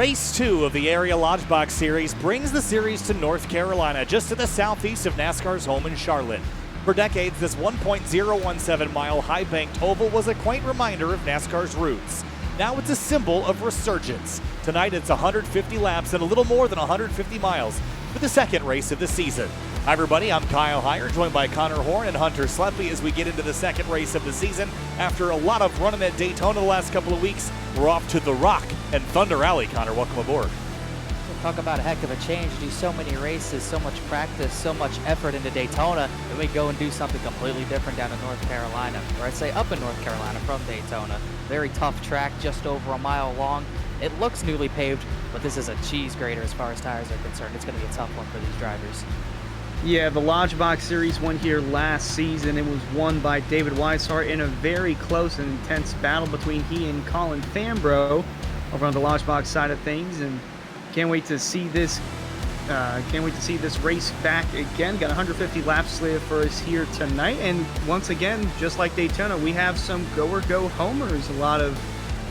Race 2 of the Area Lodgebox Series brings the series to North Carolina, just to the southeast of NASCAR's home in Charlotte. For decades, this 1.017-mile high-banked oval was a quaint reminder of NASCAR's roots. Now it's a symbol of resurgence. Tonight it's 150 laps and a little more than 150 miles for the second race of the season. Hi everybody, I'm Kyle Heyer, joined by Connor Horn and Hunter Sleppy as we get into the second race of the season. After a lot of running at Daytona the last couple of weeks, we're off to the Rock and Thunder Alley. Connor, welcome aboard. Talk about a heck of a change. Do so many races, so much practice, so much effort into Daytona, and we go and do something completely different down in North Carolina, or I'd say up in North Carolina from Daytona. Very tough track, just over a mile long. It looks newly paved, but this is a cheese grater as far as tires are concerned. It's going to be a tough one for these drivers. Yeah, the Lodgebox Series won here last season. It was won by David Weishart in a very close and intense battle between he and Colin Fambro over on the Lodgebox side of things, and can't wait to see this. Can't wait to see this race back again. Got 150 laps slated for us here tonight, and once again, just like Daytona, we have some go homers. A lot of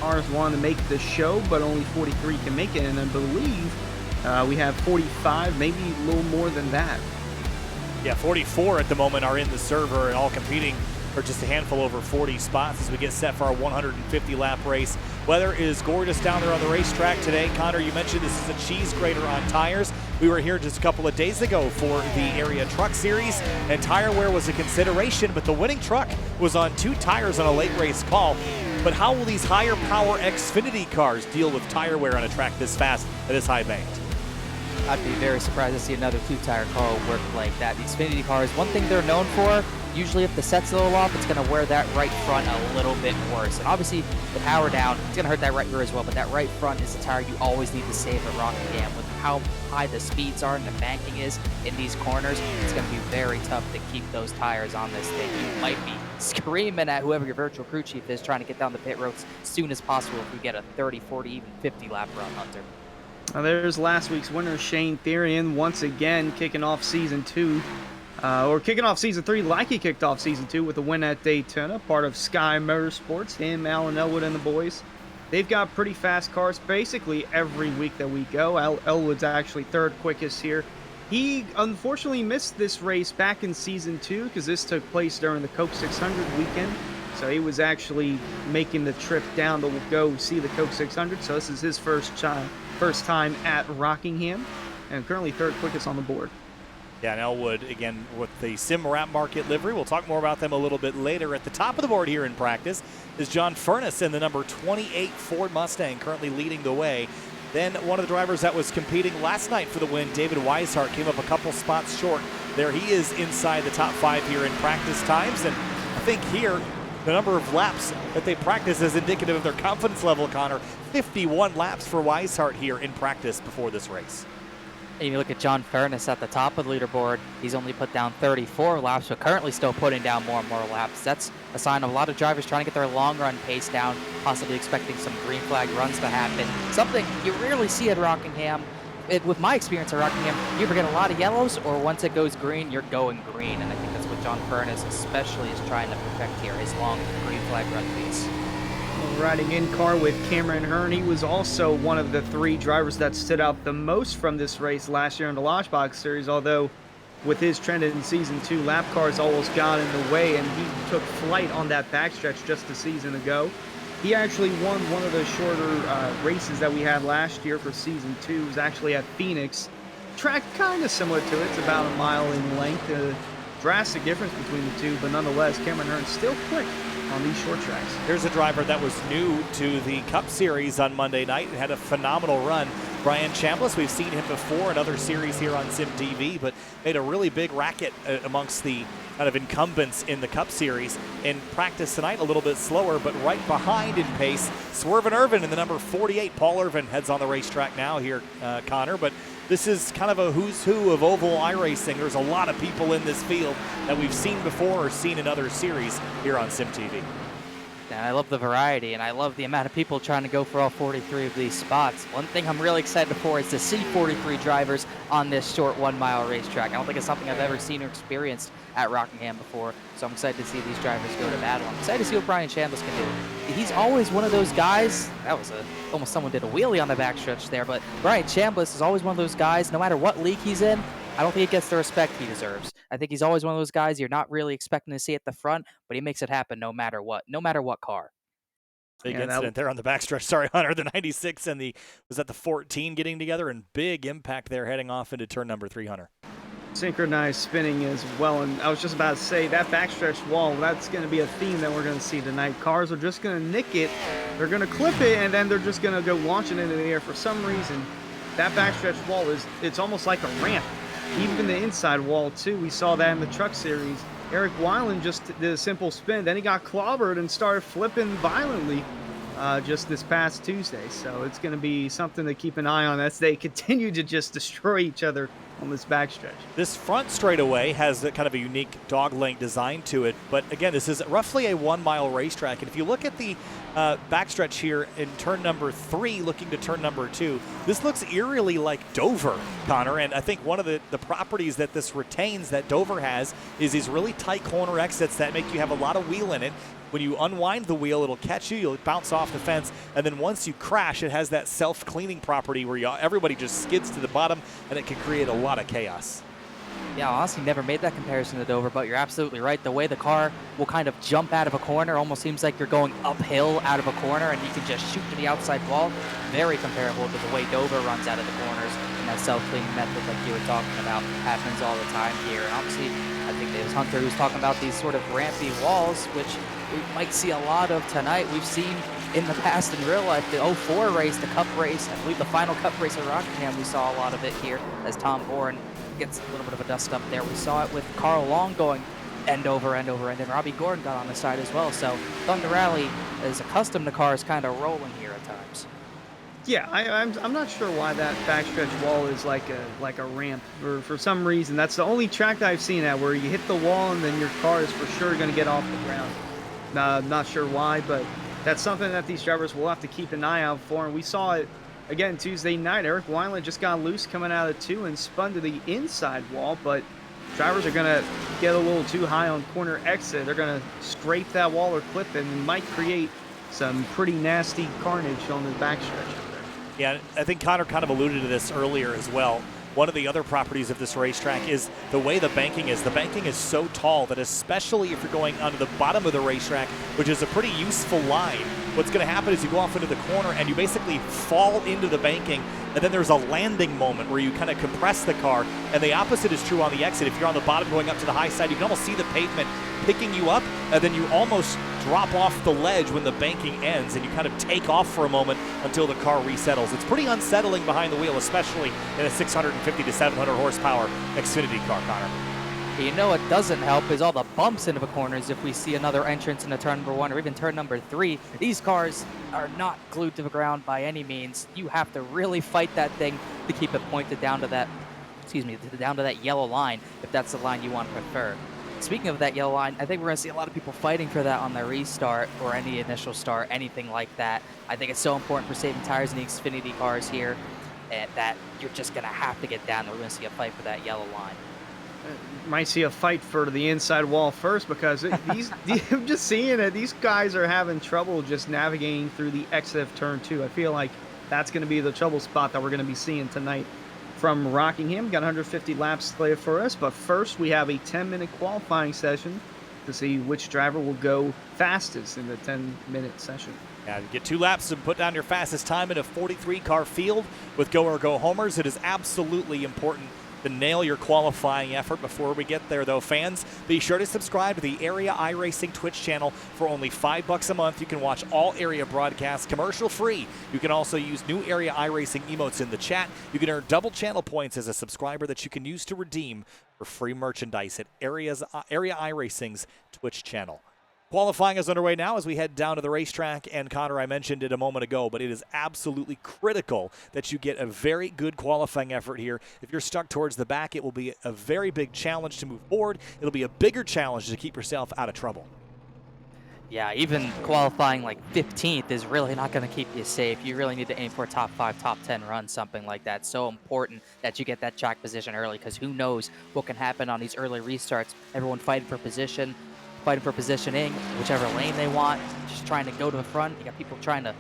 cars want to make the show, but only 43 can make it, and I believe we have 45, maybe a little more than that. Yeah, 44 at the moment are in the server and all competing for just a handful over 40 spots as we get set for our 150-lap race. Weather is gorgeous down there on the racetrack today. Connor, you mentioned this is a cheese grater on tires. We were here just a couple of days ago for the Area Truck Series, and tire wear was a consideration, but the winning truck was on 2 tires on a late race call. But how will these higher power Xfinity cars deal with tire wear on a track this fast and this high banked? I'd be very surprised to see another 2-tire car work like that. The Xfinity cars, one thing they're known for, usually if the set's a little off, it's going to wear that right front a little bit worse. And obviously, the power down, it's going to hurt that right rear as well, but that right front is the tire you always need to save at Rockingham. With how high the speeds are and the banking is in these corners, it's going to be very tough to keep those tires on this thing. You might be screaming at whoever your virtual crew chief is trying to get down the pit roads as soon as possible if we get a 30, 40, even 50 lap run, Hunter. There's last week's winner, Shane Therian, once again kicking off Season 2. Or kicking off Season 3 like he kicked off Season 2 with a win at Daytona, part of Sky Motorsports. Him, Alan Elwood, and the boys. They've got pretty fast cars basically every week that we go. Elwood's actually third quickest here. He unfortunately missed this race back in Season 2 because this took place during the Coke 600 weekend. So he was actually making the trip down to go see the Coke 600. So this is his first time at Rockingham, and currently third quickest on the board. Yeah, and Elwood, again, with the Sim Wrap Market livery. We'll talk more about them a little bit later. At the top of the board here in practice is John Furness in the number 28 Ford Mustang, currently leading the way. Then one of the drivers that was competing last night for the win, David Weishart, came up a couple spots short. There he is inside the top 5 here in practice times, and I think here the number of laps that they practice is indicative of their confidence level, Connor. 51 laps for Weishart here in practice before this race. And you look at John Furness at the top of the leaderboard. He's only put down 34 laps, but currently still putting down more and more laps. That's a sign of a lot of drivers trying to get their long run pace down, possibly expecting some green flag runs to happen. Something you rarely see at Rockingham. With my experience at Rockingham, you either get a lot of yellows, or once it goes green, you're going green. And I think that's what John Furness especially is trying to perfect here, his long green flag run pace. Riding in car with Cameron Hearn, he was also one of the 3 drivers that stood out the most from this race last year in the Lodgebox Series, although with his trend in Season 2, lap cars almost got in the way, and he took flight on that backstretch just a season ago. He actually won one of the shorter races that we had last year for Season 2. It was actually at Phoenix. Track kind of similar to it. It's about a mile in length. A drastic difference between the two, but nonetheless, Cameron Hearn still quick on these short tracks. Here's a driver that was new to the Cup Series on Monday night and had a phenomenal run. Brian Chambliss, we've seen him before in other series here on Sim TV, but made a really big racket amongst the kind of incumbents in the Cup Series. In practice tonight, a little bit slower, but right behind in pace, Swervin' Irvin in the number 48. Paul Irvin heads on the racetrack now here, Connor, but this is kind of a who's who of oval iRacing. There's a lot of people in this field that we've seen before or seen in other series here on Sim TV. And I love the variety, and I love the amount of people trying to go for all 43 of these spots. One thing I'm really excited for is to see 43 drivers on this short 1-mile racetrack. I don't think it's something I've ever seen or experienced at Rockingham before, so I'm excited to see these drivers go to battle. I'm excited to see what Brian Chambliss can do. he's always one of those guys. That was almost someone did a wheelie on the backstretch there, but Brian Chambliss is always one of those guys, no matter what league he's in, I don't think he gets the respect he deserves. I think he's always one of those guys you're not really expecting to see at the front, but he makes it happen no matter what car. Big Yeah, incident there on the backstretch. Sorry, Hunter. The 96 and was that the 14 getting together, and big impact there heading off into turn number 3, Hunter. synchronized spinning as well. And I was just about to say that backstretch wall, that's going to be a theme that we're going to see tonight. Cars are just going to nick it, they're going to clip it, and then they're just going to go launching into the air. For some reason, that backstretch wall it's almost like a ramp. Even the inside wall too, we saw that in the truck series. Eric Weiland just did a simple spin, then he got clobbered and started flipping violently just this past Tuesday. So it's going to be something to keep an eye on as they continue to just destroy each other on this backstretch. This front straightaway has a kind of a unique dog leg design to it, but again, this is roughly a 1 mile racetrack. And if you look at the backstretch here in turn number 3, looking to turn number 2, this looks eerily like Dover, Connor. And I think one of the properties that this retains that Dover has is these really tight corner exits that make you have a lot of wheel in it. When you unwind the wheel, it'll catch you, you'll bounce off the fence, and then once you crash, it has that self-cleaning property where everybody just skids to the bottom, and it can create a lot of chaos. Yeah, honestly, never made that comparison to Dover, but you're absolutely right. The way the car will kind of jump out of a corner almost seems like you're going uphill out of a corner, and you can just shoot to the outside wall. Very comparable to the way Dover runs out of the corners, and that self-cleaning method like you were talking about happens all the time here. And obviously, I think it was Hunter who was talking about these sort of rampy walls, which we might see a lot of tonight. We've seen in the past in real life, the 04 race, the Cup race, I believe the final Cup race at Rockingham, we saw a lot of it here as Tom Bourne gets a little bit of a dust up there. We saw it with Carl Long going end over end, and Robbie Gordon got on the side as well. So Thunder Rally is accustomed to cars kind of rolling here at times. Yeah, I'm not sure why that backstretch wall is like a ramp. For some reason, that's the only track that I've seen at where you hit the wall and then your car is for sure going to get off the ground. Not sure why, but that's something that these drivers will have to keep an eye out for. And we saw it again Tuesday night. Eric Weiland just got loose coming out of 2 and spun to the inside wall, but drivers are going to get a little too high on corner exit. They're going to scrape that wall or clip it, and it might create some pretty nasty carnage on the backstretch. Yeah, I think Connor kind of alluded to this earlier as well. One of the other properties of this racetrack is the way the banking is. The banking is so tall that especially if you're going onto the bottom of the racetrack, which is a pretty useful line, what's going to happen is you go off into the corner and you basically fall into the banking, and then there's a landing moment where you kind of compress the car, and the opposite is true on the exit. If you're on the bottom going up to the high side, you can almost see the pavement picking you up, and then you almost drop off the ledge when the banking ends, and you kind of take off for a moment until the car resettles. It's pretty unsettling behind the wheel, especially in a 650 to 700 horsepower Xfinity car, Connor. You know what doesn't help is all the bumps into the corners. If we see another entrance into turn number 1 or even turn number 3, these cars are not glued to the ground by any means. You have to really fight that thing to keep it pointed down to that, down to that yellow line, if that's the line you want to prefer. Speaking of that yellow line, I think we're going to see a lot of people fighting for that on the restart or any initial start, anything like that. I think it's so important for saving tires in the Xfinity cars here that you're just going to have to get down there. We're going to see a fight for that yellow line. Might see a fight for the inside wall first, because I'm just seeing it. These guys are having trouble just navigating through the exit of turn 2. I feel like that's going to be the trouble spot that we're going to be seeing tonight from Rockingham. Got 150 laps slated for us, but first we have a 10-minute qualifying session to see which driver will go fastest in the 10-minute session. Yeah, you get 2 laps and put down your fastest time in a 43-car field with go or go homers. It is absolutely important to nail your qualifying effort. Before we get there, though, fans, be sure to subscribe to the Area iRacing Twitch channel. For only $5 a month, you can watch all area broadcasts commercial-free. You can also use new Area iRacing emotes in the chat. You can earn double channel points as a subscriber that you can use to redeem for free merchandise at Area iRacing's Twitch channel. Qualifying is underway now as we head down to the racetrack, and Connor, I mentioned it a moment ago, but it is absolutely critical that you get a very good qualifying effort here. If you're stuck towards the back, it will be a very big challenge to move forward. It'll be a bigger challenge to keep yourself out of trouble. Yeah, even qualifying like 15th is really not going to keep you safe. You really need to aim for a top 5, top 10 run, something like that. So important that you get that track position early, because who knows what can happen on these early restarts. Everyone fighting for position. fighting for positioning, whichever lane they want, just trying to go to the front. You got people trying to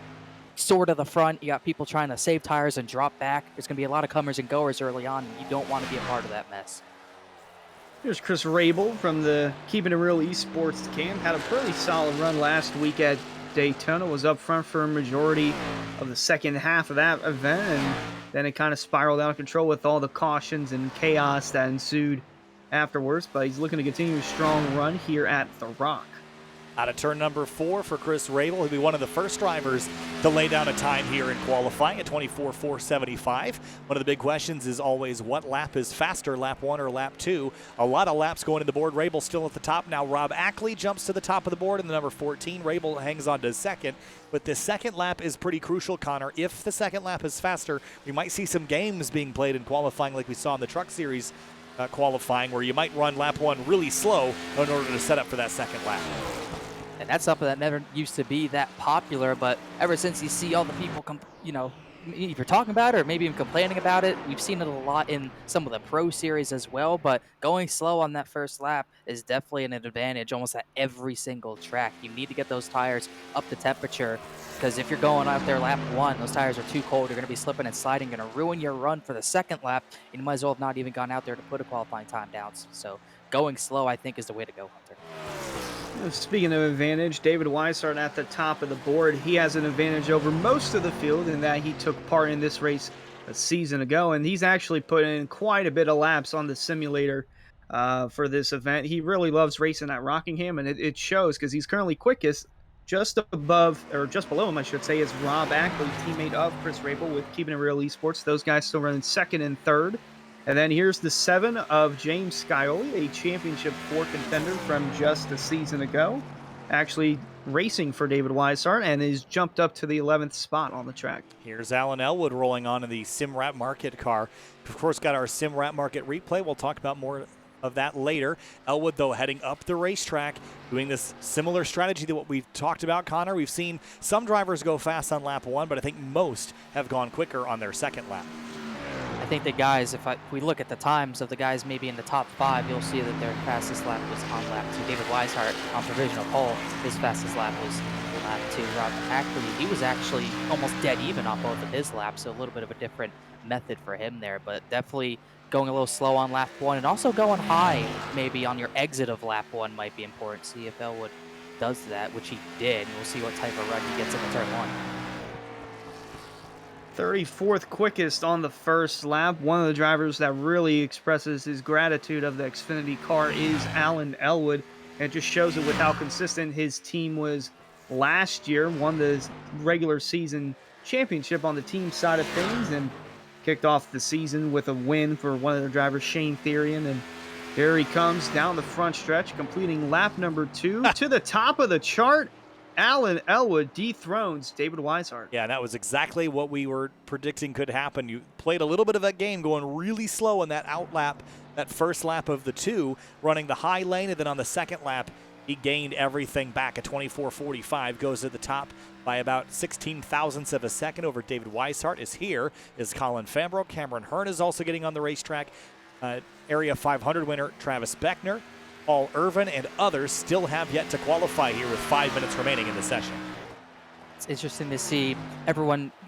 soar to the front. You got people trying to save tires and drop back. There's going to be a lot of comers and goers early on, and you don't want to be a part of that mess. Here's Chris Rabel from the Keeping It Real Esports camp. Had a pretty solid run last week at Daytona. Was up front for a majority of the second half of that event, and then it kind of spiraled out of control with all the cautions and chaos that ensued afterwards. But he's looking to continue a strong run here at The Rock. Out of turn number 4 for Chris Rabel. He'll be one of the first drivers to lay down a time here in qualifying at 24.475. One of the big questions is always what lap is faster, lap 1 or lap 2? A lot of laps going to the board. Rabel still at the top. Now Rob Ackley jumps to the top of the board in the number 14. Rabel hangs on to second. But this second lap is pretty crucial, Connor. If the second lap is faster, we might see some games being played in qualifying like we saw in the Truck Series qualifying, where you might run lap 1 really slow in order to set up for that second lap. And that's something that never used to be that popular, but ever since you see all the people, if you're talking about it or maybe even complaining about it, we've seen it a lot in some of the Pro Series as well, but going slow on that first lap is definitely an advantage almost at every single track. You need to get those tires up to temperature, because if you're going out there lap 1, those tires are too cold, you're going to be slipping and sliding, going to ruin your run for the second lap, and you might as well have not even gone out there to put a qualifying time down. So going slow, I think, is the way to go, Hunter. Speaking of advantage, David Weishart at the top of the board. He has an advantage over most of the field in that he took part in this race a season ago, and he's actually put in quite a bit of laps on the simulator for this event. He really loves racing at Rockingham, and it shows, because he's currently quickest. Just above, or just below him, I should say, is Rob Ackley, teammate of Chris Rabel with Keeping It Real Esports. Those guys still running second and third. And then here's the 7 of James Scioli, a Championship 4 contender from just a season ago. Actually racing for David Weishart, and is jumped up to the 11th spot on the track. Here's Alan Elwood rolling on in the SimRap Market car. Of course, got our SimRap Market replay. We'll talk about more of that later. Elwood, though, heading up the racetrack, doing this similar strategy to what we've talked about, Connor. We've seen some drivers go fast on lap 1, but I think most have gone quicker on their second lap. I think the guys, if we look at the times of the guys maybe in the top 5, you'll see that their fastest lap was on lap 2. David Weishart on provisional pole, his fastest lap was lap 2. Rob Ackley, he was actually almost dead even on both of his laps, so a little bit of a different method for him there, but definitely going a little slow on lap 1, and also going high maybe on your exit of lap 1 might be important. See if Elwood does that, which he did, and we'll see what type of run he gets in the turn 1. 34th quickest on the first lap. One of the drivers that really expresses his gratitude of the Xfinity car is Alan Elwood. And it just shows it with how consistent his team was last year. Won the regular season championship on the team side of things, and kicked off the season with a win for one of the drivers, Shane Therian. And here he comes down the front stretch, completing lap number 2 to the top of the chart. Alan Elwood dethrones David Weishart. Yeah, that was exactly what we were predicting could happen. You played a little bit of that game, going really slow in that out lap, that first lap of the 2, running the high lane, and then on the second lap, he gained everything back at 24.45, goes to the top by about 16 thousandths of a second over David Weishart. Is Colin Fambrough. Cameron Hearn is also getting on the racetrack. Area 500 winner Travis Beckner, Paul Irvin, and others still have yet to qualify here with 5 minutes remaining in the session. It's interesting to see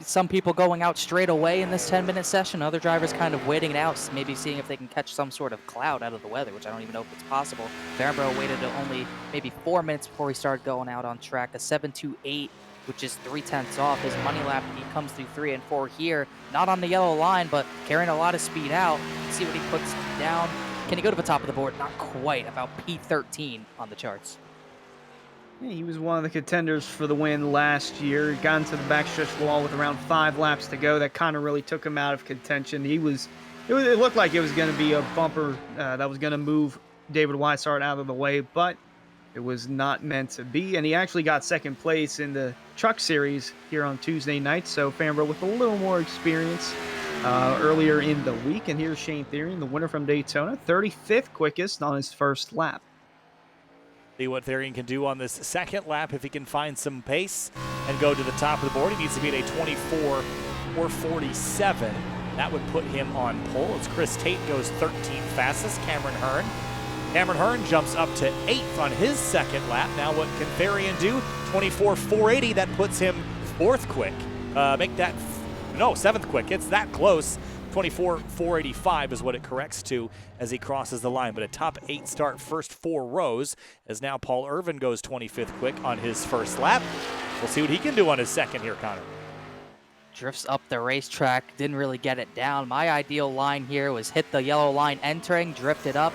some people going out straight away in this 10-minute session, other drivers kind of waiting it out, maybe seeing if they can catch some sort of cloud out of the weather, which I don't even know if it's possible. Fambrough waited only maybe 4 minutes before he started going out on track, a 7.28, which is 0.3 off. His money lap, he comes through 3 and 4 here, not on the yellow line, but carrying a lot of speed out. See what he puts down. Can he go to the top of the board? Not quite, about P13 on the charts. Yeah, he was one of the contenders for the win last year. He got into the backstretch wall with around 5 laps to go. That kind of really took him out of contention. It looked like it was going to be a bumper that was going to move David Weishart out of the way, but it was not meant to be. And he actually got second place in the Truck Series here on Tuesday night. So Fambrough with a little more experience earlier in the week. And here's Shane Therian, the winner from Daytona, 35th quickest on his first lap. See what Therian can do on this second lap if he can find some pace and go to the top of the board. He needs to be at a 24.47. That would put him on pole as Chris Tate goes 13th fastest. Cameron Hearn Cameron Hearn jumps up to 8th on his second lap. Now what can Therian do? 24.480, that puts him 4th quick. Make that, no, 7th quick. It's that close. 24.485 is what it corrects to as he crosses the line. But a top 8 start first 4 rows, as now Paul Irvin goes 25th quick on his first lap. We'll see what he can do on his second here, Connor. Drifts up the racetrack, didn't really get it down. My ideal line here was hit the yellow line entering, drift it up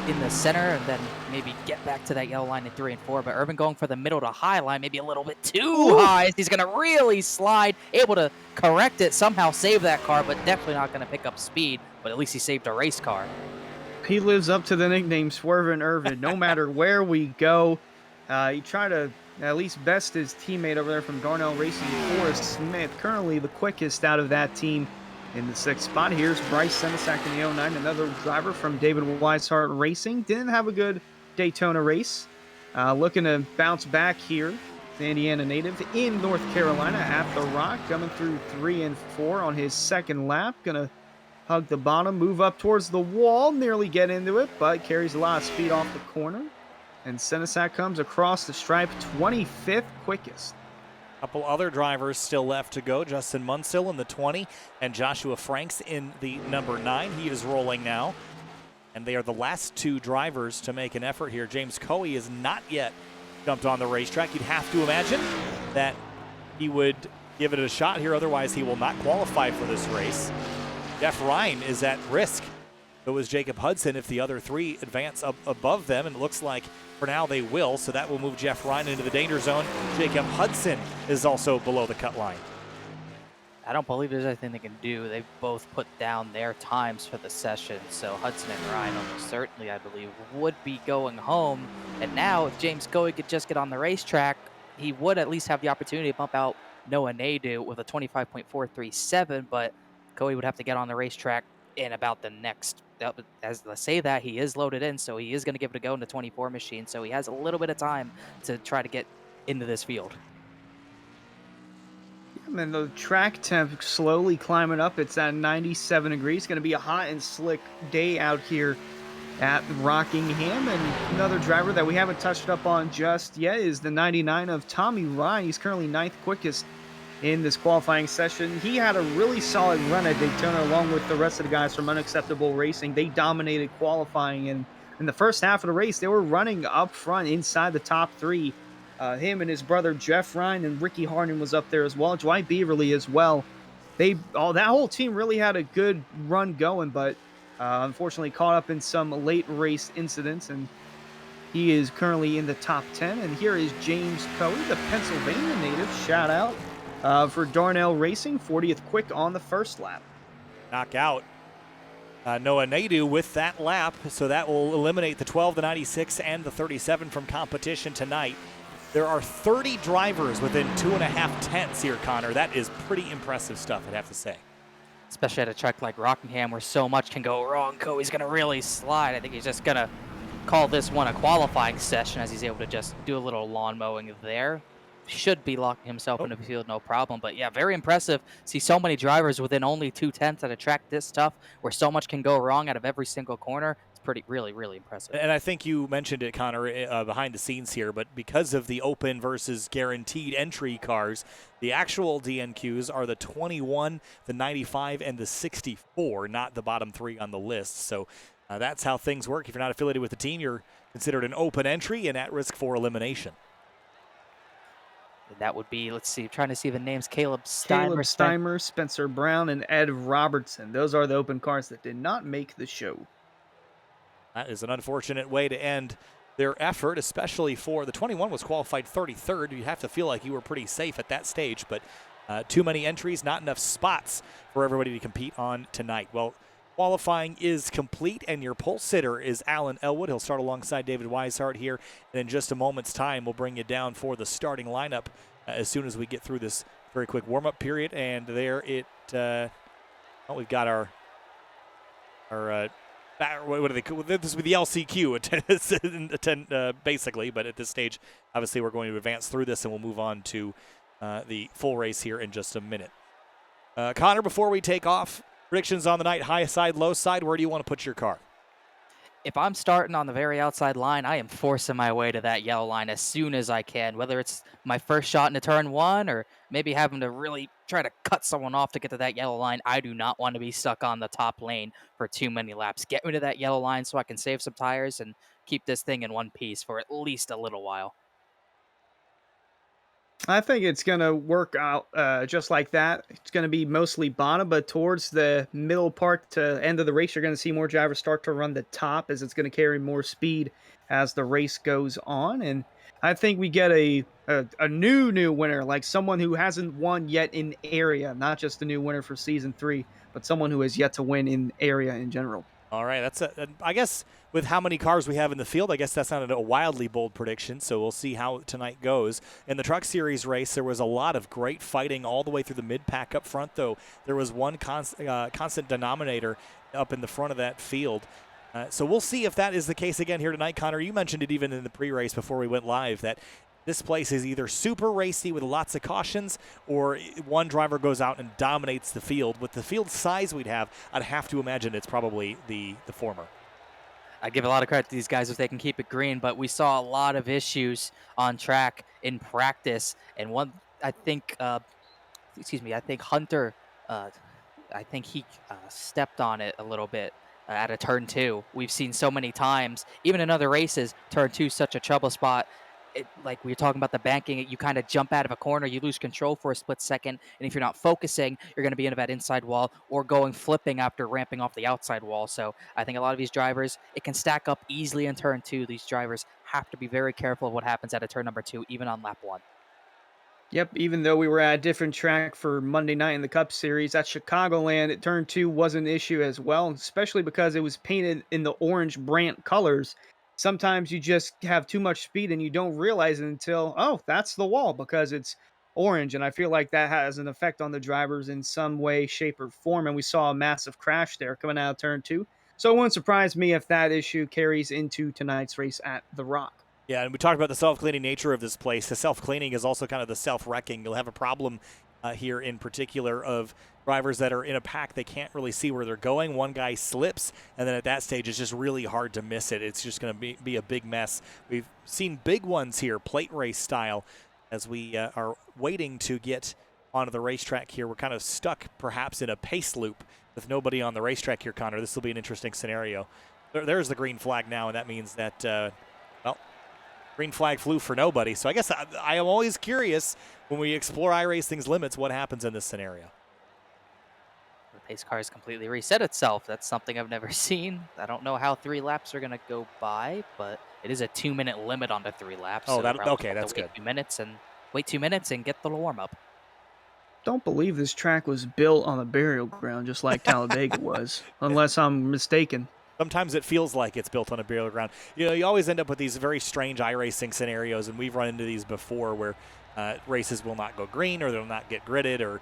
in the center, and then maybe get back to that yellow line in 3 and 4. But Irvin going for the middle to high line, maybe a little bit too high. He's going to really slide, able to correct it, somehow save that car, but definitely not going to pick up speed. But at least he saved a race car. He lives up to the nickname Swervin' Irvin. No matter where we go, he tried to at least best his teammate over there from Darnell Racing, Forrest Smith, currently the quickest out of that team. In the 6th spot, here's Bryce Senesac in the 09, another driver from David Weishart Racing. Didn't have a good Daytona race. Looking to bounce back here. The Indiana native in North Carolina at the Rock, coming through 3 and 4 on his second lap. Gonna hug the bottom, move up towards the wall, nearly get into it, but carries a lot of speed off the corner. And Senesac comes across the stripe, 25th quickest. Couple other drivers still left to go. Justin Munsill in the 20 and Joshua Franks in the number 9. He is rolling now. And they are the last 2 drivers to make an effort here. James Coey is not yet jumped on the racetrack. You'd have to imagine that he would give it a shot here. Otherwise, he will not qualify for this race. Jeff Ryan is at risk. So is Jacob Hudson if the other 3 advance up above them. And it looks like for now they will. So that will move Jeff Ryan into the danger zone. Jacob Hudson is also below the cut line. I don't believe there's anything they can do. They've both put down their times for the session. So Hudson and Ryan almost certainly, I believe, would be going home. And now if James Coey could just get on the racetrack, he would at least have the opportunity to bump out Noah Nadu with a 25.437. But Coey would have to get on the racetrack in about the next, as I say that, he is loaded in, so he is going to give it a go in the 24 machine, so he has a little bit of time to try to get into this field. And then the track temp slowly climbing up. It's at 97 degrees. It's going to be a hot and slick day out here at Rockingham. And another driver that we haven't touched up on just yet is the 99 of Tommy Ryan. He's currently 9th quickest in this qualifying session. He had a really solid run at Daytona along with the rest of the guys from Unacceptable Racing. They dominated qualifying, and in the first half of the race, they were running up front inside the top 3. Him and his brother Jeff Ryan and Ricky Harding was up there as well. Dwight Beaverly as well. That whole team really had a good run going, but unfortunately caught up in some late race incidents, and he is currently in the top 10. And here is James Coey, the Pennsylvania native. Shout out for Darnell Racing, 40th quick on the first lap. Knockout Noah Nadu with that lap, so that will eliminate the 12, the 96, and the 37 from competition tonight. There are 30 drivers within 2.5 tenths here, Connor. That is pretty impressive stuff, I'd have to say. Especially at a track like Rockingham where so much can go wrong. Coey's going to really slide. I think he's just going to call this one a qualifying session as he's able to just do a little lawn mowing there. Should be locking himself into the field, no problem. But yeah, very impressive. See so many drivers within only 2/10 at a track this tough where so much can go wrong out of every single corner. It's really impressive. And I think you mentioned it, Connor, behind the scenes here, but because of the open versus guaranteed entry cars, the actual DNQs are the 21, the 95, and the 64, not the bottom 3 on the list. So that's how things work. If you're not affiliated with the team, you're considered an open entry and at risk for elimination. That would be, let's see, trying to see the names, Caleb Steimer, Spencer Brown, and Ed Robertson. Those are the open cars that did not make the show. That is an unfortunate way to end their effort, especially for the 21 was qualified 33rd. You have to feel like you were pretty safe at that stage, but too many entries, not enough spots for everybody to compete on tonight. Well, qualifying is complete, and your pole sitter is Alan Elwood. He'll start alongside David Weishart here, and in just a moment's time, we'll bring you down for the starting lineup as soon as we get through this very quick warm-up period. And there it, we've got our what do they call this? Would be the LCQ basically, but at this stage, obviously, we're going to advance through this, and we'll move on to the full race here in just a minute. Connor, before we take off, predictions on the night, high side, low side, where do you want to put your car? if I'm starting on the very outside line, I am forcing my way to that yellow line as soon as I can, whether it's my first shot into turn one or maybe having to really try to cut someone off to get to that yellow line. I do not want to be stuck on the top lane for too many laps. Get me to that yellow line so I can save some tires and keep this thing in one piece for at least a little while. I think it's going to work out just like that. It's going to be mostly bottom, but towards the middle part to end of the race, you're going to see more drivers start to run the top as it's going to carry more speed as the race goes on. And I think we get a new winner, like someone who hasn't won yet in area, not just a new winner for season three, but someone who has yet to win in area in general. All right, I guess with how many cars we have in the field, I guess that's not a wildly bold prediction. So we'll see how tonight goes. In the Truck Series race, there was a lot of great fighting all the way through the mid pack up front. Though there was one constant denominator up in the front of that field. So we'll see if that is the case again here tonight. Connor, you mentioned it even in the pre-race before we went live that this place is either super racy with lots of cautions or one driver goes out and dominates the field. With the field size we'd have, I'd have to imagine it's probably the former. I give a lot of credit to these guys if they can keep it green, but we saw a lot of issues on track in practice. And one, I think, I think Hunter, uh, I think he stepped on it a little bit at a turn two. We've seen so many times, even in other races, turn two such a trouble spot. Like we were talking about the banking, you kind of jump out of a corner, you lose control for a split second, and if you're not focusing, you're going to be into that inside wall or going flipping after ramping off the outside wall. So I think a lot of these drivers, it can stack up easily in turn two. These drivers have to be very careful of what happens at a turn number two, even on lap one. Yep, even though we were at a different track for Monday night in the Cup Series, at Chicagoland, at turn two was an issue as well, especially because it was painted in the orange Brant colors. Sometimes you just have too much speed and you don't realize it until, oh, that's the wall because it's orange. And I feel like that has an effect on the drivers in some way, shape, or form. And we saw a massive crash there coming out of turn two. So it wouldn't surprise me if that issue carries into tonight's race at The Rock. Yeah, and we talked about the self-cleaning nature of this place. The self-cleaning is also kind of the self-wrecking. You'll have a problem here in particular of drivers that are in a pack. They can't really see where they're going. One guy slips, and then at that stage, it's just really hard to miss it. It's just going to be a big mess. We've seen big ones here, plate race style, as we are waiting to get onto the racetrack here. We're kind of stuck perhaps in a pace loop with nobody on the racetrack here, Connor. This will be an interesting scenario. There's the green flag now, and that means that, green flag flew for nobody. So I guess I am always curious when we explore iRacing's limits what happens in this scenario. The pace car has completely reset itself. That's something I've never seen. I don't know how 3 laps are going to go by, but it is a 2-minute limit on the 3 laps. Oh, so okay, that's good. Wait 2 minutes and get the warm up. Don't believe this track was built on a burial ground just like Talladega was, unless I'm mistaken. Sometimes it feels like it's built on a burial ground. You know, you always end up with these very strange iRacing scenarios, and we've run into these before where races will not go green or they'll not get gridded or,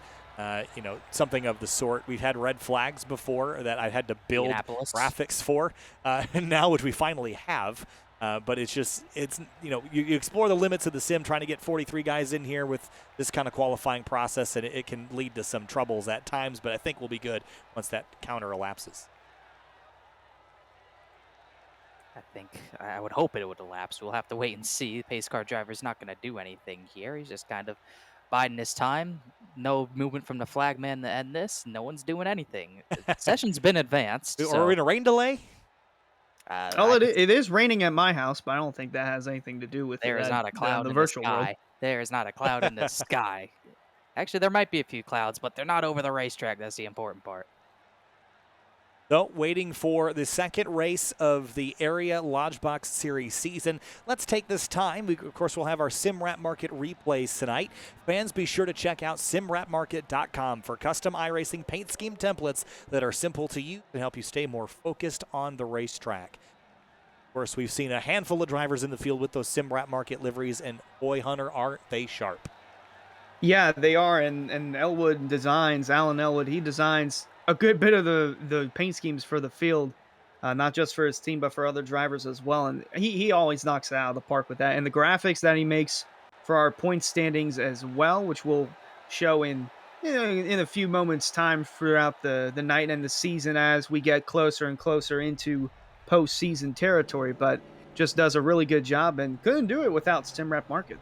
something of the sort. We've had red flags before that I had to build graphics for, and now which we finally have. But you explore the limits of the sim trying to get 43 guys in here with this kind of qualifying process, and it can lead to some troubles at times, but I think we'll be good once that counter elapses. I would hope it would elapse. We'll have to wait and see. The pace car driver's not going to do anything here. He's just kind of biding his time. No movement from the flagman to end this. No one's doing anything. The session's been advanced. Are we in a rain delay? It is raining at my house, but I don't think that has anything to do with there is not a cloud in the sky. There is not a cloud in the sky. Actually, there might be a few clouds, but they're not over the racetrack. That's the important part. So, waiting for the second race of the Area Lodgebox Series season. Let's take this time. Of course, we'll have our SimWrap Market replays tonight. Fans, be sure to check out simwrapmarket.com for custom iRacing paint scheme templates that are simple to use and help you stay more focused on the racetrack. Of course, we've seen a handful of drivers in the field with those SimWrap Market liveries, and boy, Hunter, aren't they sharp. Yeah, they are, and Elwood designs, Alan Elwood, he designs a good bit of the paint schemes for the field, not just for his team, but for other drivers as well. And he always knocks it out of the park with that. And the graphics that he makes for our point standings as well, which will show in a few moments' time throughout the night and the season as we get closer and closer into postseason territory, but just does a really good job and couldn't do it without Simrap Market.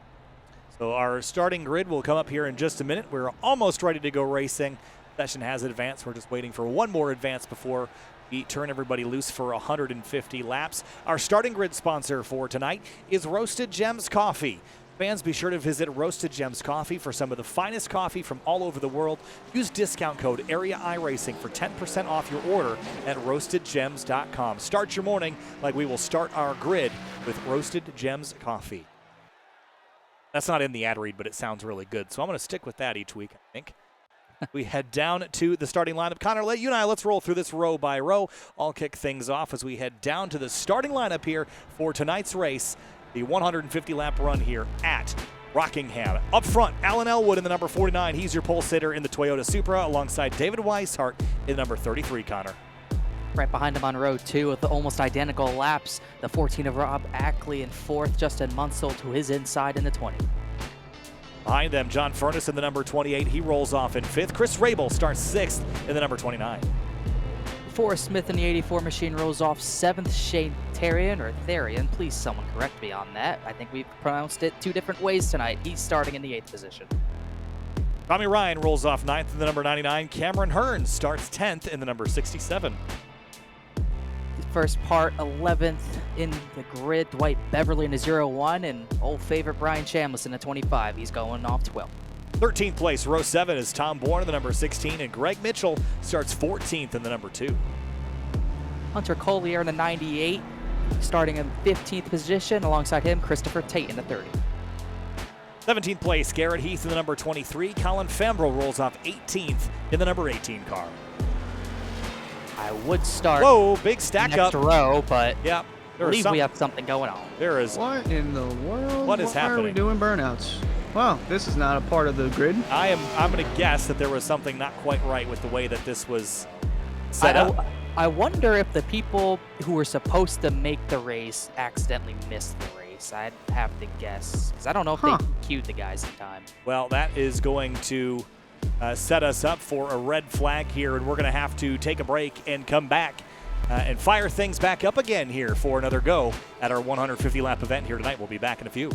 So our starting grid will come up here in just a minute. We're almost ready to go racing. Session has advanced. We're just waiting for one more advance before we turn everybody loose for 150 laps. Our starting grid sponsor for tonight is Roasted Gems Coffee. Fans, be sure to visit Roasted Gems Coffee for some of the finest coffee from all over the world. Use discount code AREAIRACING for 10% off your order at roastedgems.com. Start your morning like we will start our grid with Roasted Gems Coffee. That's not in the ad read, but it sounds really good, so I'm going to stick with that each week, I think. We head down to the starting lineup. Connor, you and I, let's roll through this row by row. I'll kick things off as we head down to the starting lineup here for tonight's race, the 150-lap run here at Rockingham. Up front, Alan Elwood in the number 49. He's your pole sitter in the Toyota Supra alongside David Weishart in the number 33, Connor. Right behind him on row 2 with the almost identical laps, the 14 of Rob Ackley in 4th, Justin Munsell to his inside in the 20. Behind them, John Furness in the number 28. He rolls off in 5th. Chris Rabel starts 6th in the number 29. Forrest Smith in the 84 machine rolls off 7th. Shane Therian, or Therian, please someone correct me on that. I think we've pronounced it 2 different ways tonight. He's starting in the 8th position. Tommy Ryan rolls off 9th in the number 99. Cameron Hearn starts 10th in the number 67. First part, 11th in the grid, Dwight Beverly in the 01, and old favorite Brian Chambliss in the 25. He's going off 12th. 13th place, row 7 is Tom Bourne in the number 16, and Greg Mitchell starts 14th in the number 2. Hunter Collier in the 98, starting in 15th position. Alongside him, Christopher Tate in the 30. 17th place, Garrett Heath in the number 23. Colin Fambrel rolls off 18th in the number 18 car. I would start big stack next up. row, but yeah, I believe we have something going on. There is. What in the world? What is happening? Why are we doing burnouts? Well, this is not a part of the grid. I'm going to guess that there was something not quite right with the way that this was set up. I wonder if the people who were supposed to make the race accidentally missed the race. I'd have to guess, because I don't know if they queued the guys in time. Well, that is going to set us up for a red flag here, and we're going to have to take a break and come back and fire things back up again here for another go at our 150-lap event here tonight. We'll be back in a few.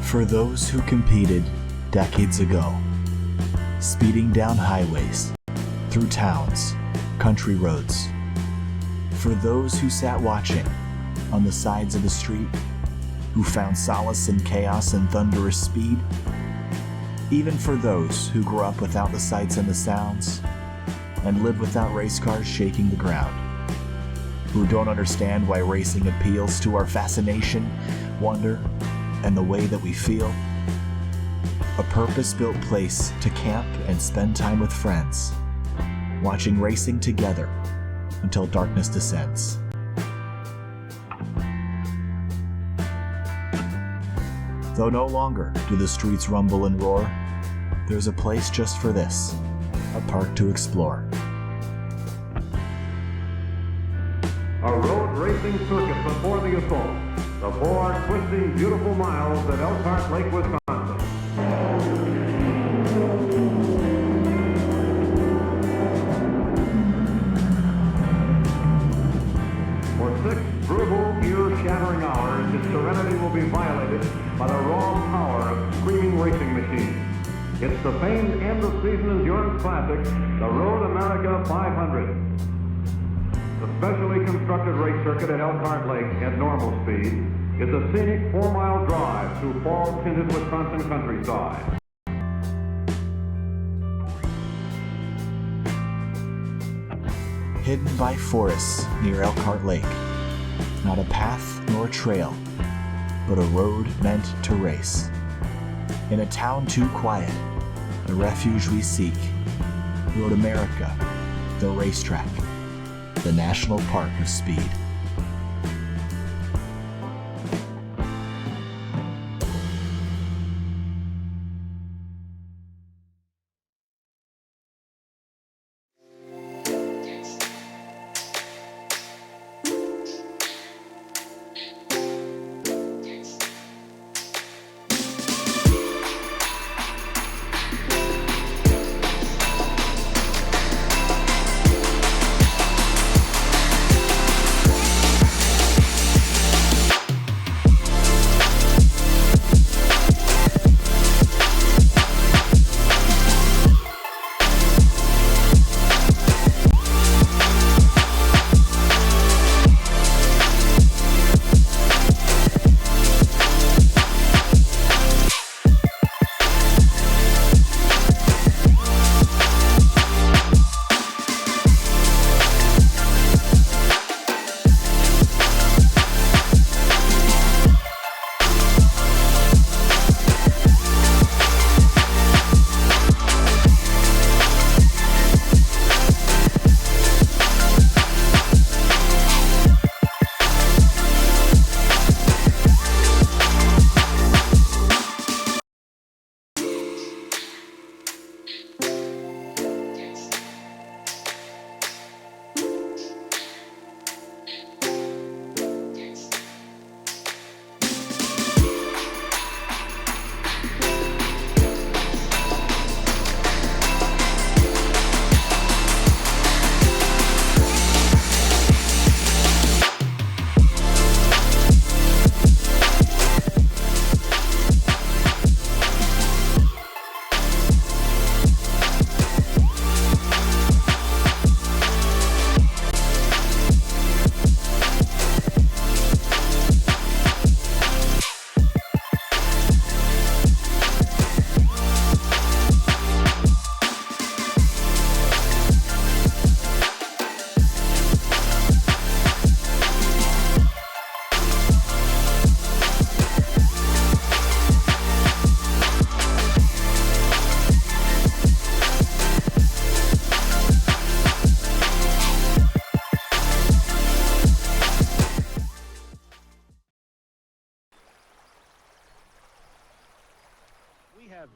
For those who competed decades ago, speeding down highways, through towns, country roads. For those who sat watching on the sides of the street, who found solace in chaos and thunderous speed. Even for those who grew up without the sights and the sounds, and live without race cars shaking the ground. Who don't understand why racing appeals to our fascination, wonder, and the way that we feel. A purpose-built place to camp and spend time with friends, watching racing together until darkness descends. Though no longer do the streets rumble and roar, there's a place just for this, a park to explore. A road racing circuit before the assault. The 4 twisting, beautiful miles at Elkhart Lake, Wisconsin. For 6 brutal, ear-shattering hours, its serenity will be violated by the raw power of screaming racing machines. It's the famed end-of-season endurance classic, the Road America 500. The specially constructed race circuit at Elkhart Lake at normal speed is a scenic 4-mile drive through fall-tinted Wisconsin countryside. Hidden by forests near Elkhart Lake. Not a path nor a trail, but a road meant to race. In a town too quiet, the refuge we seek. Road America, the racetrack, the national park of speed.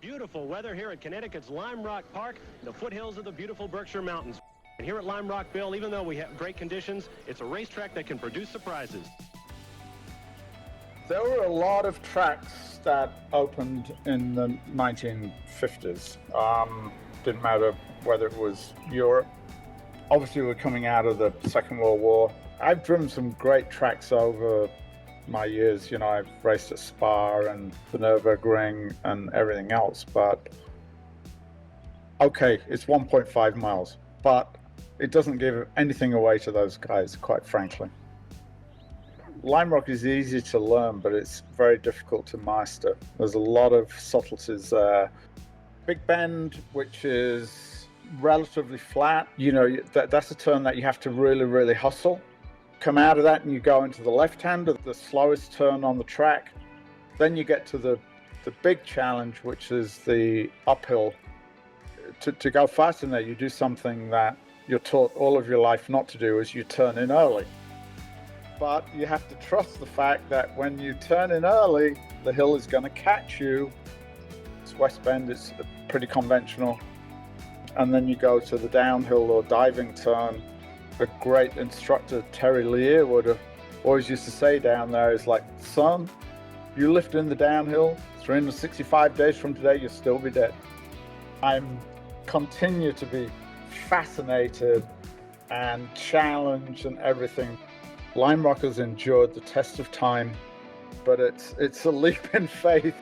Beautiful weather here at Connecticut's Lime Rock Park, the foothills of the beautiful Berkshire Mountains. And here at Lime Rock, Bill, even though we have great conditions, it's a racetrack that can produce surprises. There were a lot of tracks that opened in the 1950s. Didn't matter whether it was Europe. Obviously, we're coming out of the Second World War. I've driven some great tracks over my years. You know, I've raced at Spa and the Nürburgring and everything else, but okay, it's 1.5 miles, but it doesn't give anything away to those guys, quite frankly. Lime Rock is easy to learn, but it's very difficult to master. There's a lot of subtleties there. Big Bend, which is relatively flat, you know, that's a turn that you have to really, really hustle. Come out of that and you go into the left-hand, the slowest turn on the track. Then you get to the big challenge, which is the uphill. To go fast in there, you do something that you're taught all of your life not to do, is you turn in early. But you have to trust the fact that when you turn in early, the hill is going to catch you. It's West Bend, it's pretty conventional. And then you go to the downhill or diving turn. A great instructor, Terry Lear, would have always used to say down there is like, son, you lift in the downhill, 365 days from today, you'll still be dead. I'm continue to be fascinated and challenged and everything. Lime Rock has endured the test of time, but it's a leap in faith.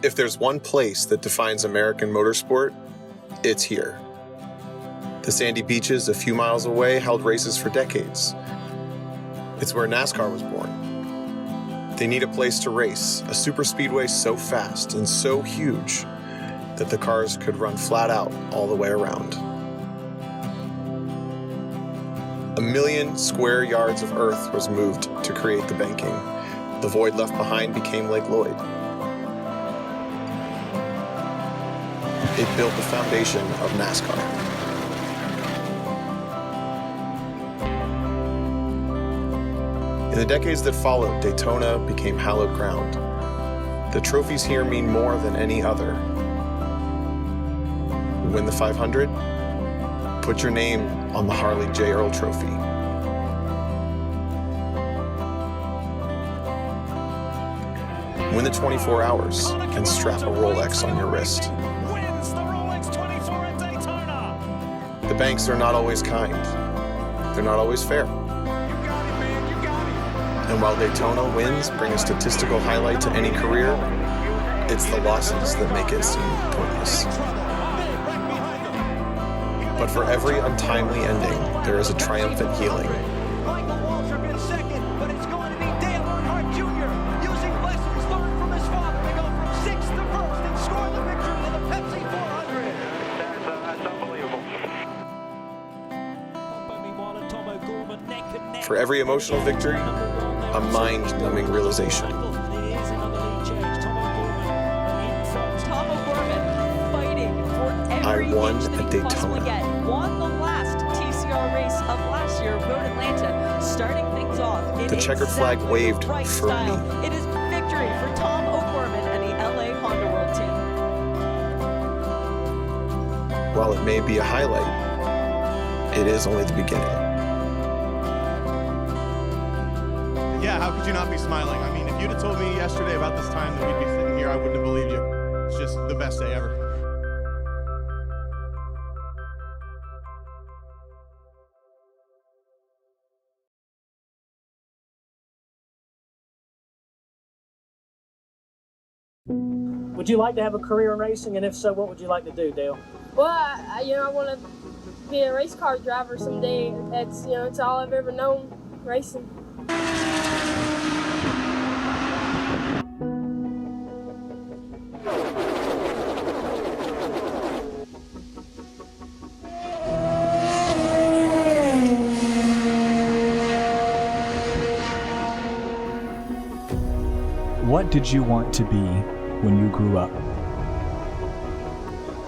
If there's one place that defines American motorsport, it's here. The sandy beaches a few miles away held races for decades. It's where NASCAR was born. They need a place to race, a superspeedway so fast and so huge that the cars could run flat out all the way around. 1 million square yards of earth was moved to create the banking. The void left behind became Lake Lloyd. It built the foundation of NASCAR. In the decades that followed, Daytona became hallowed ground. The trophies here mean more than any other. Win the 500? Put your name on the Harley J. Earl Trophy. Win the 24 hours and strap a Rolex on your wrist. The banks are not always kind. They're not always fair. And while Daytona wins bring a statistical highlight to any career, it's the losses that make it seem pointless. But for every untimely ending, there is a triumphant healing. For every emotional victory, a mind-numbing realization. I won at Daytona. Won the last TCR race of last year, Road Atlanta, starting things off. The checkered flag waved for me. It is victory for Tom O'Gorman and the LA Honda World Team. While it may be a highlight, it is only the beginning. Yeah, how could you not be smiling? I mean, if you'd have told me yesterday about this time that we'd be sitting here, I wouldn't have believed you. It's just the best day ever. Would you like to have a career in racing, and if so, what would you like to do, Dale? Well, I want to be a race car driver someday. That's, it's all I've ever known, racing. What did you want to be when you grew up?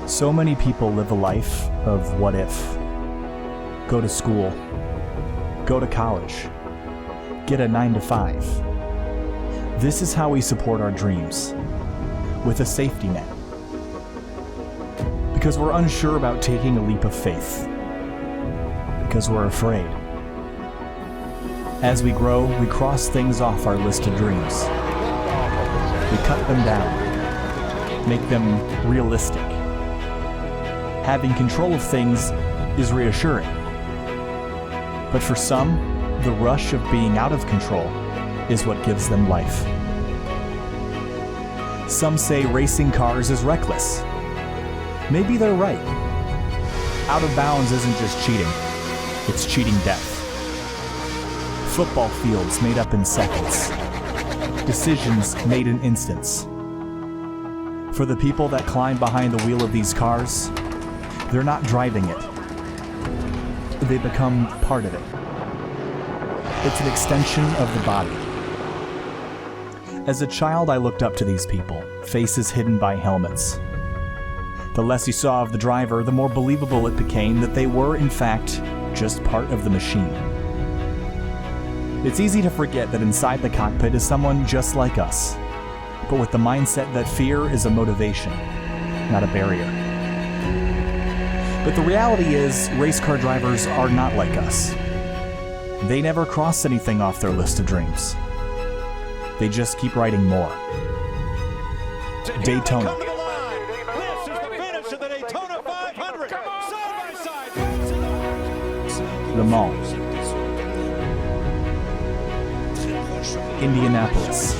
So many people live a life of what if. Go to school. Go to college. Get a 9-to-5. This is how we support our dreams. With a safety net. Because we're unsure about taking a leap of faith. Because we're afraid. As we grow, we cross things off our list of dreams. We cut them down, make them realistic. Having control of things is reassuring. But for some, the rush of being out of control is what gives them life. Some say racing cars is reckless. Maybe they're right. Out of bounds isn't just cheating, it's cheating death. Football fields made up in seconds. Decisions made in instants. For the people that climb behind the wheel of these cars, they're not driving it. They become part of it. It's an extension of the body. As a child, I looked up to these people, faces hidden by helmets. The less you saw of the driver, the more believable it became that they were, in fact, just part of the machine. It's easy to forget that inside the cockpit is someone just like us, but with the mindset that fear is a motivation, not a barrier. But the reality is, race car drivers are not like us. They never cross anything off their list of dreams. They just keep writing more. Daytona. This is the finish of the Daytona 500. Side by side. Le Mans. Indianapolis.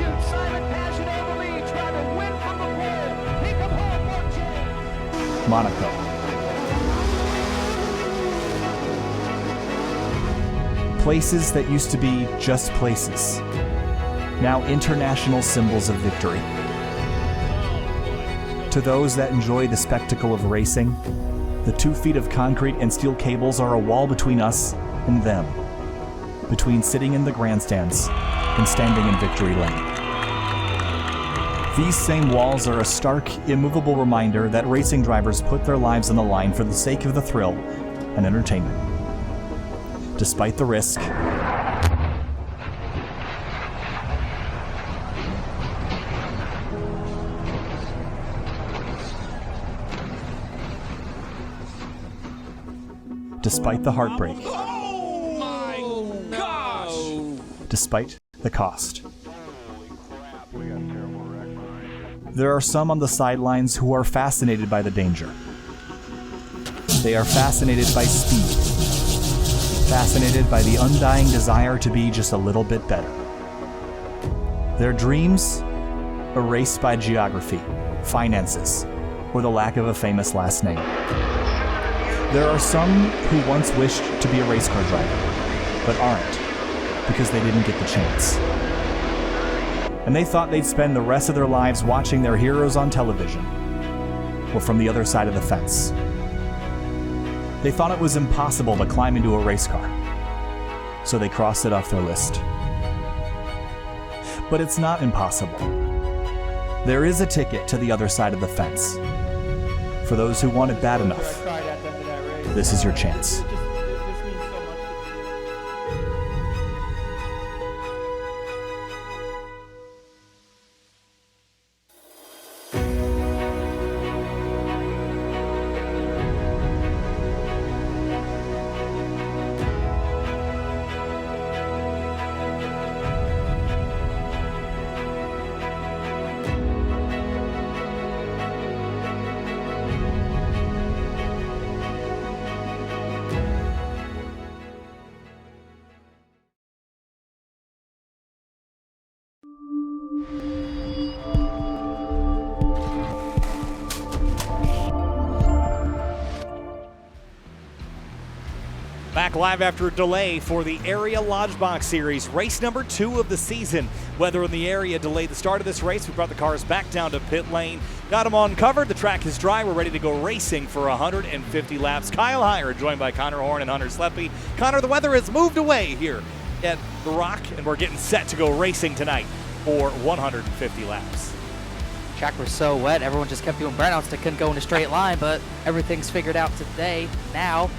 Monaco. Places that used to be just places, now international symbols of victory. To those that enjoy the spectacle of racing, the 2 feet of concrete and steel cables are a wall between us and them, between sitting in the grandstands and standing in victory lane. These same walls are a stark, immovable reminder that racing drivers put their lives on the line for the sake of the thrill and entertainment. Despite the risk, despite the heartbreak, despite the cost. There are some on the sidelines who are fascinated by the danger. They are fascinated by speed, fascinated by the undying desire to be just a little bit better. Their dreams erased by geography, finances, or the lack of a famous last name. There are some who once wished to be a race car driver, but aren't, because they didn't get the chance. And they thought they'd spend the rest of their lives watching their heroes on television, or from the other side of the fence. They thought it was impossible to climb into a race car, so they crossed it off their list. But it's not impossible. There is a ticket to the other side of the fence. For those who want it bad enough, this is your chance. Back live after a delay for the Area Lodgebox Series, race number 2 of the season. Weather in the area delayed the start of this race. We brought the cars back down to pit lane, got them on covered. The track is dry. We're ready to go racing for 150 laps. Kyle Heyer joined by Connor Horn and Hunter Sleppy. Connor, the weather has moved away here at the Rock, and we're getting set to go racing tonight for 150 laps. Track was so wet, everyone just kept doing burnouts. They couldn't go in a straight line, but everything's figured out today. Now,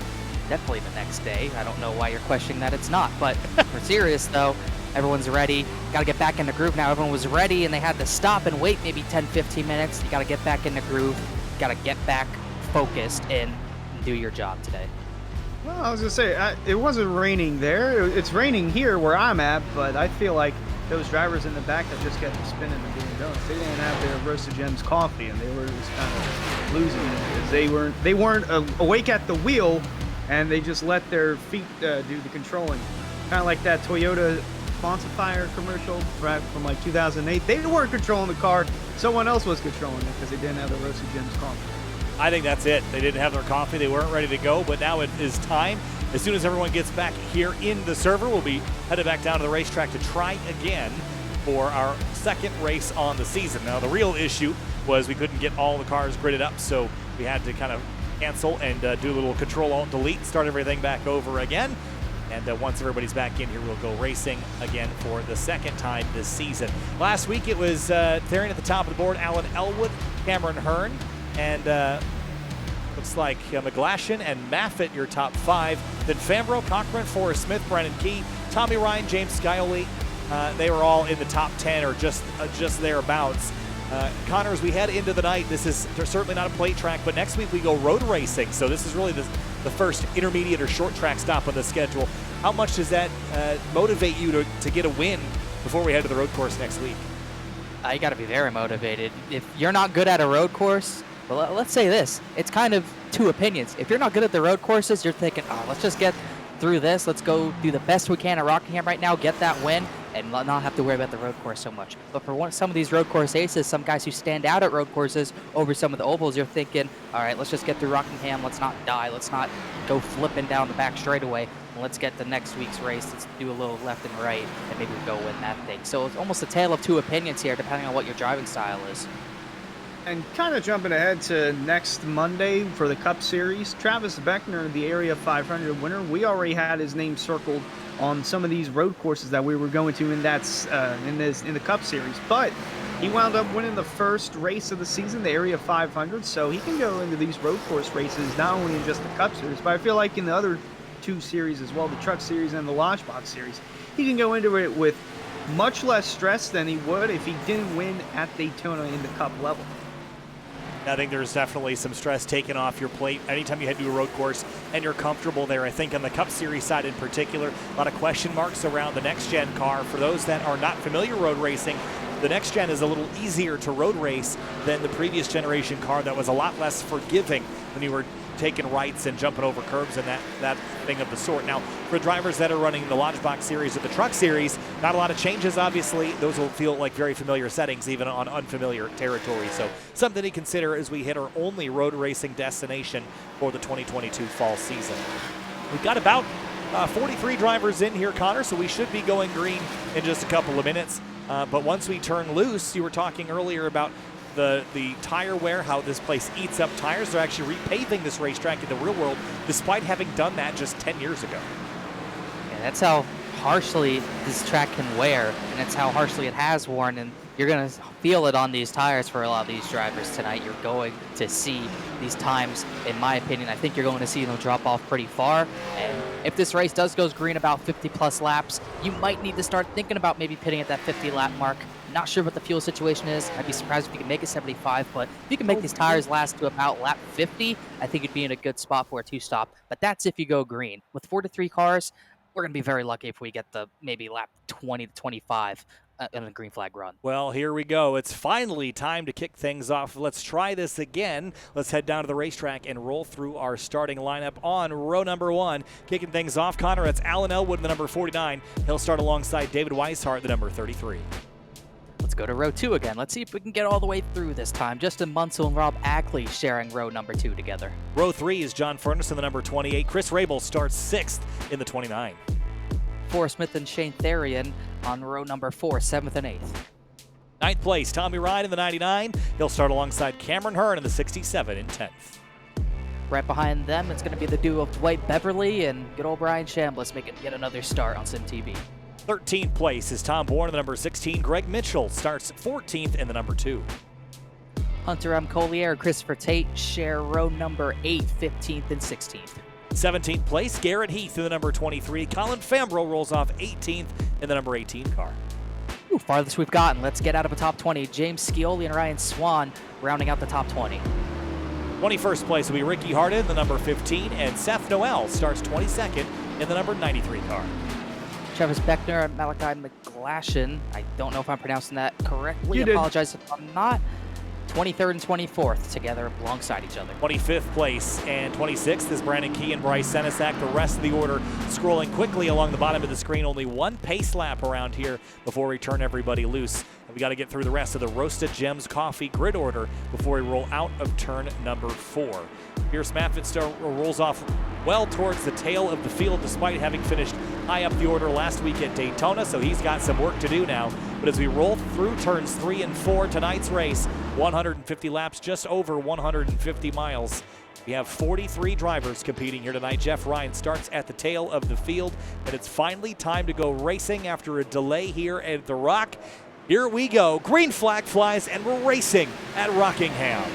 definitely the next day. I don't know why you're questioning that it's not, but we're serious though. Everyone's ready. Got to get back in the groove now. Everyone was ready and they had to stop and wait maybe 10-15 minutes. You got to get back in the groove. Got to get back focused and do your job today. Well, I was going to say, it wasn't raining there. It's raining here where I'm at, but I feel like those drivers in the back that just kept spinning and doing donuts, they didn't have their Roasted Gems coffee, and they were just kind of losing it because they weren't awake at the wheel, and they just let their feet do the controlling. Kind of like that Toyota Sponsify commercial from like 2008. They weren't controlling the car. Someone else was controlling it because they didn't have the Roasted Gems coffee. I think that's it. They didn't have their coffee. They weren't ready to go, but now it is time. As soon as everyone gets back here in the server, we'll be headed back down to the racetrack to try again for our second race on the season. Now, the real issue was we couldn't get all the cars gridded up, so we had to kind of cancel and do a little Control-Alt-Delete, start everything back over again. And once everybody's back in here, we'll go racing again for the second time this season. Last week, it was Therian at the top of the board, Alan Elwood, Cameron Hearn, and looks like McGlashan and Maffitt, your top 5. Then Fambro, Cochran, Forrest Smith, Brennan Key, Tommy Ryan, James Scioli. They were all in the top 10 or just thereabouts. Connor, as we head into the night, this is certainly not a plate track, but next week we go road racing. So this is really the first intermediate or short track stop on the schedule. How much does that motivate you to get a win before we head to the road course next week? You got to be very motivated. If you're not good at a road course, well, let's say this. It's kind of two opinions. If you're not good at the road courses, you're thinking, oh, let's just get through this. Let's go do the best we can at Rockingham right now, get that win. and not have to worry about the road course so much. But for some of these road course aces, some guys who stand out at road courses over some of the ovals, you're thinking, all right, let's just get through Rockingham. Let's not die. Let's not go flipping down the back straightaway. And let's get to next week's race. Let's do a little left and right, and maybe go win that thing. So it's almost a tale of two opinions here, depending on what your driving style is. And kind of jumping ahead to next Monday for the Cup Series, Travis Beckner, the Area 500 winner, we already had his name circled on some of these road courses that we were going to in the Cup Series. But he wound up winning the first race of the season, the Area 500, so he can go into these road course races not only in just the Cup Series, but I feel like in the other two series as well, the Truck Series and the Lodgebox Series, he can go into it with much less stress than he would if he didn't win at Daytona in the Cup level. I think there's definitely some stress taken off your plate anytime you head to a road course and you're comfortable there. I think on the Cup Series side in particular, a lot of question marks around the next-gen car. For those that are not familiar road racing, the next-gen is a little easier to road race than the previous generation car that was a lot less forgiving when you were taking rights and jumping over curbs and that thing of the sort. Now, for drivers that are running the Lodgebox Series or the Truck Series, not a lot of changes, obviously. Those will feel like very familiar settings, even on unfamiliar territory. So something to consider as we hit our only road racing destination for the 2022 fall season. We've got about 43 drivers in here, Connor, so we should be going green in just a couple of minutes. But once we turn loose, you were talking earlier about the tire wear, how this place eats up tires. They're actually repaving this racetrack in the real world, despite having done that just 10 years ago. Yeah, that's how harshly this track can wear, and that's how harshly it has worn, and you're going to feel it on these tires for a lot of these drivers tonight. You're going to see these times, in my opinion, I think you're going to see them drop off pretty far, and if this race does go green about 50-plus laps, you might need to start thinking about maybe pitting at that 50-lap mark. Not sure what the fuel situation is. I'd be surprised if you can make it 75, but if you can make these tires last to about lap 50, I think you'd be in a good spot for a two-stop. But that's if you go green. With 4 to 3 cars, we're going to be very lucky if we get the maybe lap 20 to 25 in a green flag run. Well, here we go. It's finally time to kick things off. Let's try this again. Let's head down to the racetrack and roll through our starting lineup on row number 1. Kicking things off, Connor, it's Alan Elwood, the number 49. He'll start alongside David Weishart, the number 33. Let's go to row 2 again. Let's see if we can get all the way through this time. Justin Munsell and Rob Ackley sharing row number 2 together. Row 3 is John Furness, the number 28. Chris Rabel starts 6th in the 29. Forrest Smith and Shane Therian on row number 4, 7th and 8th. 9th place, Tommy Ryan in the 99. He'll start alongside Cameron Hearn in the 67 in 10th. Right behind them, it's going to be the duo of Dwight Beverly and good old Brian Chambliss making yet another start on SimTV. 13th place is Tom Bourne in the number 16. Greg Mitchell starts 14th in the number 2. Hunter M. Collier and Christopher Tate share row number 8, 15th and 16th. 17th place, Garrett Heath in the number 23. Colin Fambro rolls off 18th in the number 18 car. Ooh, farthest we've gotten. Let's get out of a top 20. James Scioli and Ryan Swan rounding out the top 20. 21st place will be Ricky Harden in the number 15, and Seth Noel starts 22nd in the number 93 car. Travis Beckner and Malachi McGlashan. I don't know if I'm pronouncing that correctly. You did. Apologize if I'm not. 23rd and 24th together alongside each other. 25th place and 26th is Brandon Key and Bryce Senesac. The rest of the order scrolling quickly along the bottom of the screen. Only one pace lap around here before we turn everybody loose. And we got to get through the rest of the Roasted Gems Coffee grid order before we roll out of turn number 4. Pierce Maffitt rolls off well towards the tail of the field despite having finished high up the order last week at Daytona, so he's got some work to do now. But as we roll through turns 3 and 4, tonight's race, 150 laps, just over 150 miles. We have 43 drivers competing here tonight. Jeff Ryan starts at the tail of the field, and it's finally time to go racing after a delay here at The Rock. Here we go. Green flag flies, and we're racing at Rockingham.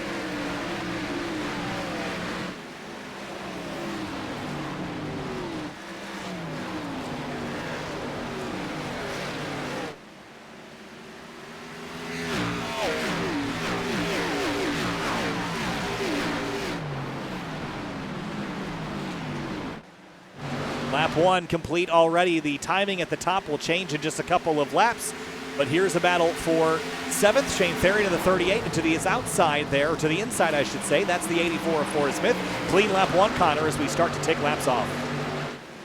Lap 1 complete already. The timing at the top will change in just a couple of laps. But here's a battle for 7th. Shane Ferry to the 38 and to the outside there, or to the inside, I should say. That's the 84 of Forrest Smith. Clean lap 1, Connor, as we start to take laps off.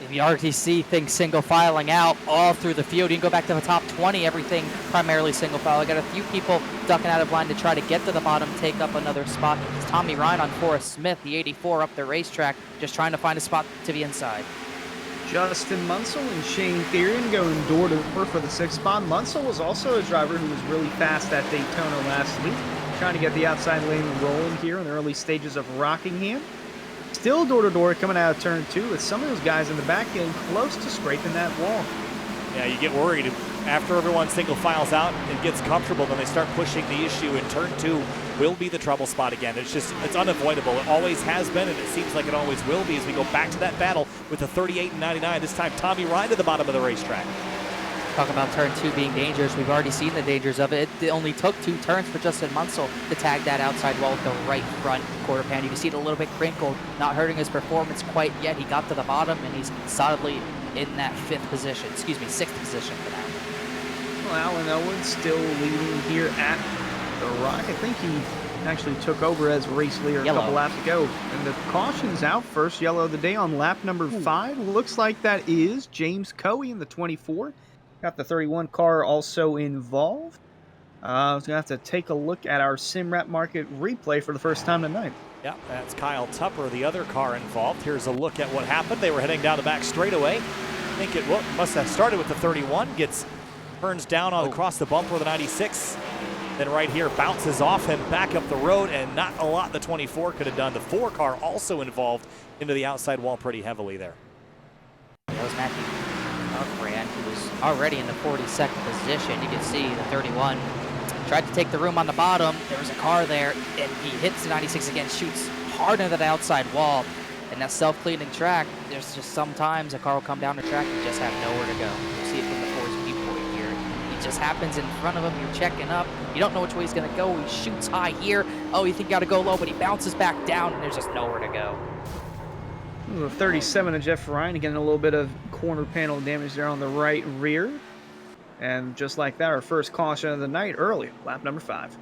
If you already see things single filing out all through the field, you can go back to the top 20, everything primarily single file. I got a few people ducking out of line to try to get to the bottom, take up another spot. It's Tommy Ryan on Forrest Smith, the 84 up the racetrack, just trying to find a spot to the inside. Justin Munsell and Shane Therian going door to door for the 6th spot. Munsell was also a driver who was really fast at Daytona last week, trying to get the outside lane rolling here in the early stages of Rockingham. Still door to door coming out of turn 2 with some of those guys in the back getting close to scraping that wall. Yeah, you get worried. After everyone single files out and gets comfortable, then they start pushing the issue, and turn 2 will be the trouble spot again. It's unavoidable. It always has been, and it seems like it always will be as we go back to that battle with the 38 and 99. This time, Tommy Ryan to the bottom of the racetrack. Talking about turn 2 being dangerous, we've already seen the dangers of it. It only took 2 turns for Justin Munsell to tag that outside wall with the right front quarter pan. You can see it a little bit crinkled, not hurting his performance quite yet. He got to the bottom, and he's solidly in that 6th position for now. Well, Alan Elwood still leading here at the Rock. I think he actually took over as race leader a couple laps ago. And the caution's out. First yellow of the day on lap number 5. Looks like that is James Coey in the 24. Got the 31 car also involved. I was going to have to take a look at our SimRap Market replay for the first time tonight. Yeah, that's Kyle Tupper, the other car involved. Here's a look at what happened. They were heading down the back straightaway. I think it must have started with the 31. Turns down across the bumper of the 96. Then right here bounces off him back up the road, and not a lot the 24 could have done. The 4 car also involved into the outside wall pretty heavily there. That was Matthew Brand, who was already in the 42nd position. You can see the 31 tried to take the room on the bottom. There was a car there, and he hits the 96 again, shoots hard into that outside wall. And that self-cleaning track, there's just sometimes a car will come down the track and just have nowhere to go. You see it from the 4's viewpoint here. He just happens in front of him. You're checking up. You don't know which way he's going to go. He shoots high here. Oh, you think you got to go low, but he bounces back down, and there's just nowhere to go. The 37 of Jeff Ryan getting a little bit of corner panel damage there on the right rear. And just like that, our first caution of the night early, lap number 5.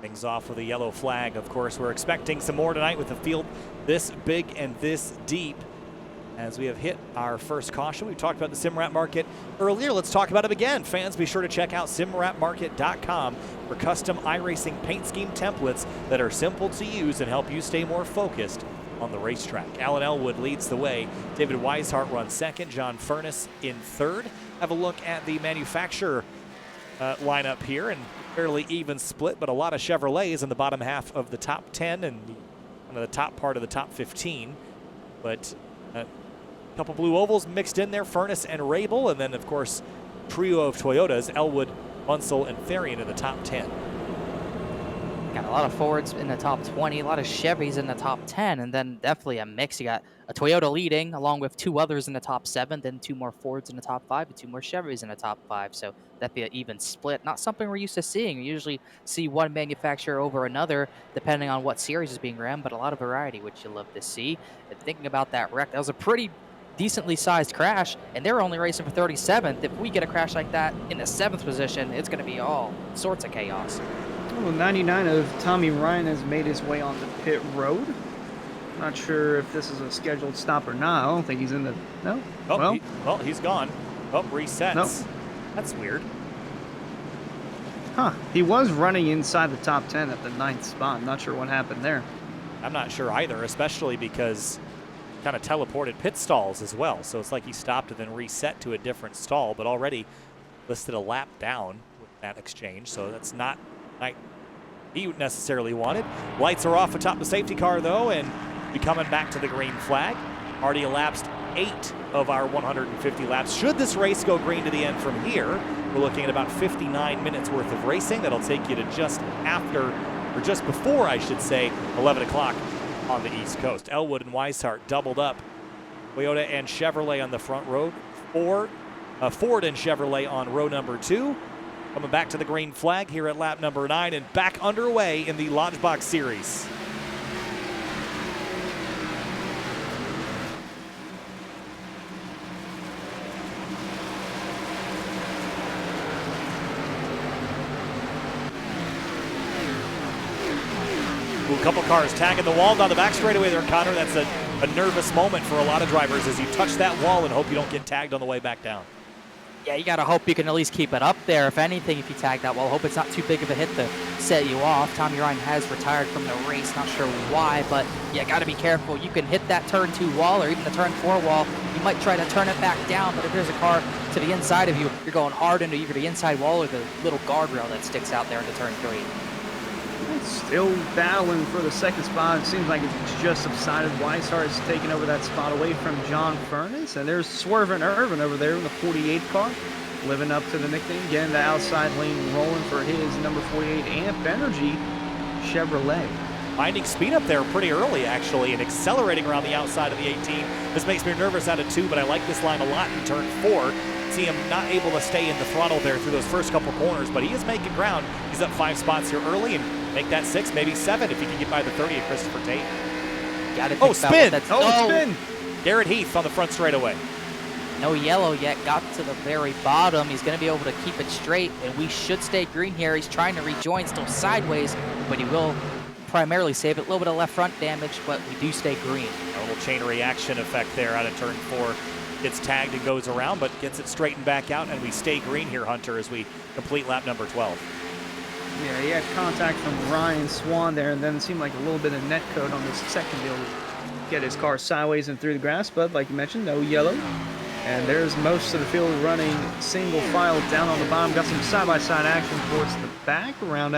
Things off with a yellow flag. Of course, we're expecting some more tonight with the field this big and this deep. As we have hit our first caution, we talked about the SimRap Market earlier. Let's talk about it again. Fans, be sure to check out simrapmarket.com for custom iRacing paint scheme templates that are simple to use and help you stay more focused on the racetrack. Alan Elwood leads the way. David Weishart runs second. John Furness in third. Have a look at the manufacturer lineup here, and fairly even split, but a lot of Chevrolets in the bottom half of the top 10 and the top part of the top 15. But a couple blue ovals mixed in there, Furness and Rabel, and then of course trio of Toyotas, Elwood, Munsell, and Therian in the top 10. Got a lot of Fords in the top 20, a lot of Chevys in the top 10, and then definitely a mix. You got a Toyota leading, along with 2 others in the top 7, then 2 more Fords in the top 5, and 2 more Chevys in the top 5. So that'd be an even split. Not something we're used to seeing. We usually see one manufacturer over another, depending on what series is being ran, but a lot of variety, which you love to see. And thinking about that wreck, that was a pretty decently sized crash, and they're only racing for 37th. If we get a crash like that in the 7th position, it's going to be all sorts of chaos. Well, 99 of Tommy Ryan has made his way onto pit road. Not sure if this is a scheduled stop or not. I don't think he's in the... No? Oh, well, he's gone. Oh, resets. Nope. That's weird. Huh. He was running inside the top 10 at the 9th spot. I'm not sure what happened there. I'm not sure either, especially because kind of teleported pit stalls as well. So it's like he stopped and then reset to a different stall, but already listed a lap down with that exchange. So that's not like he necessarily wanted. Lights are off atop the safety car though, and be coming back to the green flag. Already elapsed 8 of our 150 laps. Should this race go green to the end from here, we're looking at about 59 minutes worth of racing. That'll take you to just after, or just before, I should say, 11 o'clock on the East Coast. Elwood and Weishart doubled up. Toyota and Chevrolet on the front road. Ford and Chevrolet on row number 2. Coming back to the green flag here at lap number 9 and back underway in the Lodgebox Series. A couple cars tagging the wall down the back straightaway there, Connor. That's a a nervous moment for a lot of drivers as you touch that wall and hope you don't get tagged on the way back down. Yeah, you got to hope you can at least keep it up there. If anything, if you tag that wall, hope it's not too big of a hit to set you off. Tommy Ryan has retired from the race, not sure why, but yeah, got to be careful. You can hit that turn 2 wall or even the turn 4 wall. You might try to turn it back down, but if there's a car to the inside of you, you're going hard into either the inside wall or the little guardrail that sticks out there into turn 3. Still battling for the second spot. It seems like it's just subsided. Weishart's taking over that spot away from John Furness. And there's Swervin' Irvin over there in the 48 car, living up to the nickname. Getting the outside lane rolling for his number 48 Amp Energy Chevrolet. Finding speed up there pretty early, actually, and accelerating around the outside of the 18. This makes me nervous out of 2, but I like this line a lot in turn 4. See him not able to stay in the throttle there through those first couple corners, but he is making ground. He's up 5 spots here early and make that 6, maybe 7 if he can get by the 30 of Christopher Tate. Spin! Spin! Garrett Heath on the front straightaway. No yellow yet, got to the very bottom. He's going to be able to keep it straight, and we should stay green here. He's trying to rejoin, still sideways, but he will primarily save it. A little bit of left front damage, but we do stay green. A little chain reaction effect there out of turn 4. Gets tagged and goes around, but gets it straightened back out, and we stay green here, Hunter, as we complete lap number 12. Yeah, he had contact from Ryan Swan there, and then it seemed like a little bit of net code on this second deal to get his car sideways and through the grass, but like you mentioned, no yellow. And there's most of the field running single file down on the bottom. Got some side-by-side action towards the back around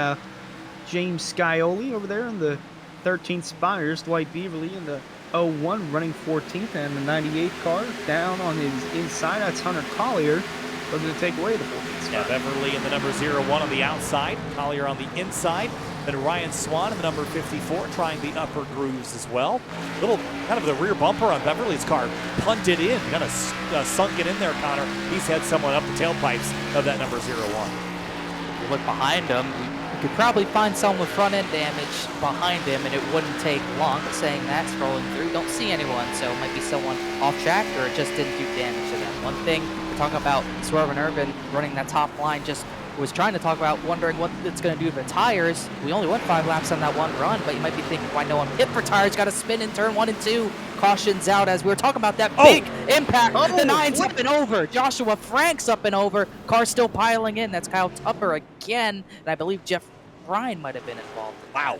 James Scioli over there in the 13th spot. Here's Dwight Beaverly in the 01 running 14th, and the 98 car down on his inside. That's Hunter Collier looking to take away the 14th spot. Yeah, Beverly in the number 01 on the outside, Collier on the inside. Then Ryan Swan in the number 54 trying the upper grooves as well. Little kind of the rear bumper on Beverly's car punted in, kind of sunk it in there, Connor. He's had someone up the tailpipes of that number 01. You look behind him, you could probably find someone with front end damage behind him, and it wouldn't take long. But saying that, scrolling through, don't see anyone, so it might be someone off track or it just didn't do damage to them. One thing we're talking about, Swervin' Irvin running that top line, just was trying to talk about wondering what it's going to do to the tires. We only went 5 laps on that one run, but you might be thinking, why no one hit for tires? Got to spin in turn 1 and 2. Cautions out as we were talking about that big impact. The 9's up and over. Joshua Frank's up and over. Car still piling in. That's Kyle Tupper again, and I believe Jeff Ryan might have been involved. Wow.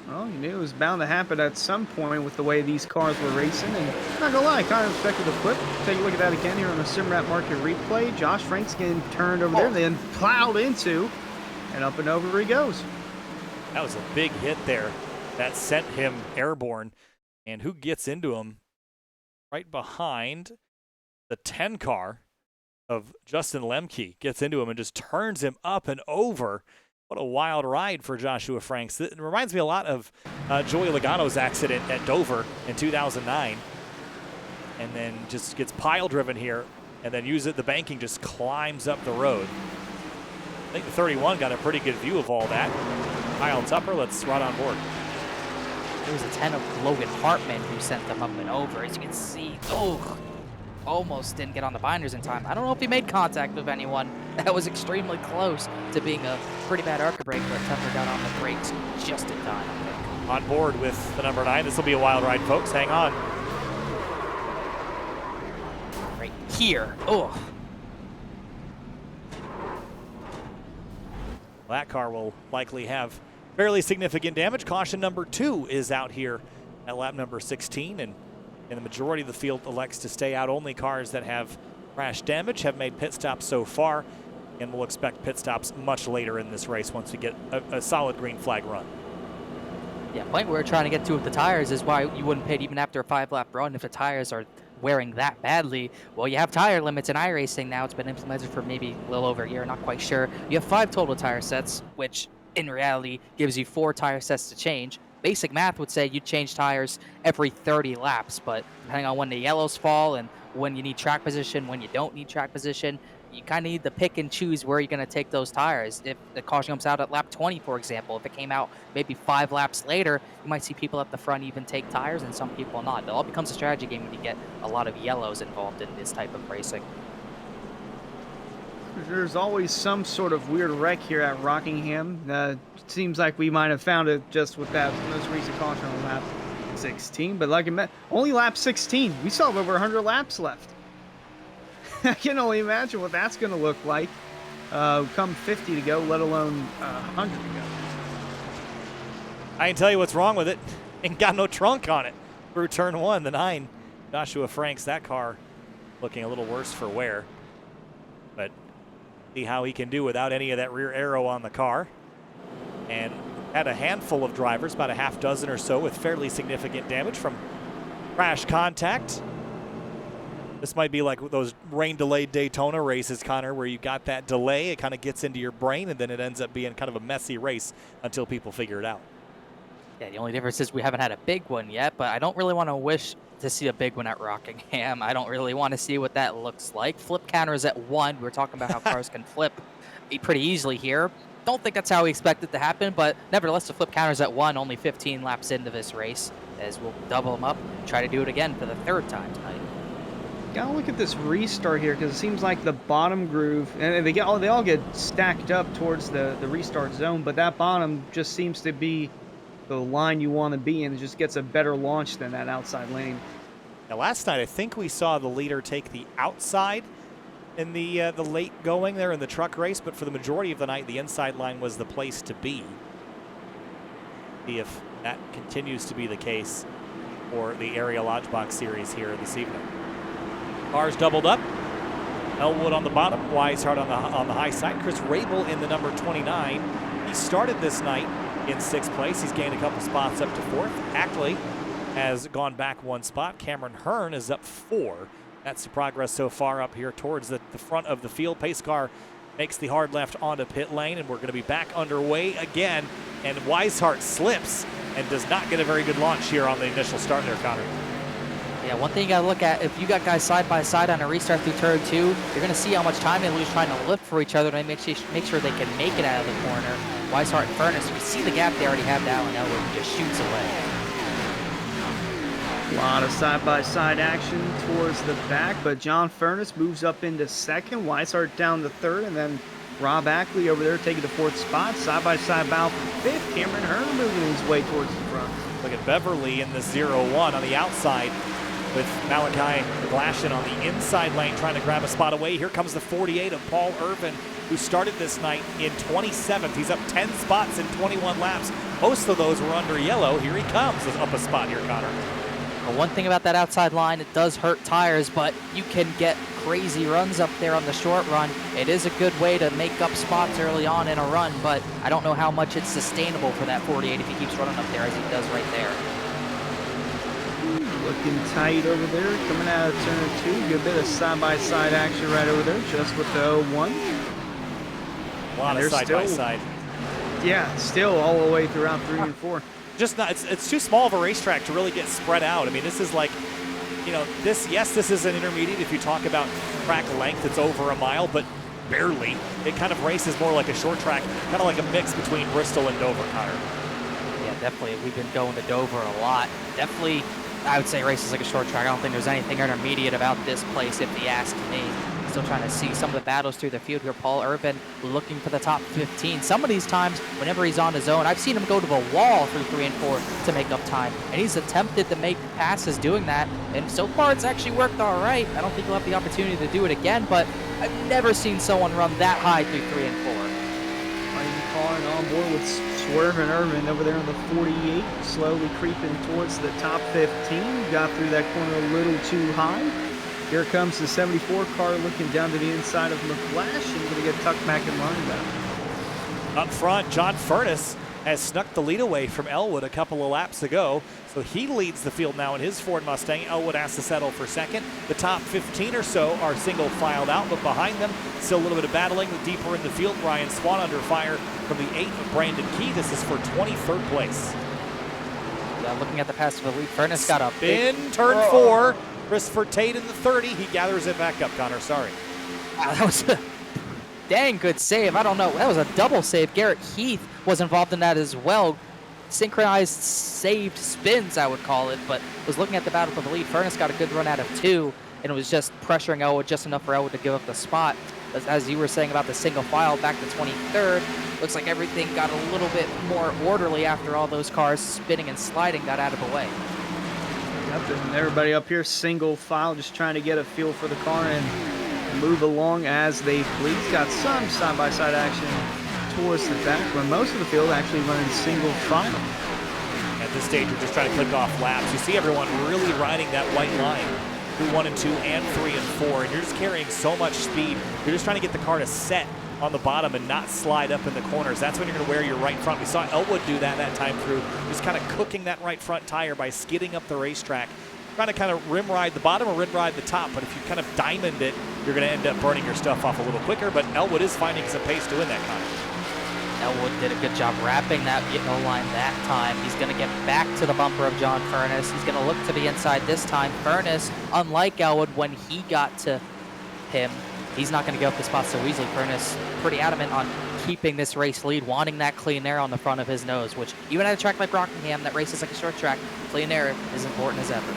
Well, you knew it was bound to happen at some point with the way these cars were racing, and not gonna lie, kind of expected the flip. Take a look at that again here on the SimRat Market replay. Josh Frank's getting turned over there, then plowed into, and up and over he goes. That was a big hit there. That sent him airborne. And who gets into him? Right behind the 10 car of Justin Lemke. Gets into him and just turns him up and over. What a wild ride for Joshua Franks. It reminds me a lot of Joey Logano's accident at Dover in 2009. And then just gets pile driven here and then the banking just climbs up the road. I think the 31 got a pretty good view of all that. Kyle Tupper, let's run on board. It was a 10 of Logan Hartman who sent them up and over. As you can see, almost didn't get on the binders in time. I don't know if he made contact with anyone. That was extremely close to being a pretty bad arc break, but Tupper got on the brakes just in time, I think. On board with the number 9. This will be a wild ride, folks. Hang on. Right here. Oh. That car will likely have fairly significant damage. Caution number 2 is out here at lap number 16, and the majority of the field elects to stay out. Only cars that have crash damage have made pit stops so far, and we'll expect pit stops much later in this race once we get a solid green flag run. Yeah, point we're trying to get to with the tires is why you wouldn't pit even after a 5-lap run if the tires are wearing that badly. Well, you have tire limits in iRacing now. It's been implemented for maybe a little over a year, not quite sure. You have 5 total tire sets, which in reality gives you 4 tire sets to change. Basic math would say you'd change tires every 30 laps, but depending on when the yellows fall and when you need track position, when you don't need track position, you kind of need to pick and choose where you're going to take those tires. If the caution comes out at lap 20, for example, if it came out maybe 5 laps later, you might see people at the front even take tires and some people not. It all becomes a strategy game when you get a lot of yellows involved in this type of racing. There's always some sort of weird wreck here at Rockingham. Seems like we might have found it just with that most recent caution on lap 16, but like I meant, only lap 16. We still have over 100 laps left. I can only imagine what that's going to look like come 50 to go, let alone 100 to go. I can tell you what's wrong with it. Ain't got no trunk on it. Through turn 1, the 9, Joshua Franks, that car looking a little worse for wear. But see how he can do without any of that rear aero on the car. And had a handful of drivers, about a half dozen or so, with fairly significant damage from crash contact. This might be like those rain-delayed Daytona races, Connor, where you got that delay, it kind of gets into your brain, and then it ends up being kind of a messy race until people figure it out. Yeah, the only difference is we haven't had a big one yet, but I don't really want to wish to see a big one at Rockingham. I don't really want to see what that looks like. Flip counters at 1. We were talking about how cars can flip pretty easily here. Don't think that's how we expect it to happen, but nevertheless, the flip counters at 1, only 15 laps into this race, as we'll double them up, try to do it again for the 3rd time tonight. Gotta look at this restart here, because it seems like the bottom groove, and they all get stacked up towards the restart zone, but that bottom just seems to be the line you want to be in. It just gets a better launch than that outside lane. Now, last night, I think we saw the leader take the outside in the late going there in the truck race, but for the majority of the night, the inside line was the place to be. See if that continues to be the case for the Area Lodgebox Series here this evening. Cars doubled up. Elwood on the bottom, Weishart on the high side. Chris Rabel in the number 29. He started this night in 6th place. He's gained a couple spots up to 4th. Ackley has gone back 1 spot. Cameron Hearn is up 4. That's the progress so far up here towards the front of the field. Pace car makes the hard left onto pit lane, and we're going to be back underway again. And Weishart slips and does not get a very good launch here on the initial start there, Connor. Yeah, one thing you got to look at, if you got guys side by side on a restart through turn 2, you're going to see how much time they lose trying to lift for each other to make sure they can make it out of the corner. Weishart and Furness, you see the gap they already have now, and Elwood just shoots away. A lot of side-by-side action towards the back, but John Furness moves up into 2nd, Weishart down to 3rd, and then Rob Ackley over there taking the 4th spot. Side-by-side battle for 5th. Cameron Hearn moving his way towards the front. Look at Beverly in the 0-1 on the outside with Malachi Glashin on the inside lane trying to grab a spot away. Here comes the 48 of Paul Irvin, who started this night in 27th. He's up 10 spots in 21 laps. Most of those were under yellow. Here he comes, up a spot here, Connor. Well, one thing about that outside line, it does hurt tires, but you can get crazy runs up there on the short run. It is a good way to make up spots early on in a run, but I don't know how much it's sustainable for that 48 if he keeps running up there as he does right there. Looking tight over there, coming out of turn 2. Good bit of side-by-side action right over there, just with the 0-1. A lot of side-by-side. Yeah, still all the way throughout 3 and 4. Just not, it's too small of a racetrack to really get spread out. I mean, this is like, you know, this is an intermediate. If you talk about track length, it's over a mile, but barely. It kind of races more like a short track, kind of like a mix between Bristol and Dover, Connor. Yeah, definitely. We've been going to Dover a lot. Definitely, I would say races like a short track. I don't think there's anything intermediate about this place, if you ask me. Still trying to see some of the battles through the field here. Paul Irvin looking for the top 15. Some of these times, whenever he's on his own, I've seen him go to the wall through 3 and 4 to make up time. And he's attempted to make passes doing that. And so far, it's actually worked all right. I don't think he'll have the opportunity to do it again, but I've never seen someone run that high through 3 and 4. Calling on board with Swerve and Irvin over there on the 48, slowly creeping towards the top 15. Got through that corner a little too high. Here comes the 74 car looking down to the inside of McFlash and going to get tucked back in line now. Up front, John Furness has snuck the lead away from Elwood a couple of laps ago. So he leads the field now in his Ford Mustang. Elwood has to settle for 2nd. The top 15 or so are single filed out, but behind them, still a little bit of battling. Deeper in the field, Ryan Swan under fire from the 8th of Brandon Key. This is for 23rd place. Yeah, looking at the pass for the lead, Furness got a big turn 4. Christopher Tate in the 30. He gathers it back up, Connor. Sorry. Wow, that was a dang good save. I don't know. That was a double save. Garrett Heath was involved in that as well. Synchronized saved spins, I would call it, but was looking at the battle for the lead. Furness got a good run out of 2, and it was just pressuring Elwood just enough for Elwood to give up the spot. As you were saying about the single file back to 23rd, looks like everything got a little bit more orderly after all those cars spinning and sliding got out of the way. Yep, and everybody up here single file, just trying to get a feel for the car and move along as they please. Got some side-by-side action towards the back, where most of the field actually running single file. At this stage, we're just trying to click off laps. You see everyone really riding that white line through 1 and 2 and 3 and 4, and you're just carrying so much speed. You're just trying to get the car to set on the bottom and not slide up in the corners. That's when you're going to wear your right front. We saw Elwood do that time through, just kind of cooking that right front tire by skidding up the racetrack, trying to kind of rim ride the bottom or rim ride the top. But if you kind of diamond it, you're going to end up burning your stuff off a little quicker. But Elwood is finding some pace to win that contest. Elwood did a good job wrapping that yellow line that time. He's going to get back to the bumper of John Furness. He's going to look to the inside this time. Furness, unlike Elwood, when he got to him, he's not going to give up the spot so easily. Furness pretty adamant on keeping this race lead, wanting that clean air on the front of his nose, which even at a track like Rockingham that races like a short track, clean air is important as ever.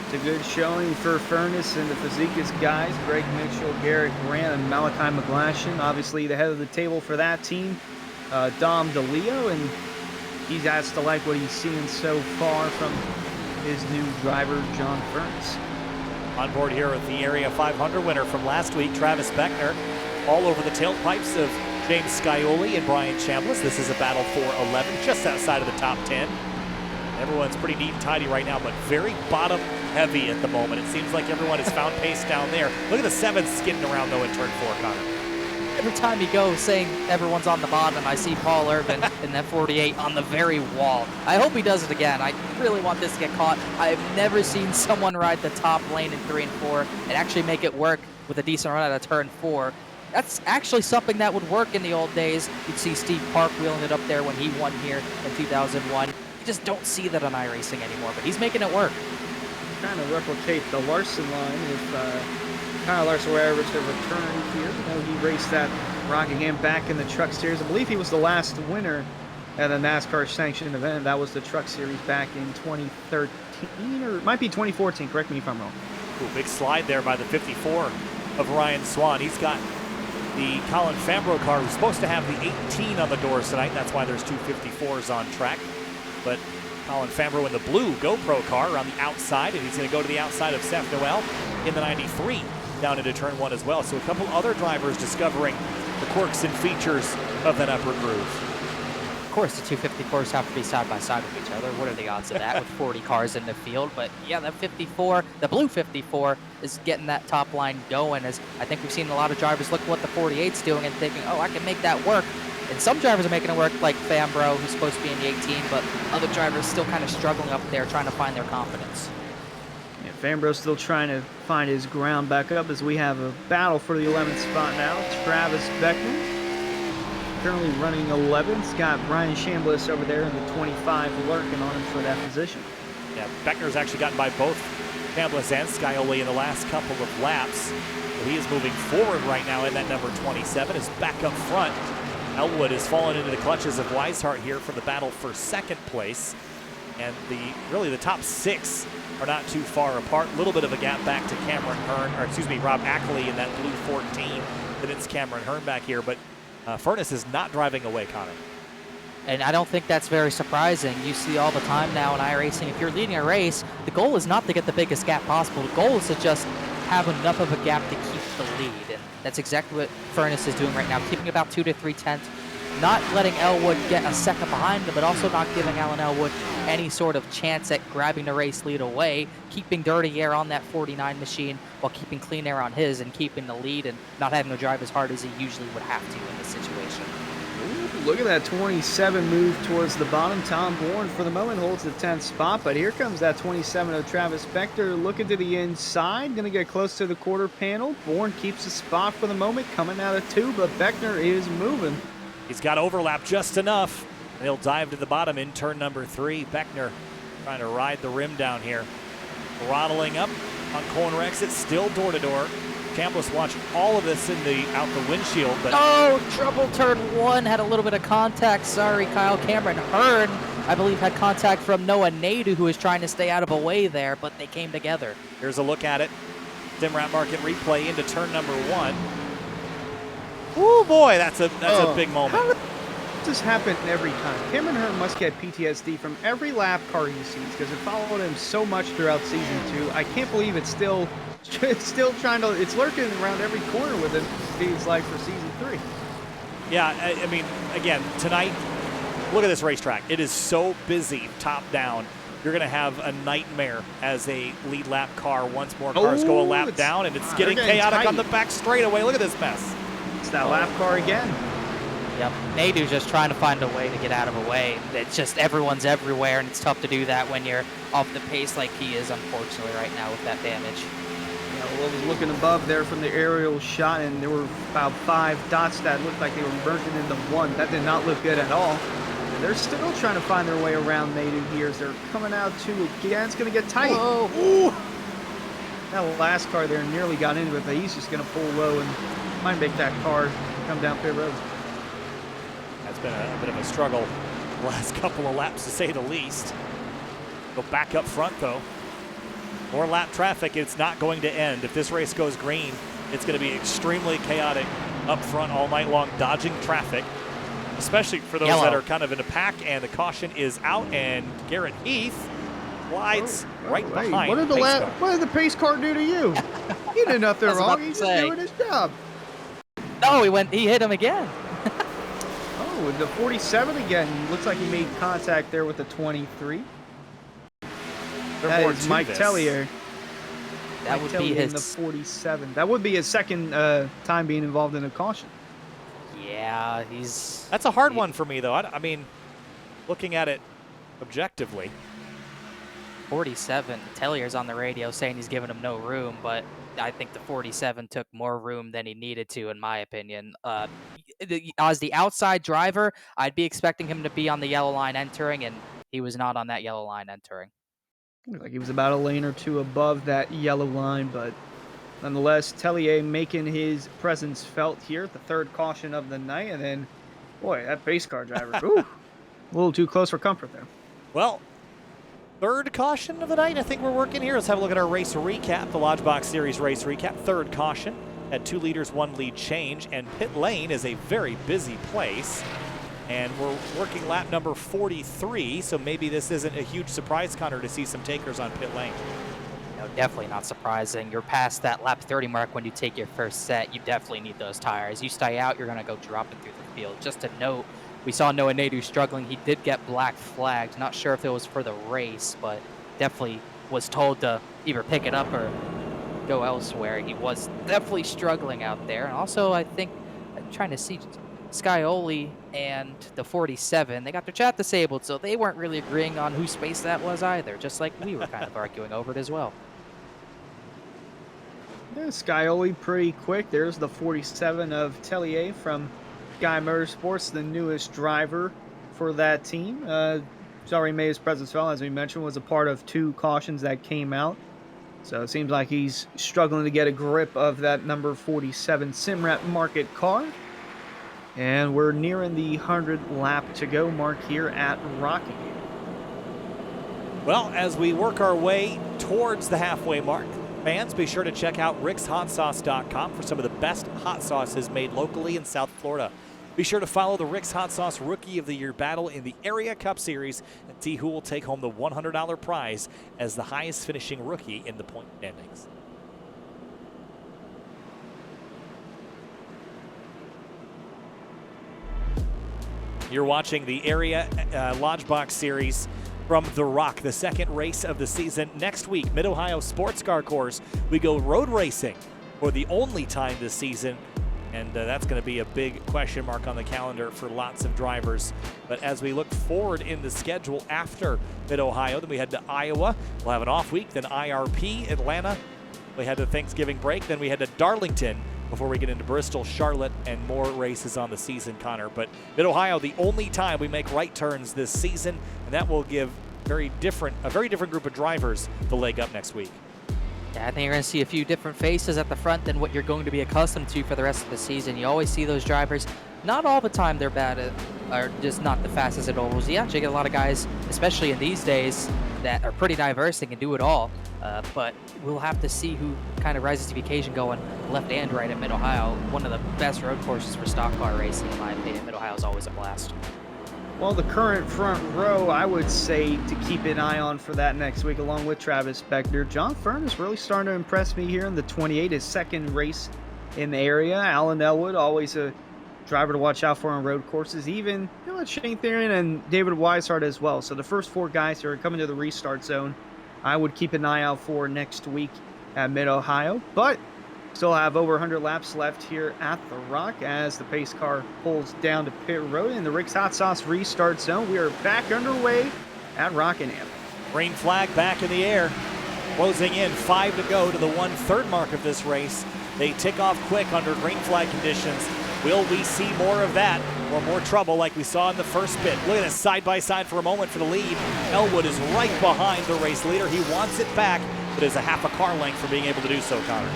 It's a good showing for Furness and the Fazekas guys. Greg Mitchell, Garrett Grant, and Malachi McGlashan. Obviously the head of the table for that team, Dom DeLeo, and he has to like what he's seeing so far from his new driver, John Furness. On board here with the Area 500 winner from last week, Travis Beckner, all over the tailpipes of James Scioli and Brian Chambliss. This is a battle for 11, just outside of the top 10. Everyone's pretty neat and tidy right now, but very bottom heavy at the moment. It seems like everyone has found pace down there. Look at the 7 skidding around though in turn 4, Connor. Every time you go saying everyone's on the bottom, I see Paul Irvin in that 48 on the very wall. I hope he does it again. I really want this to get caught. I've never seen someone ride the top lane in 3 and 4 and actually make it work with a decent run out of turn 4. That's actually something that would work in the old days. You'd see Steve Park wheeling it up there when he won here in 2001. You just don't see that on iRacing anymore, but he's making it work. Trying to replicate the Larson line if Kyle Larson were ever to return here. You know, he raced that Rockingham back in the Truck Series. I believe he was the last winner at a NASCAR sanctioned event. That was the Truck Series back in 2013, or it might be 2014. Correct me if I'm wrong. Ooh, big slide there by the 54 of Ryan Swan. He's got the Colin Fambro car, who's supposed to have the 18 on the doors tonight. That's why there's 2 54s on track. But Colin Fambro in the blue GoPro car on the outside, and he's going to go to the outside of Seth Noel in the 93 down into turn 1 as well. So a couple other drivers discovering the quirks and features of that upper groove. Of course, the 254s have to be side by side with each other. What are the odds of that with 40 cars in the field? But yeah, that 54, the blue 54, is getting that top line going. As I think we've seen a lot of drivers look at what the 48's doing and thinking, oh, I can make that work. And some drivers are making it work, like Fambro, who's supposed to be in the 18, but other drivers still kind of struggling up there, trying to find their confidence. Yeah, Fambro's still trying to find his ground back up as we have a battle for the 11th spot now. Travis Beckner currently running 11th. Got Brian Chambliss over there in the 25 lurking on him for that position. Yeah, Beckner's actually gotten by both Chambliss and Scioli in the last couple of laps. So he is moving forward right now in that number 27, is back up front. Elwood has fallen into the clutches of Weishart here for the battle for second place. And really the top 6 are not too far apart. A little bit of a gap back to Cameron Hearn, or excuse me, Rob Ackley in that blue 14. Then it's Cameron Hearn back here, but Furness is not driving away, Connor. And I don't think that's very surprising. You see all the time now in iRacing, if you're leading a race, the goal is not to get the biggest gap possible. The goal is to just have enough of a gap to keep the lead. And that's exactly what Furness is doing right now, keeping about 2 to 3 tenths, not letting Elwood get a second behind him, but also not giving Alan Elwood any sort of chance at grabbing the race lead away, keeping dirty air on that 49 machine while keeping clean air on his and keeping the lead and not having to drive as hard as he usually would have to in this situation. Ooh, look at that 27 move towards the bottom. Tom Bourne for the moment holds the 10th spot, but here comes that 27 of Travis Beckner looking to the inside, going to get close to the quarter panel. Bourne keeps the spot for the moment, coming out of 2, but Beckner is moving. He's got overlap just enough. They'll dive to the bottom in turn number 3. Beckner trying to ride the rim down here. Throttling up on corner exit, still door to door. Chambliss watched all of this out the windshield, but oh, trouble turn 1, had a little bit of contact. Sorry, Kyle. Cameron Hearn, I believe, had contact from Noah Nadu, who was trying to stay out of a way there, but they came together. Here's a look at it. Simrat Market replay into turn number 1. Oh boy, that's a big moment. this happen every time? Cameron Hearn must get PTSD from every lap car he sees because it followed him so much throughout season 2. I can't believe it's still it's lurking around every corner with him, feels like, for season 3. Yeah, I mean, again, tonight, look at this racetrack. It is so busy top down. You're going to have a nightmare as a lead lap car once more cars go a lap down, and it's getting chaotic tight on the back straightaway. Look at this mess. It's that lap car again. Yep, Nadu's just trying to find a way to get out of a way. It's just everyone's everywhere, and it's tough to do that when you're off the pace like he is, unfortunately, right now with that damage. Yeah, well, I was looking above there from the aerial shot, and there were about 5 dots that looked like they were merging into one. That did not look good at all. They're still trying to find their way around Nadu here as they're coming out to again. It's going to get tight. Whoa. Ooh. That last car there nearly got into it, but he's just going to pull low and might make that car come down pit road. That's been a bit of a struggle the last couple of laps, to say the least. Go back up front, though. More lap traffic. It's not going to end. If this race goes green, it's going to be extremely chaotic up front all night long, dodging traffic, especially for those that are kind of in a pack, and the caution is out, and Garrett Heath glides right behind. What did the pace car do to you? He did nothing wrong. He's just doing his job. No, he hit him again. Oh, the 47 again. Looks like he made contact there with the 23. That is Mike Tellier. That would be his the 47. That would be his second time being involved in a caution. Yeah, that's a hard one for me, though. I mean, looking at it objectively. 47. Tellier's on the radio saying he's giving him no room, but I think the 47 took more room than he needed to, in my opinion. As the outside driver, I'd be expecting him to be on the yellow line entering, and he was not on that yellow line entering. Looked like he was about a lane or two above that yellow line, but nonetheless, Tellier making his presence felt here at the third caution of the night, and then, boy, that pace car driver, ooh, a little too close for comfort there. Well, third caution of the night, I think we're working here. Let's have a look at our race recap, the Lodgebox Series race recap. Third caution at 2 leaders, 1 lead change, and pit lane is a very busy place. And we're working lap number 43, so maybe this isn't a huge surprise, Connor, to see some takers on pit lane. No, definitely not surprising. You're past that lap 30 mark when you take your first set. You definitely need those tires. You stay out, you're going to go dropping through the field. Just to note, we saw Noah Nadu struggling. He did get black flagged. Not sure if it was for the race, but definitely was told to either pick it up or go elsewhere. He was definitely struggling out there. And also, I think, I'm trying to see Scioli and the 47, they got their chat disabled, so they weren't really agreeing on whose space that was either, just like we were kind of arguing over it as well. Yeah, Scioli pretty quick. There's the 47 of Tellier from Sky Motorsports, the newest driver for that team. He's already made his presence felt, as we mentioned, was a part of 2 cautions that came out. So it seems like he's struggling to get a grip of that number 47 Simrat Market car. And we're nearing the 100 lap to go mark here at Rockingham. Well, as we work our way towards the halfway mark, fans, be sure to check out rickshotsauce.com for some of the best hot sauces made locally in South Florida. Be sure to follow the Rick's Hot Sauce Rookie of the Year battle in the Area Cup Series and see who will take home the $100 prize as the highest finishing rookie in the point standings. You're watching the Area Lodgebox Series from The Rock, the second race of the season. Next week, Mid-Ohio Sports Car Course, we go road racing for the only time this season, and that's going to be a big question mark on the calendar for lots of drivers. But as we look forward in the schedule after Mid-Ohio, then we head to Iowa. We'll have an off week, then IRP, Atlanta. We had the Thanksgiving break, then we head to Darlington before we get into Bristol, Charlotte, and more races on the season, Connor. But Mid-Ohio, the only time we make right turns this season, and that will give a very different group of drivers the leg up next week. Yeah, I think you're going to see a few different faces at the front than what you're going to be accustomed to for the rest of the season. You always see those drivers, not all the time they're bad at, or just not the fastest at ovals. You actually get a lot of guys, especially in these days, that are pretty diverse and can do it all. But we'll have to see who kind of rises to the occasion going left and right at Mid-Ohio. One of the best road courses for stock car racing, in my opinion. Mid-Ohio is always a blast. Well, the current front row, I would say to keep an eye on for that next week, along with Travis Beckner. John Fern is really starting to impress me here in the 28, his second race in the area. Alan Elwood, always a driver to watch out for on road courses. Even Shane Theron and David Weishart as well. So the first 4 guys who are coming to the restart zone, I would keep an eye out for next week at Mid-Ohio. But still have over 100 laps left here at the Rock as the pace car pulls down to pit road in the Rick's Hot Sauce restart zone. We are back underway at Rockingham. Green flag back in the air. Closing in, 5 to go to the 1/3 mark of this race. They tick off quick under green flag conditions. Will we see more of that or more trouble like we saw in the first bit? Look at this side by side for a moment for the lead. Elwood is right behind the race leader. He wants it back, but is a half a car length for being able to do so, Connor.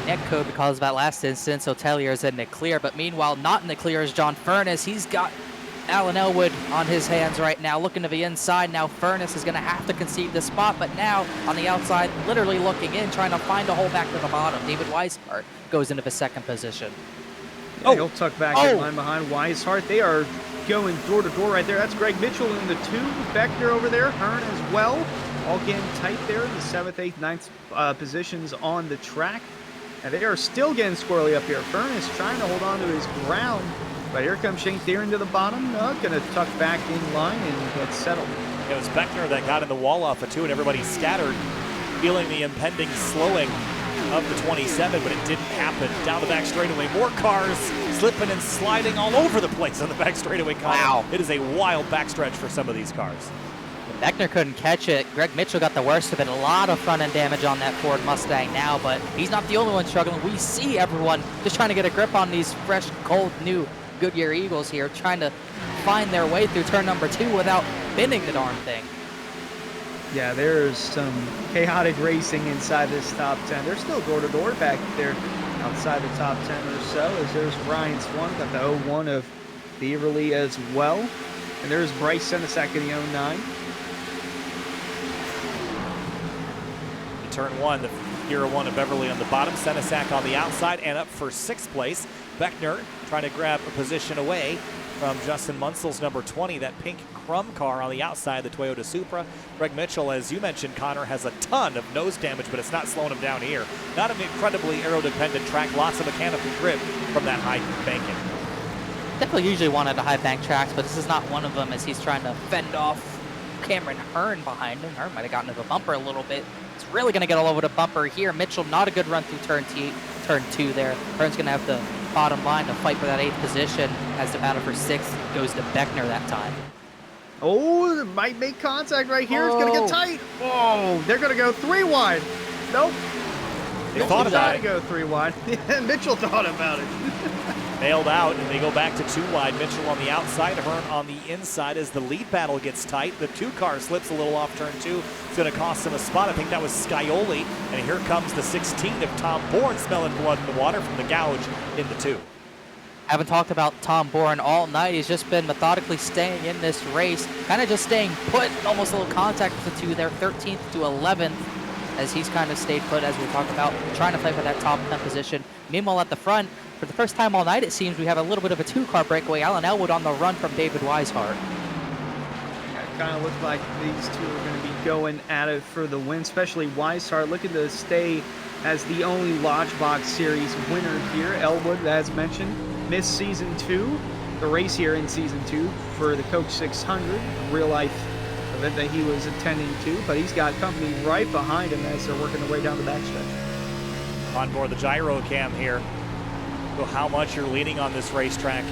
Net code because of that last instance, Hotelier is in the clear, but meanwhile not in the clear is John Furness. He's got Alan Elwood on his hands right now, looking to the inside. Now Furness is going to have to concede the spot, but now on the outside, literally looking in, trying to find a hole back to the bottom. David Weishart goes into the second position. Yeah, he'll tuck back in line behind Weishart. They are going door to door right there. That's Greg Mitchell in the 2, Beckner over there, Hearn as well. All getting tight there in the 7th, 8th, 9th positions on the track. And they are still getting squirrely up here. Furness trying to hold on to his ground, but here comes Shane Theron to the bottom. Going to tuck back in line and get settled. It was Beckner that got in the wall off of 2, and everybody scattered, feeling the impending slowing of the 27, but it didn't happen. Down the back straightaway, more cars slipping and sliding all over the place on the back straightaway. Wow. It is a wild backstretch for some of these cars. Beckner couldn't catch it. Greg Mitchell got the worst of it. A lot of front-end damage on that Ford Mustang now, but he's not the only one struggling. We see everyone just trying to get a grip on these fresh, cold, new Goodyear Eagles here, trying to find their way through turn number 2 without bending the darn thing. Yeah, there's some chaotic racing inside this top 10. They're still door-to-door back there outside the top 10 or so, as there's Ryan Swan, got the 01 of Beaverly as well. And there's Bryce Senesac in the 09. Turn 1, the Hero 1 of Beverly on the bottom, Senesac on the outside and up for 6th place. Beckner trying to grab a position away from Justin Munsel's number 20, that pink Crum car on the outside, the Toyota Supra. Greg Mitchell, as you mentioned, Connor, has a ton of nose damage, but it's not slowing him down here. Not an incredibly aero-dependent track, lots of mechanical grip from that high banking. Definitely usually wanted the high bank tracks, but this is not one of them as he's trying to fend off Cameron Hearn behind him. Hearn might have gotten into the bumper a little bit. He's really going to get all over the bumper here. Mitchell, not a good run through turn 2 there. Hearn's going to have the bottom line to fight for that 8th position as the battle for 6th goes to Beckner that time. Oh, it might make contact right here. It's going to get tight. Oh, they're going to go 3 wide. Nope. They thought about it. Go 3 wide. Mitchell thought about it. Nailed out, and they go back to 2 wide. Mitchell on the outside, Hearn on the inside as the lead battle gets tight. The 2 car slips a little off turn 2. It's going to cost him a spot. I think that was Scioli. And here comes the 16 of Tom Bourne, smelling blood in the water from the gouge in the 2. Haven't talked about Tom Bourne all night. He's just been methodically staying in this race, kind of just staying put, almost a little contact with the 2 there, 13th to 11th, as he's kind of stayed put, as we talked about, trying to fight for that top 10 position. Meanwhile, at the front, for the first time all night, it seems we have a little bit of a 2-car breakaway. Alan Elwood on the run from David Weishart. It kind of looked like these 2 are going to be going at it for the win, especially Weishart looking to stay as the only Lodgebox Series winner here. Elwood, as mentioned, missed Season 2, the race here in Season 2 for the Coke 600, real-life event that he was attending to, but he's got company right behind him as they're working their way down the backstretch. On board the gyro cam here. So how much you're leaning on this racetrack.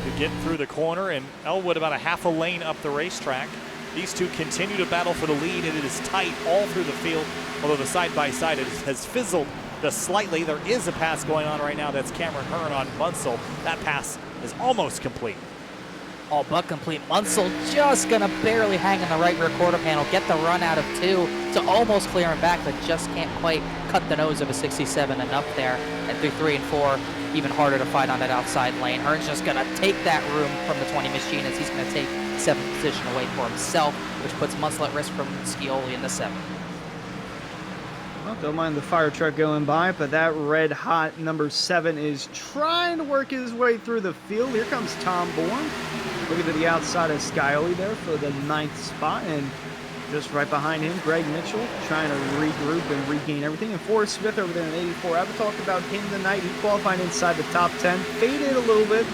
You get through the corner, and Elwood about a half a lane up the racetrack. These 2 continue to battle for the lead, and it is tight all through the field, although the side-by-side has fizzled just slightly. There is a pass going on right now. That's Cameron Hearn on Munsell. That pass is almost complete. All but complete. Munsell just going to barely hang in the right rear quarter panel, get the run out of 2 to almost clear him back, but just can't quite cut the nose of a 67 enough there. And through 3 and 4, even harder to fight on that outside lane. Hearn's just going to take that room from the 20 machine as he's going to take 7th position away for himself, which puts Munsell at risk from Scioli in the 7th. Well, don't mind the fire truck going by, but that red hot number 7 is trying to work his way through the field. Here comes Tom Bourne. Looking to the outside of Scioli there for the 9th spot, and just right behind him, Greg Mitchell trying to regroup and regain everything. And Forrest Smith over there in 84. I haven't talked about him tonight. He qualified inside the top 10, faded a little bit,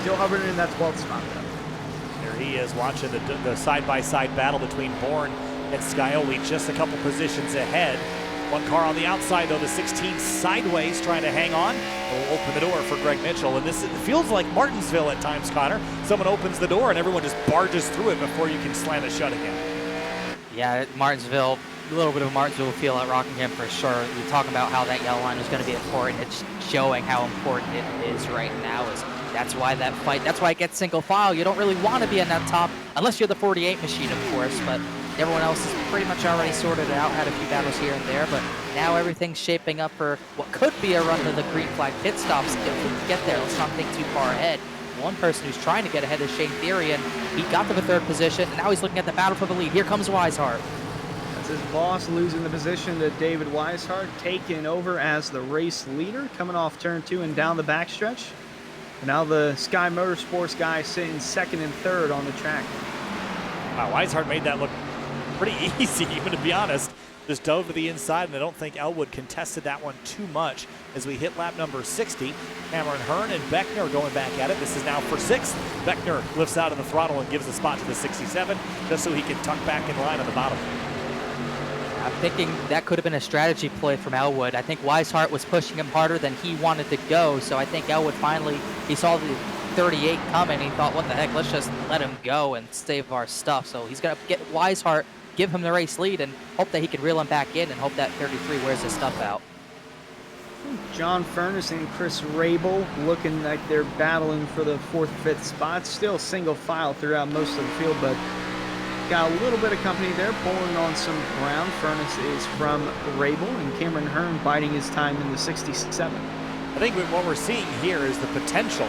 still hovering in that 12th spot though. There he is watching the side-by-side battle between Bourne and Scioli, just a couple positions ahead. One car on the outside, though, the 16 sideways trying to hang on. Will open the door for Greg Mitchell. And this feels like Martinsville at times, Connor. Someone opens the door and everyone just barges through it before you can slam it shut again. Yeah, Martinsville, a little bit of a Martinsville feel at Rockingham for sure. We're talking about how that yellow line was going to be important. It's showing how important it is right now. That's why that fight, that's why it gets single file. You don't really want to be in that top, unless you're the 48 machine, of course, but everyone else is pretty much already sorted it out, had a few battles here and there, but now everything's shaping up for what could be a run to the green flag pit stops if we can get there. Let's not think too far ahead. One person who's trying to get ahead is Shane Theory, and he got to the 3rd position, and now he's looking at the battle for the lead. Here comes Weishart. That's his boss losing the position to David Weishart, taking over as the race leader, coming off turn 2 and down the backstretch. And now the Sky Motorsports guy sitting 2nd and 3rd on the track. Wow, Weishart made that look pretty easy, even to be honest. Just dove to the inside, and I don't think Elwood contested that one too much as we hit lap number 60. Cameron Hearn and Beckner are going back at it. This is now for 6th. Beckner lifts out of the throttle and gives the spot to the 67, just so he can tuck back in line on the bottom. I'm thinking that could have been a strategy play from Elwood. I think Weishart was pushing him harder than he wanted to go, so I think Elwood finally, he saw the 38 coming, he thought, what the heck, let's just let him go and save our stuff. So he's going to get Weishart, give him the race lead, and hope that he can reel him back in and hope that 33 wears his stuff out. John Furness and Chris Rabel looking like they're battling for the 4th, 5th spot. Still single file throughout most of the field, but got a little bit of company there, pulling on some ground. Furness is from Rabel, and Cameron Hearn biding his time in the 67. I think what we're seeing here is the potential,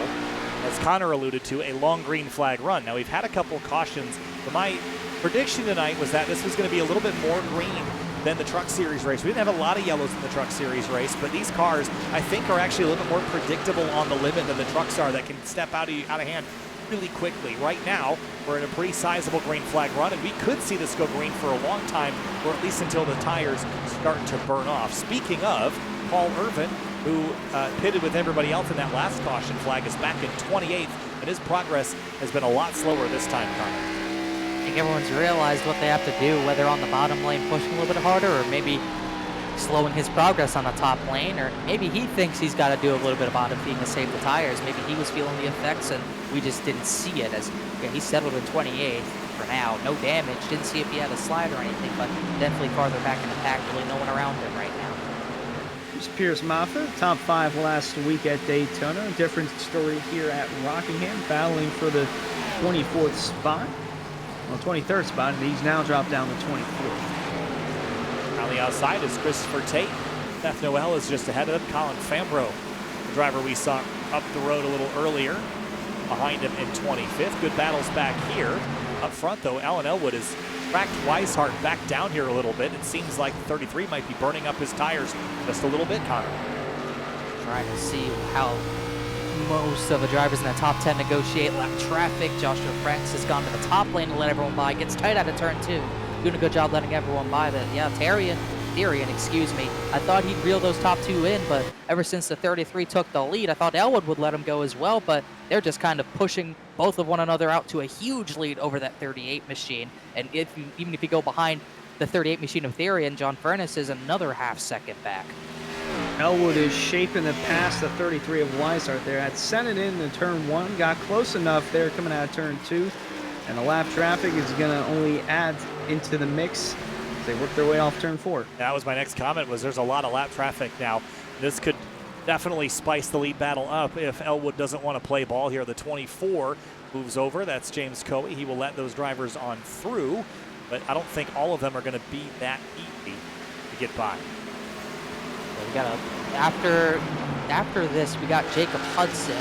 as Connor alluded to, a long green flag run. Now, we've had a couple cautions, but my prediction tonight was that this was going to be a little bit more green than the Truck Series race. We didn't have a lot of yellows in the Truck Series race, but these cars, I think, are actually a little bit more predictable on the limit than the trucks are, that can step out of hand really quickly. Right now, we're in a pretty sizable green flag run, and we could see this go green for a long time, or at least until the tires start to burn off. Speaking of, Paul Irvin, who pitted with everybody else in that last caution flag, is back in 28th, and his progress has been a lot slower this time, Connor. I think everyone's realized what they have to do, whether on the bottom lane pushing a little bit harder, or maybe slowing his progress on the top lane, or maybe he thinks he's got to do a little bit of bottom feeding to save the tires. Maybe he was feeling the effects and we just didn't see it, as he settled in 28th for now. No damage, didn't see if he had a slide or anything, but definitely farther back in the pack, really no one around him right now. Here's Pierce Moffitt, top 5 last week at Daytona. Different story here at Rockingham, battling for the 24th spot. Well, 23rd spot, and he's now dropped down to 24th. On the outside is Christopher Tate. Seth Noel is just ahead of him. Colin Fambro, the driver we saw up the road a little earlier, behind him in 25th. Good battles back here. Up front, though, Alan Elwood has tracked Weishart back down here a little bit. It seems like 33 might be burning up his tires just a little bit, Connor. Trying to see how most of the drivers in the top 10 negotiate lap traffic. Joshua Franks has gone to the top lane to let everyone by. Gets tight out of turn 2. Doing a good job letting everyone by. But yeah, Therian, excuse me. I thought he'd reel those top 2 in, but ever since the 33 took the lead, I thought Elwood would let him go as well, but they're just kind of pushing both of one another out to a huge lead over that 38 machine. And even if you go behind the 38 machine of Therian, John Furness is another half second back. Elwood is shaping the pass the 33 of Weishart there. Had sent it in turn 1, got close enough there coming out of turn 2. And the lap traffic is going to only add into the mix as they work their way off turn 4. That was my next comment, was there's a lot of lap traffic now. This could definitely spice the lead battle up if Elwood doesn't want to play ball here. The 24 moves over. That's James Coey. He will let those drivers on through, but I don't think all of them are going to be that easy to get by. Well, we got after this, we got Jacob Hudson.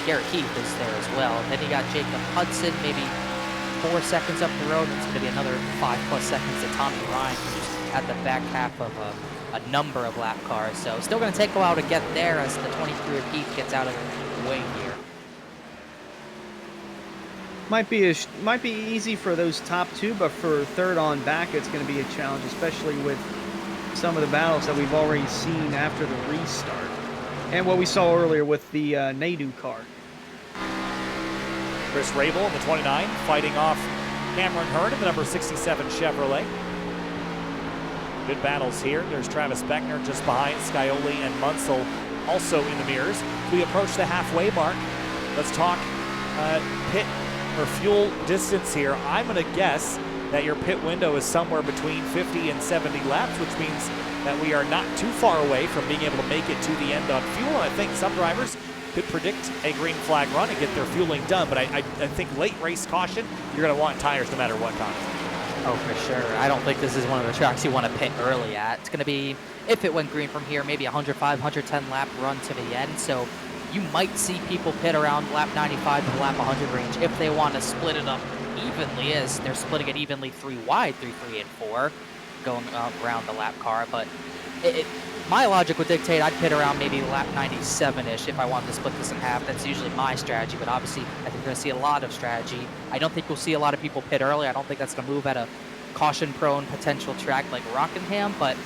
Garrett Heath is there as well. And then you got Jacob Hudson, maybe 4 seconds up the road. It's going to be another 5+ seconds to Tommy Ryan, who's at the back half of a number of lap cars. So still going to take a while to get there as the 23 of Heath gets out of the way here. Might be easy for those top two, but for third on back, it's going to be a challenge, especially with some of the battles that we've already seen after the restart, and what we saw earlier with the Nadu car. Chris Rabel in the 29 fighting off Cameron Hearn in the number 67 Chevrolet. Good battles here. There's Travis Beckner just behind Scioli and Munsell also in the mirrors. We approach the halfway mark. Let's talk pit or fuel distance here. I'm going to guess that your pit window is somewhere between 50 and 70 laps, which means that we are not too far away from being able to make it to the end on fuel. And I think some drivers could predict a green flag run and get their fueling done, but I think late race caution, you're going to want tires no matter what time. Oh, for sure. I don't think this is one of the tracks you want to pit early at. It's going to be, if it went green from here, maybe 105, 110 lap run to the end. So you might see people pit around lap 95 to the lap 100 range if they want to split it up evenly, as they're splitting it evenly 3 wide, 3, 3, and 4, going around the lap car. But my logic would dictate I'd pit around maybe lap 97-ish if I wanted to split this in half. That's usually my strategy, but obviously I think we're going to see a lot of strategy. I don't think we'll see a lot of people pit early. I don't think that's going to move at a caution-prone potential track like Rockingham, but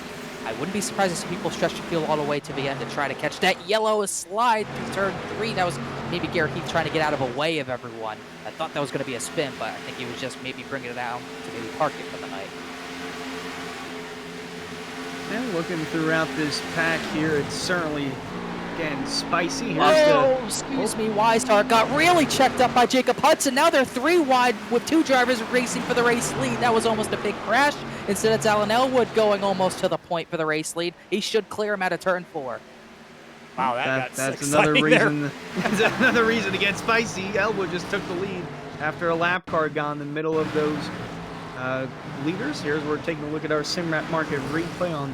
I wouldn't be surprised to see people stretch the field all the way to the end to try to catch that yellow slide through turn 3. That was maybe Garrett Heath trying to get out of a way of everyone. I thought that was going to be a spin, but I think he was just maybe bringing it down to maybe park it for the night. And looking throughout this pack here, it's certainly getting spicy. Excuse me, Wistar got really checked up by Jacob Hudson. Now they're 3 wide with 2 drivers racing for the race lead. That was almost a big crash. Instead, it's Alan Elwood going almost to the point for the race lead. He should clear him out of turn 4. Wow, that's another reason. That's another reason to get spicy. Elwood just took the lead after a lap car gone in the middle of those leaders. Here's we're taking a look at our Simrat Market replay on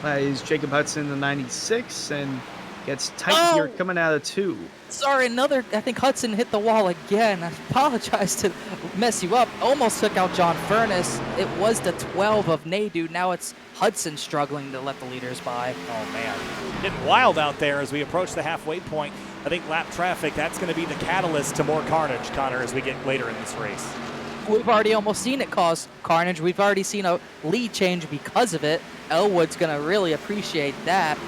is Jacob Hudson the 96 and gets tight here coming out of 2. Sorry, I think Hudson hit the wall again. I apologize to mess you up. Almost took out John Furness. It was the 12 of Nadu. Now it's Hudson struggling to let the leaders by. Oh, man. Getting wild out there as we approach the halfway point. I think lap traffic, that's going to be the catalyst to more carnage, Connor, as we get later in this race. We've already almost seen it cause carnage. We've already seen a lead change because of it. Elwood's going to really appreciate that,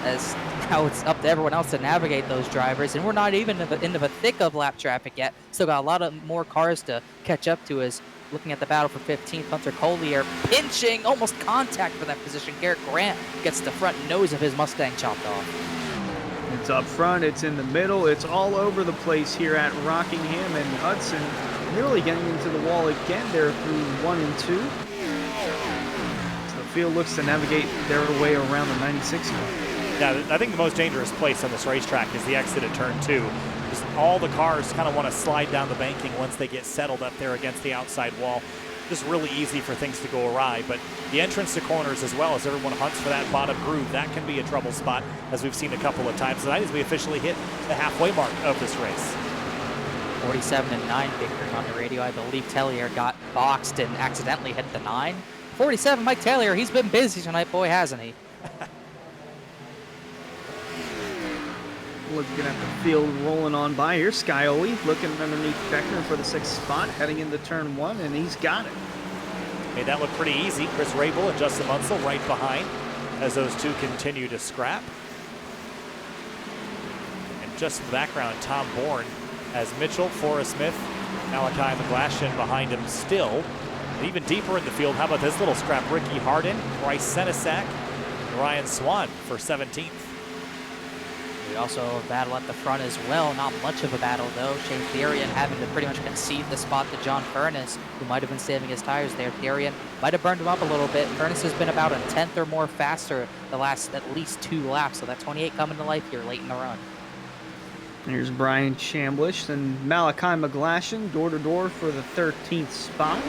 as now it's up to everyone else to navigate those drivers, and we're not even into the thick of lap traffic yet. Still got a lot of more cars to catch up to. As looking at the battle for 15th, Hunter Collier pinching, almost contact for that position. Garrett Grant gets the front nose of his Mustang chopped off. It's up front, it's in the middle, it's all over the place here at Rockingham, and Hudson nearly getting into the wall again there through 1 and 2. So the field looks to navigate their way around the 96 car. Yeah, I think the most dangerous place on this racetrack is the exit at turn 2. Just all the cars kind of want to slide down the banking once they get settled up there against the outside wall. Just really easy for things to go awry, but the entrance to corners as well, as everyone hunts for that bottom groove, that can be a trouble spot, as we've seen a couple of times tonight as we officially hit the halfway mark of this race. 47 and 9 bickering on the radio. I believe Tellier got boxed and accidentally hit the 9. 47, Mike Tellier, he's been busy tonight, boy, hasn't he? Looking at the field rolling on by here. Scioli looking underneath Beckner for the 6th spot, heading into turn 1, and he's got it. Made that look pretty easy. Chris Rabel and Justin Munsell right behind as those two continue to scrap. And just in the background, Tom Bourne as Mitchell, Forrest Smith, Malachi McGlashan behind him still. And even deeper in the field, how about this little scrap? Ricky Hardin, Bryce Senesac, and Ryan Swan for 17th. We also have a battle at the front as well. Not much of a battle, though. Shane Therian having to pretty much concede the spot to John Furness, who might have been saving his tires there. Therian might have burned him up a little bit. Furness has been about a 10th or more faster the last at least 2 laps, so that 28 coming to life here late in the run. Here's Brian Chambliss and Malachi McGlashan, door-to-door for the 13th spot.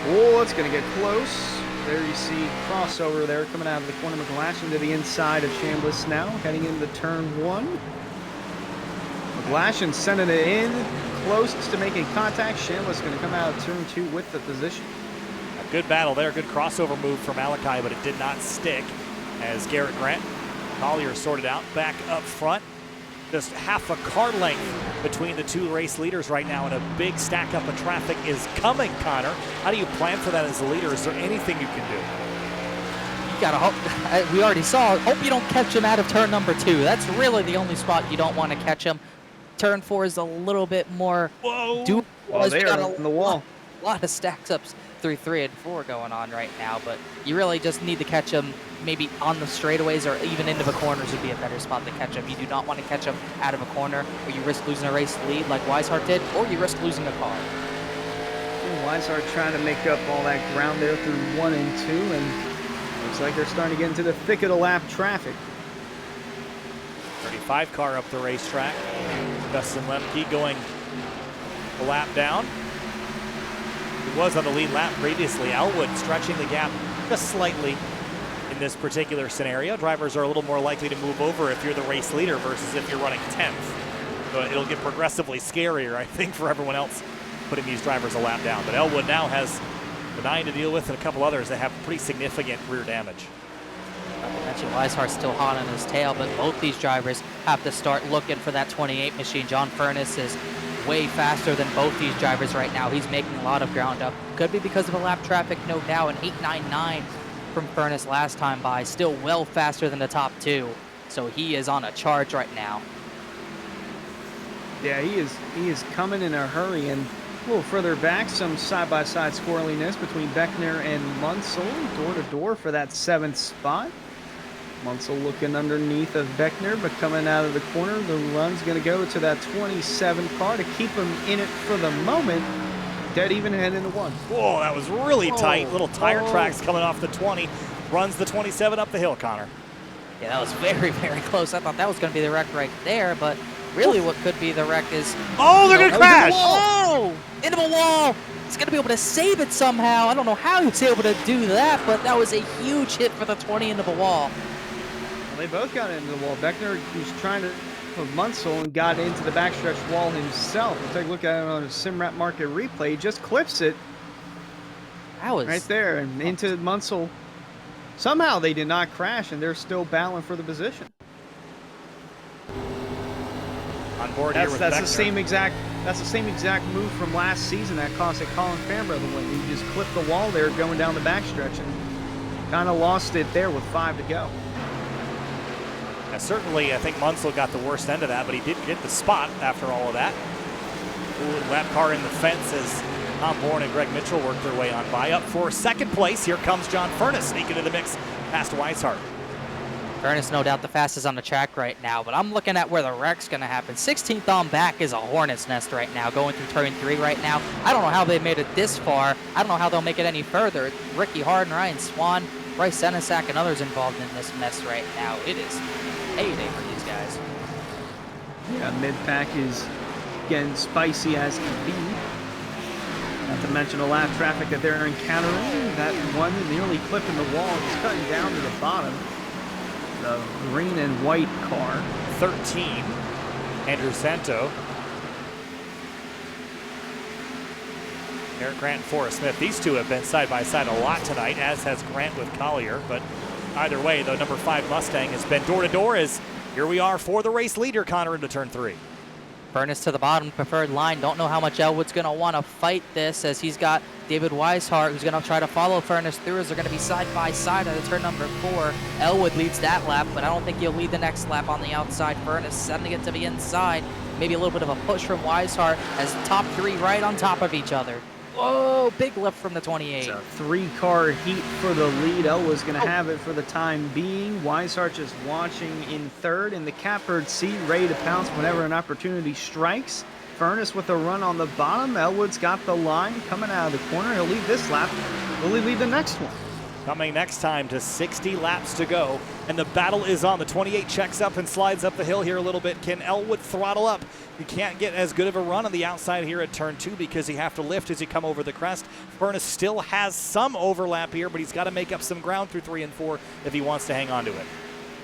Oh, it's going to get close. There you see crossover there coming out of the corner. McGlashan to the inside of Chambliss now, heading into turn 1. McGlashan sending it in, close to making contact. Chambliss going to come out of turn 2 with the position. Good battle there, good crossover move from Malachi, but it did not stick as Garrett Grant, Collier sorted out back up front. Just half a car length between the two race leaders right now, and a big stack up of traffic is coming, Connor. How do you plan for that as a leader? Is there anything you can do? You gotta hope, we already saw, hope you don't catch him out of turn number 2. That's really the only spot you don't want to catch him. Turn 4 is a little bit more Oh, they are on the wall. A lot of stacks ups through 3 and 4 going on right now, but you really just need to catch him maybe on the straightaways or even into the corners would be a better spot to catch him. You do not want to catch him out of a corner where you risk losing a race lead like Weishart did, or you risk losing a car. Weishart trying to make up all that ground there through 1 and 2, and looks like they're starting to get into the thick of the lap traffic. 35 car up the racetrack. Dustin Lemke going a lap down. He was on the lead lap previously. Elwood stretching the gap just slightly in this particular scenario. Drivers are a little more likely to move over if you're the race leader versus if you're running 10th. So it'll get progressively scarier, I think, for everyone else putting these drivers a lap down. But Elwood now has the 9 to deal with and a couple others that have pretty significant rear damage. Not to mention Weishart's still hot on his tail, but both these drivers have to start looking for that 28 machine. John Furness is way faster than both these drivers right now. He's making a lot of ground up. Could be because of a lap traffic, no doubt. An 8.99 from Furness last time by, still well faster than the top 2. So he is on a charge right now. Yeah, he is coming in a hurry, and a little further back, some side-by-side squirreliness between Beckner and Munsell, door-to-door for that 7th spot. Munsell looking underneath of Beckner, but coming out of the corner, the run's going to go to that 27 car to keep him in it for the moment. Dead even head into 1. Whoa, that was really tight. Little tire tracks coming off the 20. Runs the 27 up the hill, Connor. Yeah, that was very, very close. I thought that was going to be the wreck right there, but really what could be the wreck is... Oh, they're going to crash! Oh, into the wall! He's going to be able to save it somehow. I don't know how he was able to do that, but that was a huge hit for the 20 into the wall. Well, they both got into the wall. Beckner was trying to of Munsell and got into the backstretch wall himself. We'll take a look at it on a SimRat market replay. He just clips it. That was right there and into Munsell. Somehow they did not crash, and they're still battling for the position. On board here with Beckner. That's the same exact move from last season that cost Colin Fairbrother the win. He just clipped the wall there going down the backstretch and kind of lost it there with 5 to go. Yeah, certainly, I think Munsell got the worst end of that, but he did get the spot after all of that. Ooh, lap car in the fence as Tom Bourne and Greg Mitchell work their way on by. Up for 2nd place, here comes John Furness sneaking into the mix past Weishart. Furness, no doubt the fastest on the track right now, but I'm looking at where the wreck's going to happen. 16th on back is a hornet's nest right now, going through turn 3 right now. I don't know how they made it this far. I don't know how they'll make it any further. Ricky Harden, Ryan Swan, Bryce Senesac, and others involved in this mess right now. It is heyday for these guys. Yeah, mid-pack is getting spicy as can be. Not to mention the lap traffic that they're encountering. That one nearly clipping the wall. It's cutting down to the bottom. The green and white car. 13, Andrew Santo. Eric Grant and Forrest Smith. These two have been side by side a lot tonight, as has Grant with Collier. But either way, the number 5 Mustang has been door to door as here we are for the race leader, Connor, into turn 3. Furness to the bottom, preferred line. Don't know how much Elwood's going to want to fight this, as he's got David Weishart, who's going to try to follow Furness through, as they're going to be side by side at turn number 4. Elwood leads that lap, but I don't think he'll lead the next lap on the outside. Furness sending it to the inside. Maybe a little bit of a push from Weishart as top 3 right on top of each other. Whoa, big lift from the 28. It's a 3-car heat for the lead. Elwood's going to have it for the time being. Weishart just watching in 3rd in the catbird seat, ready to pounce whenever an opportunity strikes. Furness with a run on the bottom. Elwood's got the line coming out of the corner. He'll lead this lap. Will he lead the next one? Coming next time to 60 laps to go, and the battle is on. The 28 checks up and slides up the hill here a little bit. Can Elwood throttle up? You can't get as good of a run on the outside here at turn 2 because you have to lift as you come over the crest. Furness still has some overlap here, but he's got to make up some ground through 3 and 4 if he wants to hang on to it.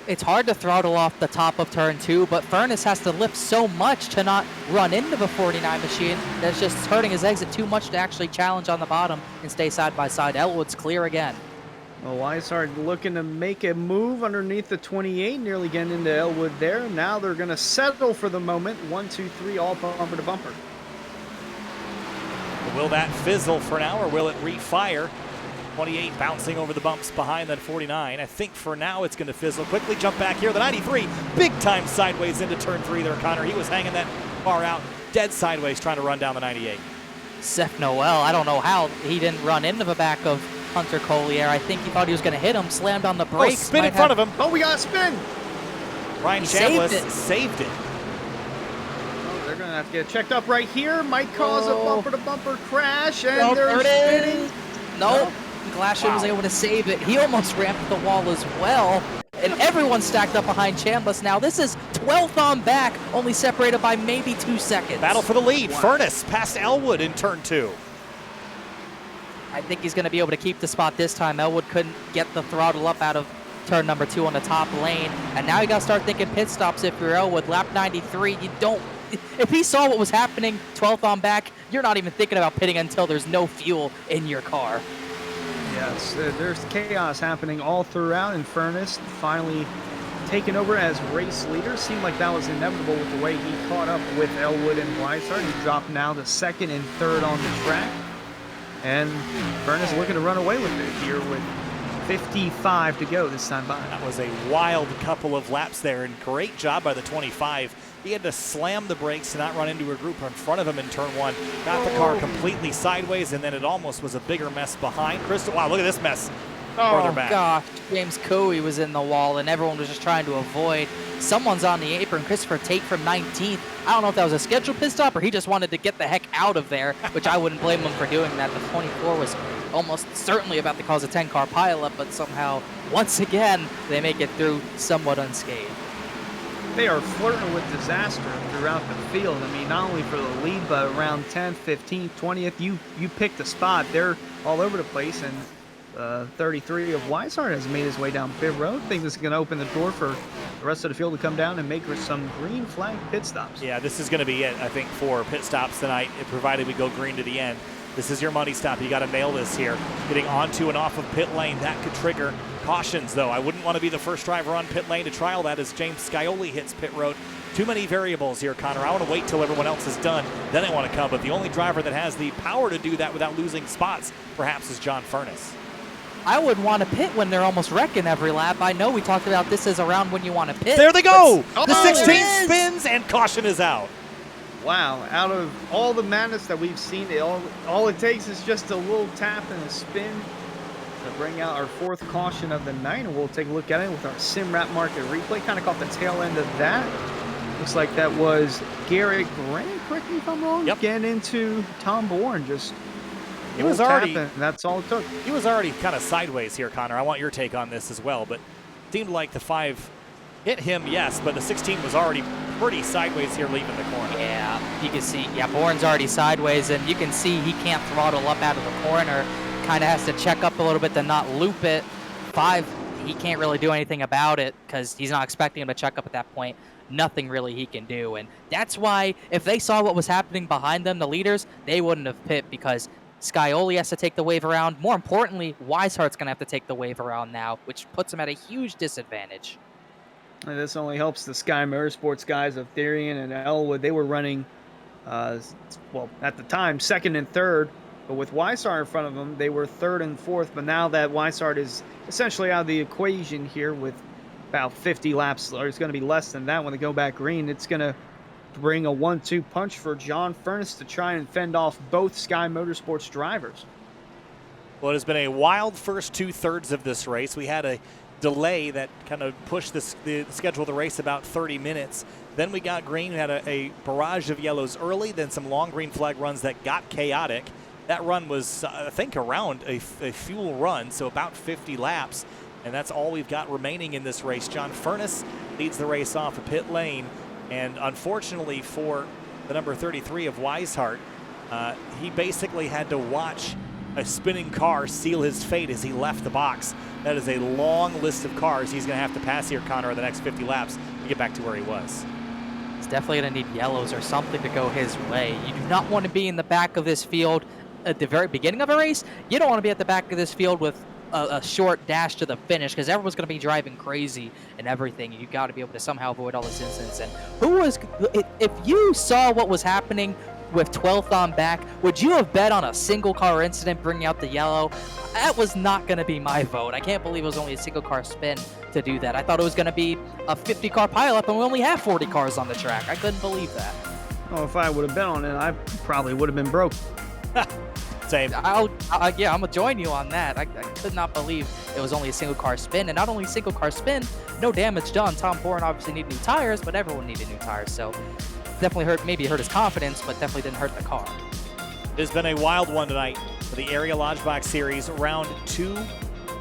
It's hard to throttle off the top of turn 2, but Furness has to lift so much to not run into the 49 machine that's just hurting his exit too much to actually challenge on the bottom and stay side by side. Elwood's clear again. Well, Weishart looking to make a move underneath the 28, nearly getting into Elwood there. Now they're going to settle for the moment. 1, 2, 3, all bumper to bumper. Will that fizzle for now, or will it refire? 28 bouncing over the bumps behind that 49. I think for now it's going to fizzle. Quickly jump back here. The 93, big time sideways into turn 3 there, Connor. He was hanging that bar out, dead sideways, trying to run down the 98. Seth Noel, I don't know how he didn't run into the back of Hunter Collier. I think he thought he was going to hit him, slammed on the brakes. Spin in front of him. Oh, we got a spin. Ryan Chambliss saved it. Oh, they're going to have to get checked up right here. Might cause a bumper-to-bumper crash, and there they're it is. Nope. Glasher was able to save it. He almost ramped the wall as well. And everyone stacked up behind Chambliss now. This is 12th on back, only separated by maybe 2 seconds. Battle for the lead. Wow. Furness past Elwood in turn 2. I think he's going to be able to keep the spot this time. Elwood couldn't get the throttle up out of turn number 2 on the top lane. And now you got to start thinking pit stops if you're Elwood. Lap 93, you don't... If he saw what was happening 12th on back, you're not even thinking about pitting until there's no fuel in your car. Yes, there's chaos happening all throughout, and Furness finally taken over as race leader. Seemed like that was inevitable with the way he caught up with Elwood and Weishart. He dropped now to 2nd and 3rd on the track. And Furness looking to run away with it here with 55 to go this time by. That was a wild couple of laps there, and great job by the 25. He had to slam the brakes to not run into a group in front of him in turn 1. Got the car completely sideways, and then it almost was a bigger mess behind. Crystal, wow, look at this mess. Oh, gosh. James Coey was in the wall, and everyone was just trying to avoid. Someone's on the apron. Christopher Tate from 19th. I don't know if that was a scheduled pit stop or he just wanted to get the heck out of there, which I wouldn't blame him for doing that. The 24 was almost certainly about to cause a 10-car pileup, but somehow, once again, they make it through somewhat unscathed. They are flirting with disaster throughout the field. I mean, not only for the lead, but around 10th, 15th, 20th, you pick the spot. They're all over the place, and 33 of Weishart has made his way down pit road. I think this is going to open the door for the rest of the field to come down and make some green flag pit stops. Yeah, this is going to be it, I think, for pit stops tonight, provided we go green to the end. This is your money stop. You got to nail this here. Getting onto and off of pit lane, that could trigger cautions, though. I wouldn't want to be the first driver on pit lane to trial that as James Scioli hits pit road. Too many variables here, Connor. I want to wait till everyone else is done, then I want to come. But the only driver that has the power to do that without losing spots, perhaps, is John Furness. I would want to pit when they're almost wrecking every lap. I know we talked about this as around when you want to pit. There they go! The 16 spins and caution is out. Wow, out of all the madness that we've seen, all it takes is just a little tap and a spin to bring out our 4th caution of the night, and we'll take a look at it with our SimRap Market replay. Kind of caught the tail end of that. Looks like that was Garrett Grant, correct me if I'm wrong, getting into Tom Bourne. Just he was already, that's all it took. He was already kind of sideways here, Connor. I want your take on this as well, but seemed like the 5 hit him, yes, but the 16 was already pretty sideways here leaving the corner. Yeah, you can see, Bourne's already sideways, and you can see he can't throttle up out of the corner. Kind of has to check up a little bit to not loop it. 5, he can't really do anything about it because he's not expecting him to check up at that point. Nothing really he can do, and that's why if they saw what was happening behind them, the leaders, they wouldn't have pit because Scioli has to take the wave around. More importantly, Weishart's going to have to take the wave around now, which puts him at a huge disadvantage. And this only helps the Sky Motorsports guys of Therian and Elwood. They were running, well, at the time, 2nd and 3rd. But with Weishart in front of them, they were 3rd and 4th. But now that Weishart is essentially out of the equation here with about 50 laps, or it's going to be less than that when they go back green, it's going to bring a 1-2 punch for John Furness to try and fend off both Sky Motorsports drivers. Well, it has been a wild first 2/3 of this race. We had a delay that kind of pushed the schedule of the race about 30 minutes. Then we got green. We had a barrage of yellows early, then some long green flag runs that got chaotic. That run was, I think, around a fuel run, so about 50 laps, and that's all we've got remaining in this race. John Furness leads the race off of pit lane, and unfortunately for the number 33 of Weishart, he basically had to watch a spinning car seal his fate as he left the box. That is a long list of cars he's going to have to pass here, Connor, in the next 50 laps to get back to where he was. He's definitely going to need yellows or something to go his way. You do not want to be in the back of this field at the very beginning of a race. You don't want to be at the back of this field with a short dash to the finish, because everyone's going to be driving crazy and everything. You got to be able to somehow avoid all this incidents. And if you saw what was happening with 12th on back, would you have bet on a single car incident bringing out the yellow? That was not going to be my vote. I can't believe it was only a single car spin to do that. I thought it was going to be a 50 car pileup, and we only have 40 cars on the track. I couldn't believe that. Oh, if I would have bet on it, I probably would have been broke. Same. Yeah, I'm gonna join you on that. I could not believe it was only a single car spin, and not only a single car spin, no damage done. Tom Bourne obviously needed new tires, but everyone needed new tires, so definitely maybe hurt his confidence, but definitely didn't hurt the car. It has been a wild one tonight for the Area Lodgebox Series, round 2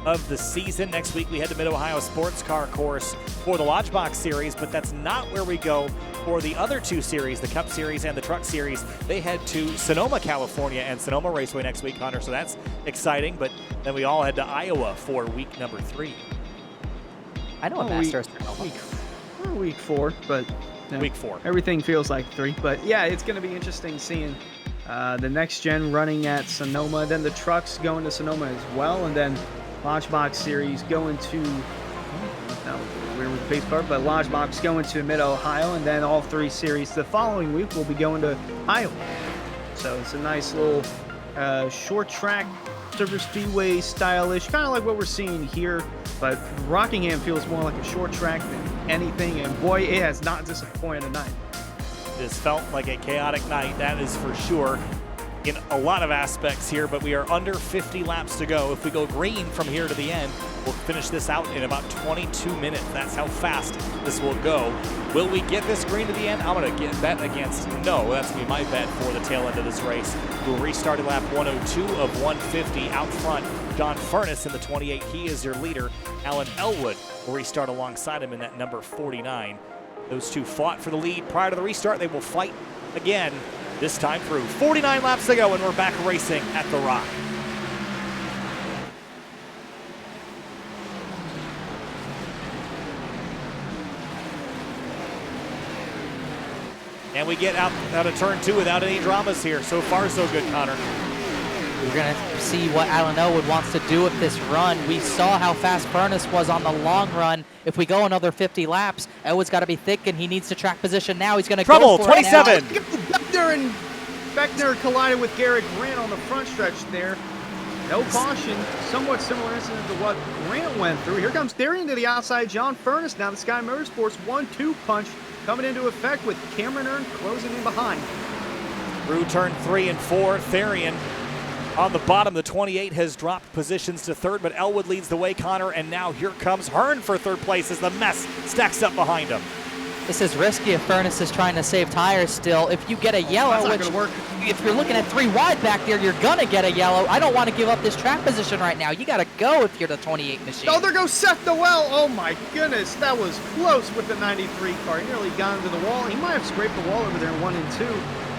of the season. Next week we head to Mid-Ohio Sports Car Course for the Lodgebox Series, but that's not where we go for the other 2 series, the Cup Series and the Truck Series. They head to Sonoma, California and Sonoma Raceway next week, Connor, so that's exciting. But then we all head to Iowa for week number 3. I know a master is week 4, but week 4. Everything feels like 3, but yeah, it's going to be interesting seeing the next gen running at Sonoma, then the trucks going to Sonoma as well, and then Lodgebox Series going to, that was weird with the pace car, but Lodgebox going to Mid-Ohio, and then all 3 series the following week will be going to Iowa. So it's a nice little short track, super speedway stylish, kind of like what we're seeing here, but Rockingham feels more like a short track than anything, and boy, it has not disappointed tonight. It has felt like a chaotic night, that is for sure, in a lot of aspects here, but we are under 50 laps to go. If we go green from here to the end, we'll finish this out in about 22 minutes. That's how fast this will go. Will we get this green to the end? I'm going to bet against no. That's going to be my bet for the tail end of this race. We'll restart at lap 102 of 150 out front. John Furness in the 28. He is your leader. Alan Elwood will restart alongside him in that number 49. Those two fought for the lead prior to the restart. They will fight again, this time through. 49 laps to go, and we're back racing at the Rock. And we get out of turn 2 without any dramas here. So far, so good, Connor. We're going to see what Alan Elwood wants to do with this run. We saw how fast Furness was on the long run. If we go another 50 laps, Elwood's got to be thick, and he needs to track position now. He's going to go for 27. Beckner collided with Garrett Grant on the front stretch there. No caution. Somewhat similar incident to what Grant went through. Here comes Therian to the outside. John Furness now the Sky Motorsports 1-2 punch coming into effect with Cameron Earn closing in behind. Through turn 3 and 4, Therian on the bottom. The 28 has dropped positions to third, but Elwood leads the way, Connor, and now here comes Hearn for third place as the mess stacks up behind him. This is risky if Furness is trying to save tires still. If you get a yellow, which if you're looking at 3 wide back there, you're going to get a yellow. I don't want to give up this track position right now. You got to go if you're the 28 machine. Oh, there goes Seth Dowell. Oh, my goodness. That was close with the 93 car. He nearly got into the wall. He might have scraped the wall over there in 1 and 2.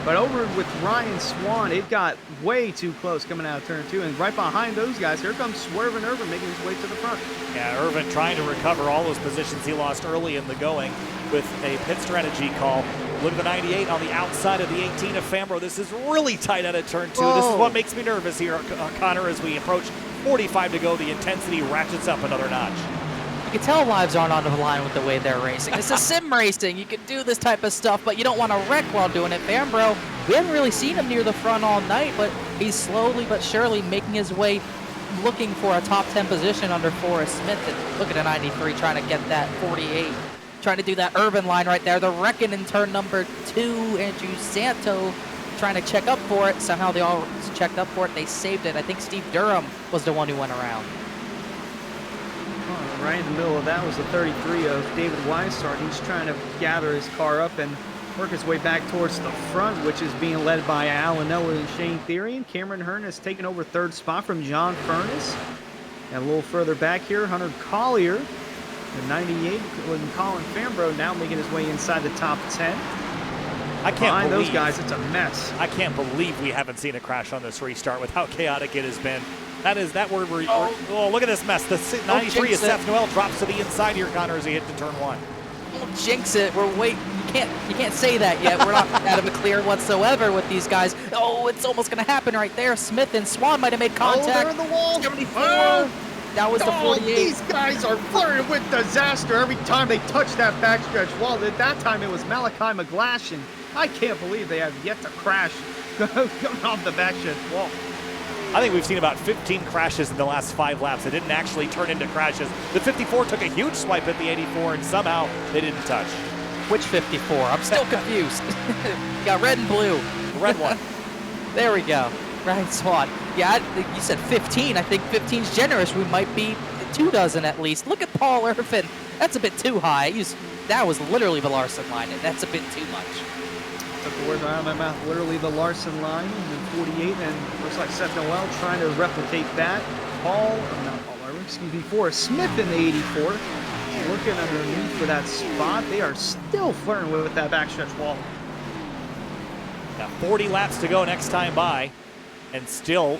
But over with Ryan Swan, it got way too close coming out of turn 2. And right behind those guys, here comes Swervin Irvin making his way to the front. Yeah, Irvin trying to recover all those positions he lost early in the going with a pit strategy call. Look at the 98 on the outside of the 18 of Fambro. This is really tight out of turn 2. This is what makes me nervous here, Connor, as we approach 45 to go. The intensity ratchets up another notch. You can tell lives aren't on the line with the way they're racing. This is sim racing. You can do this type of stuff, but you don't want to wreck while doing it. Fambro, we haven't really seen him near the front all night, but he's slowly but surely making his way, looking for a top 10 position under Forrest Smith. And look at a 93 trying to get that 48. Trying to do that Irvin line right there. The wrecking in turn number 2. Andrew Santo trying to check up for it. Somehow they all checked up for it. They saved it. I think Steve Durham was the one who went around. Right in the middle of that was the 33 of David Weissart. He's trying to gather his car up and work his way back towards the front, which is being led by Alan Elwood and Shane Therian. Cameron Hearn has taken over third spot from John Furness. And a little further back here, Hunter Collier, the 98, and Colin Fambro now making his way inside the top 10. I can't Behind believe those guys, it's a mess. I can't believe we haven't seen a crash on this restart with how chaotic it has been. That word. Oh, look at this mess. The 93 is Seth Noel drops to the inside here, Connor, as he hit to turn 1. Don't jinx it. We're waiting. You can't say that yet. We're not out of the clear whatsoever with these guys. Oh, it's almost going to happen right there. Smith and Swan might have made contact. Oh, they're in the wall. 74. That was the 48. These guys are flirting with disaster every time they touch that backstretch wall. At that time, it was Malachi McGlashan. I can't believe they have yet to crash coming off the backstretch wall. I think we've seen about 15 crashes in the last 5 laps that didn't actually turn into crashes. The 54 took a huge swipe at the 84, and somehow they didn't touch. Which 54? I'm still confused. Got red and blue. The red one. There we go. Right, Swan. Yeah, you said 15. I think 15's generous. We might be 24 at least. Look at Paul Irvin. That's a bit too high. That was literally the Larson line, and that's a bit too much. Took the words out of my mouth. Literally the Larson line in the 48, and looks like Seth Noel trying to replicate that. Forrest Smith in the 84. Looking underneath for that spot. They are still flirting with that backstretch wall. Got 40 laps to go next time by, and still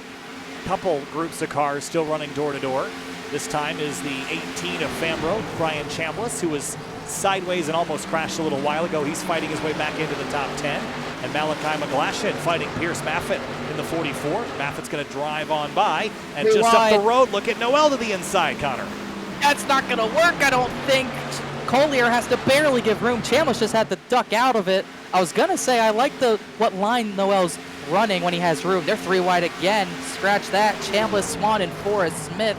a couple groups of cars still running door to door. This time is the 18 of Fambro, Brian Chambliss, who was sideways and almost crashed a little while ago. He's fighting his way back into the top 10. And Malachi McGlashan fighting Pierce Maffett in the 44. Maffitt's going to drive on by, and just up the road, look at Noel to the inside, Connor. That's not going to work, I don't think. Collier has to barely give room. Chambliss just had to duck out of it. I was going to say I like what line Noel's running when he has room. They're 3 wide again. Scratch that. Chambliss, Swan, and Forrest Smith.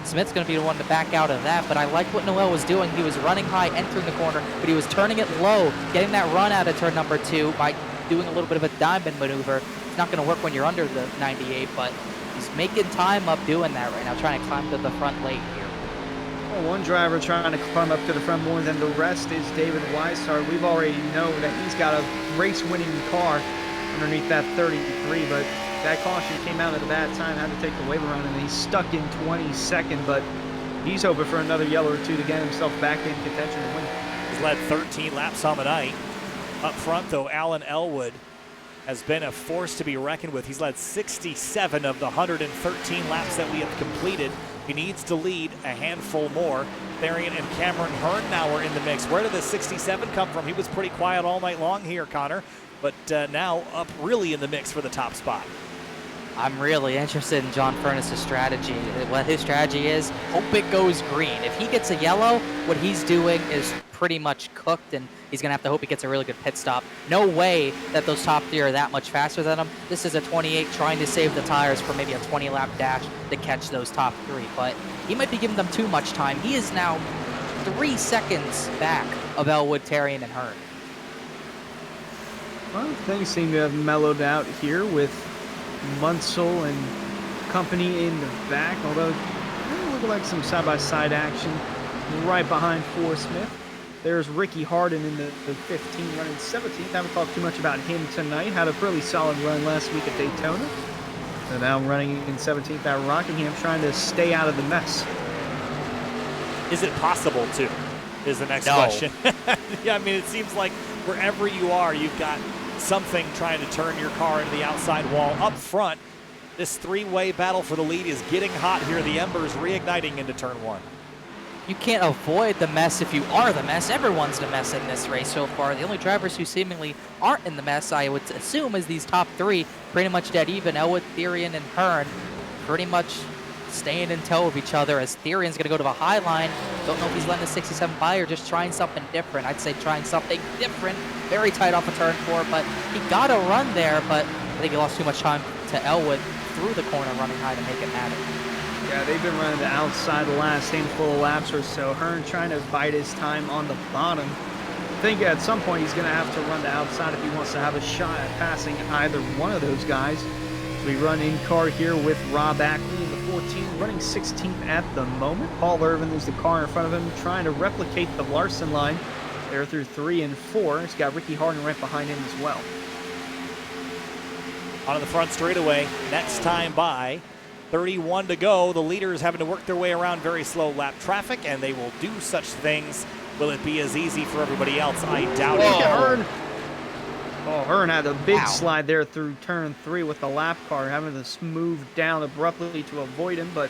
Smith's going to be the one to back out of that, but I like what Noel was doing. He was running high, entering the corner, but he was turning it low, getting that run out of turn number 2 by doing a little bit of a diamond maneuver. It's not going to work when you're under the 98, but he's making time up doing that right now, trying to climb to the front lane here. Well, one driver trying to climb up to the front more than the rest is David Weishart. We've already known that he's got a race-winning car underneath that 33, but that caution came out at a bad time, had to take the wave around, and he's stuck in 22nd, but he's hoping for another yellow or two to get himself back in contention and win. He's led 13 laps on the night. Up front, though, Alan Elwood has been a force to be reckoned with. He's led 67 of the 113 laps that we have completed. He needs to lead a handful more. Therian and Cameron Hearn now are in the mix. Where did the 67 come from? He was pretty quiet all night long here, Connor, but now up really in the mix for the top spot. I'm really interested in John Furness's strategy. What his strategy is, hope it goes green. If he gets a yellow, what he's doing is pretty much cooked, and he's going to have to hope he gets a really good pit stop. No way that those top 3 are that much faster than him. This is a 28 trying to save the tires for maybe a 20-lap dash to catch those top 3, but he might be giving them too much time. He is now 3 seconds back of Elwood, Therian, and Hearn. Well, things seem to have mellowed out here with Munsell and company in the back, although it looked like some side-by-side action right behind Forrest Smith. There's Ricky Harden in the 15 running 17th. Haven't talked too much about him tonight. Had a really solid run last week at Daytona. So now running in 17th at Rockingham, trying to stay out of the mess. Is it possible to? Is the next question. Yeah, I mean, it seems like wherever you are, you've got something trying to turn your car into the outside wall. Up front, this 3-way battle for the lead is getting hot here. The embers reigniting into turn 1. You can't avoid the mess if you are the mess. Everyone's the mess in this race so far. The only drivers who seemingly aren't in the mess, I would assume, is these top 3, pretty much dead even. Elwood, Therian, and Hearn pretty much staying in tow of each other as Therian's going to go to the high line. Don't know if he's letting the 67 by or just trying something different. I'd say trying something different. Very tight off of turn 4, but he got a run there, but I think he lost too much time to Elwood through the corner running high to make it matter. Yeah, they've been running the outside the last handful of laps or so. Hearn trying to bide his time on the bottom. I think at some point he's going to have to run the outside if he wants to have a shot at passing either one of those guys. So we run in car here with Rob Ackley in the 14, running 16th at the moment. Paul Irvin is the car in front of him, trying to replicate the Larson line there through 3 and 4. He's got Ricky Harden right behind him as well. On the front straightaway, next time by. 31 to go. The leaders having to work their way around very slow lap traffic, and they will do such things. Will it be as easy for everybody else? I doubt it. Oh, Hearn had a big slide there through turn 3 with the lap car, having to move down abruptly to avoid him, but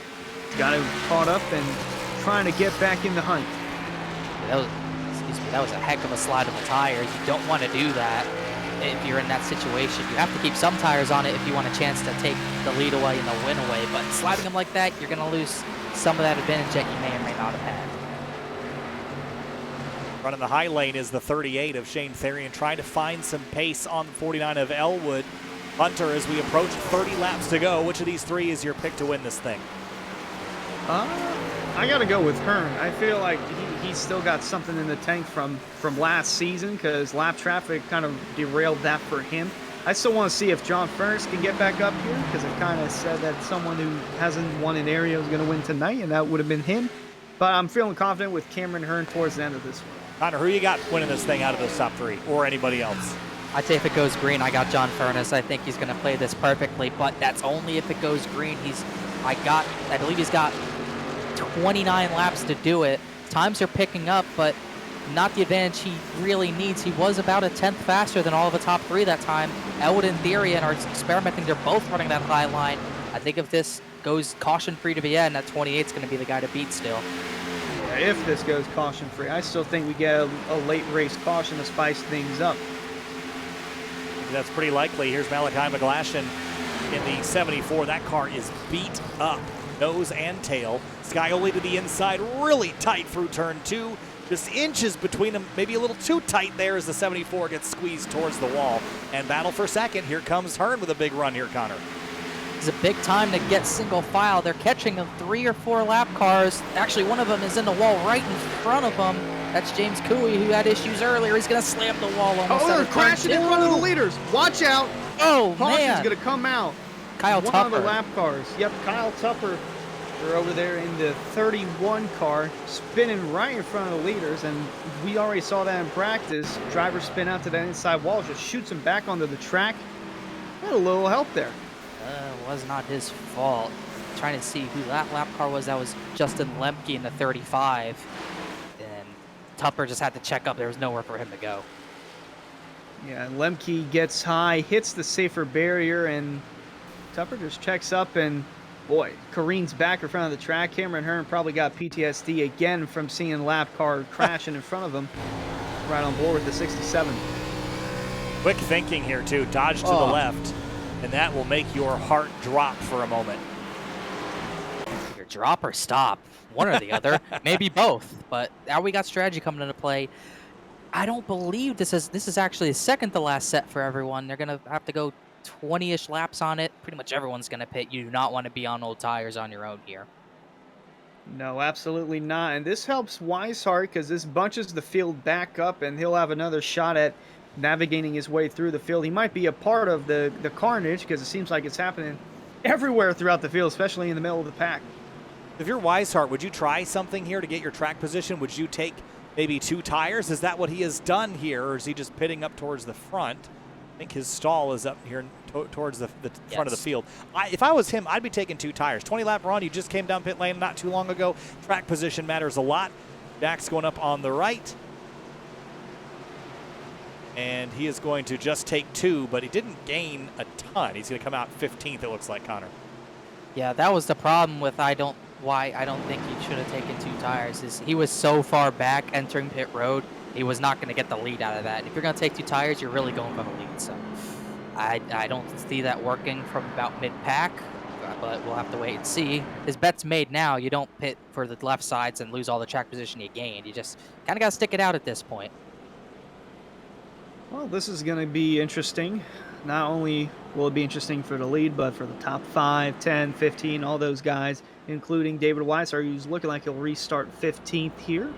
got him caught up and trying to get back in the hunt. That was a heck of a slide on the tires. You don't want to do that if you're in that situation. You have to keep some tires on it if you want a chance to take the lead away and the win away, but sliding them like that, you're going to lose some of that advantage that you may or may not have had. Running the high lane is the 38 of Shane Therian, trying to find some pace on the 49 of Elwood. Hunter, as we approach 30 laps to go, which of these three is your pick to win this thing? I got to go with Hearn. I feel like he's still got something in the tank from last season, because lap traffic kind of derailed that for him. I still want to see if John Furness can get back up here, because it kind of said that someone who hasn't won an area is going to win tonight, and that would have been him. But I'm feeling confident with Cameron Hearn towards the end of this one. Connor, who you got winning this thing out of those top three, or anybody else? I'd say if it goes green, I got John Furness. I think he's going to play this perfectly, but that's only if it goes green. I believe he's got 29 laps to do it. Times are picking up, but not the advantage he really needs. He was about a 10th faster than all of the top three that time. Elwood and Therian are experimenting. They're both running that high line. I think if this goes caution-free to the end, that 28 is going to be the guy to beat still. If this goes caution-free, I still think we get a late race caution to spice things up. That's pretty likely. Here's Malachi McGlashan in the 74. That car is beat up, nose and tail. Scioli to the inside, really tight through turn 2. Just inches between them, maybe a little too tight there as the 74 gets squeezed towards the wall. And battle for second. Here comes Hearn with a big run here, Connor. It's a big time to get single file. They're catching 3 or 4 lap cars. Actually, one of them is in the wall right in front of them. That's James Cooey, who had issues earlier. He's going to slam the wall almost. Oh, they're crashing in front of the leaders. Watch out. Oh, Caution's man. going to come out. Kyle One Tupper. of the lap cars. Yep, Kyle Tupper. They're over there in the 31 car, spinning right in front of the leaders, and we already saw that in practice. Driver spin out to that inside wall, just shoots him back onto the track. Had a little help there. Was not his fault. Trying to see who that lap car was. That was Justin Lemke in the 35. And Tupper just had to check up. There was nowhere for him to go. Yeah, Lemke gets high, hits the safer barrier, and Tupper just checks up and, boy, careens back in front of the track. Cameron Hearn probably got PTSD again from seeing lap car crashing in front of him. Right on board with the 67. Quick thinking here, too. Dodge to the left, and that will make your heart drop for a moment. Either drop or stop. One or the other. Maybe both. But now we got strategy coming into play. I don't believe this is actually the second to last set for everyone. They're going to have to go 20-ish laps on it. Pretty much everyone's going to pit. You do not want to be on old tires on your own here. No, absolutely not. And this helps Weishart because this bunches the field back up, and he'll have another shot at navigating his way through the field. He might be a part of the carnage because it seems like it's happening everywhere throughout the field, especially in the middle of the pack. If you're Weishart, would you try something here to get your track position? Would you take maybe 2 tires? Is that what he has done here, or is he just pitting up towards the front? I think his stall is up here towards the front of the field. If I was him, I'd be taking 2 tires. 20-lap run, you just came down pit lane not too long ago. Track position matters a lot. Jack's going up on the right. And he is going to just take 2, but he didn't gain a ton. He's going to come out 15th, it looks like, Connor. Yeah, that was the problem with why I don't think he should have taken 2 tires. Is he was so far back entering pit road, he was not going to get the lead out of that. If you're going to take 2 tires, you're really going for the lead. So I don't see that working from about mid-pack, but we'll have to wait and see. His bet's made now. You don't pit for the left sides and lose all the track position you gained. You just kind of got to stick it out at this point. Well, this is going to be interesting. Not only will it be interesting for the lead, but for the top 5, 10, 15, all those guys, including David Weishart, who's looking like he'll restart 15th here.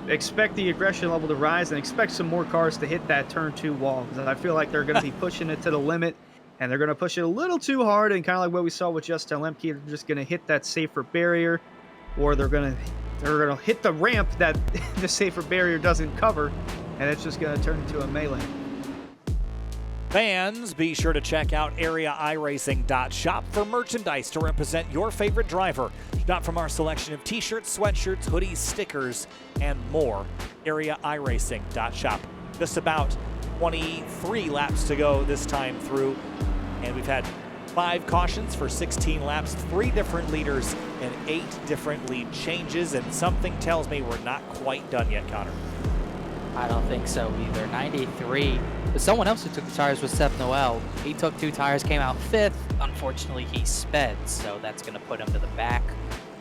Expect the aggression level to rise and expect some more cars to hit that turn 2 wall, because I feel like they're going to be pushing it to the limit, and they're going to push it a little too hard, and kind of like what we saw with Justin Lemke, they're just going to hit that safer barrier, or they're going to hit the ramp that the safer barrier doesn't cover, and it's just going to turn into a melee. Fans, be sure to check out AreaIRacing.shop for merchandise to represent your favorite driver. Shop from our selection of t-shirts, sweatshirts, hoodies, stickers, and more. AreaIRacing.shop. Just about 23 laps to go this time through. And we've had 5 cautions for 16 laps, 3 different leaders, and 8 different lead changes. And something tells me we're not quite done yet, Connor. I don't think so either. 93. But someone else who took the tires was Seth Noel. He took 2 tires, came out 5th. Unfortunately, he sped, so that's going to put him to the back.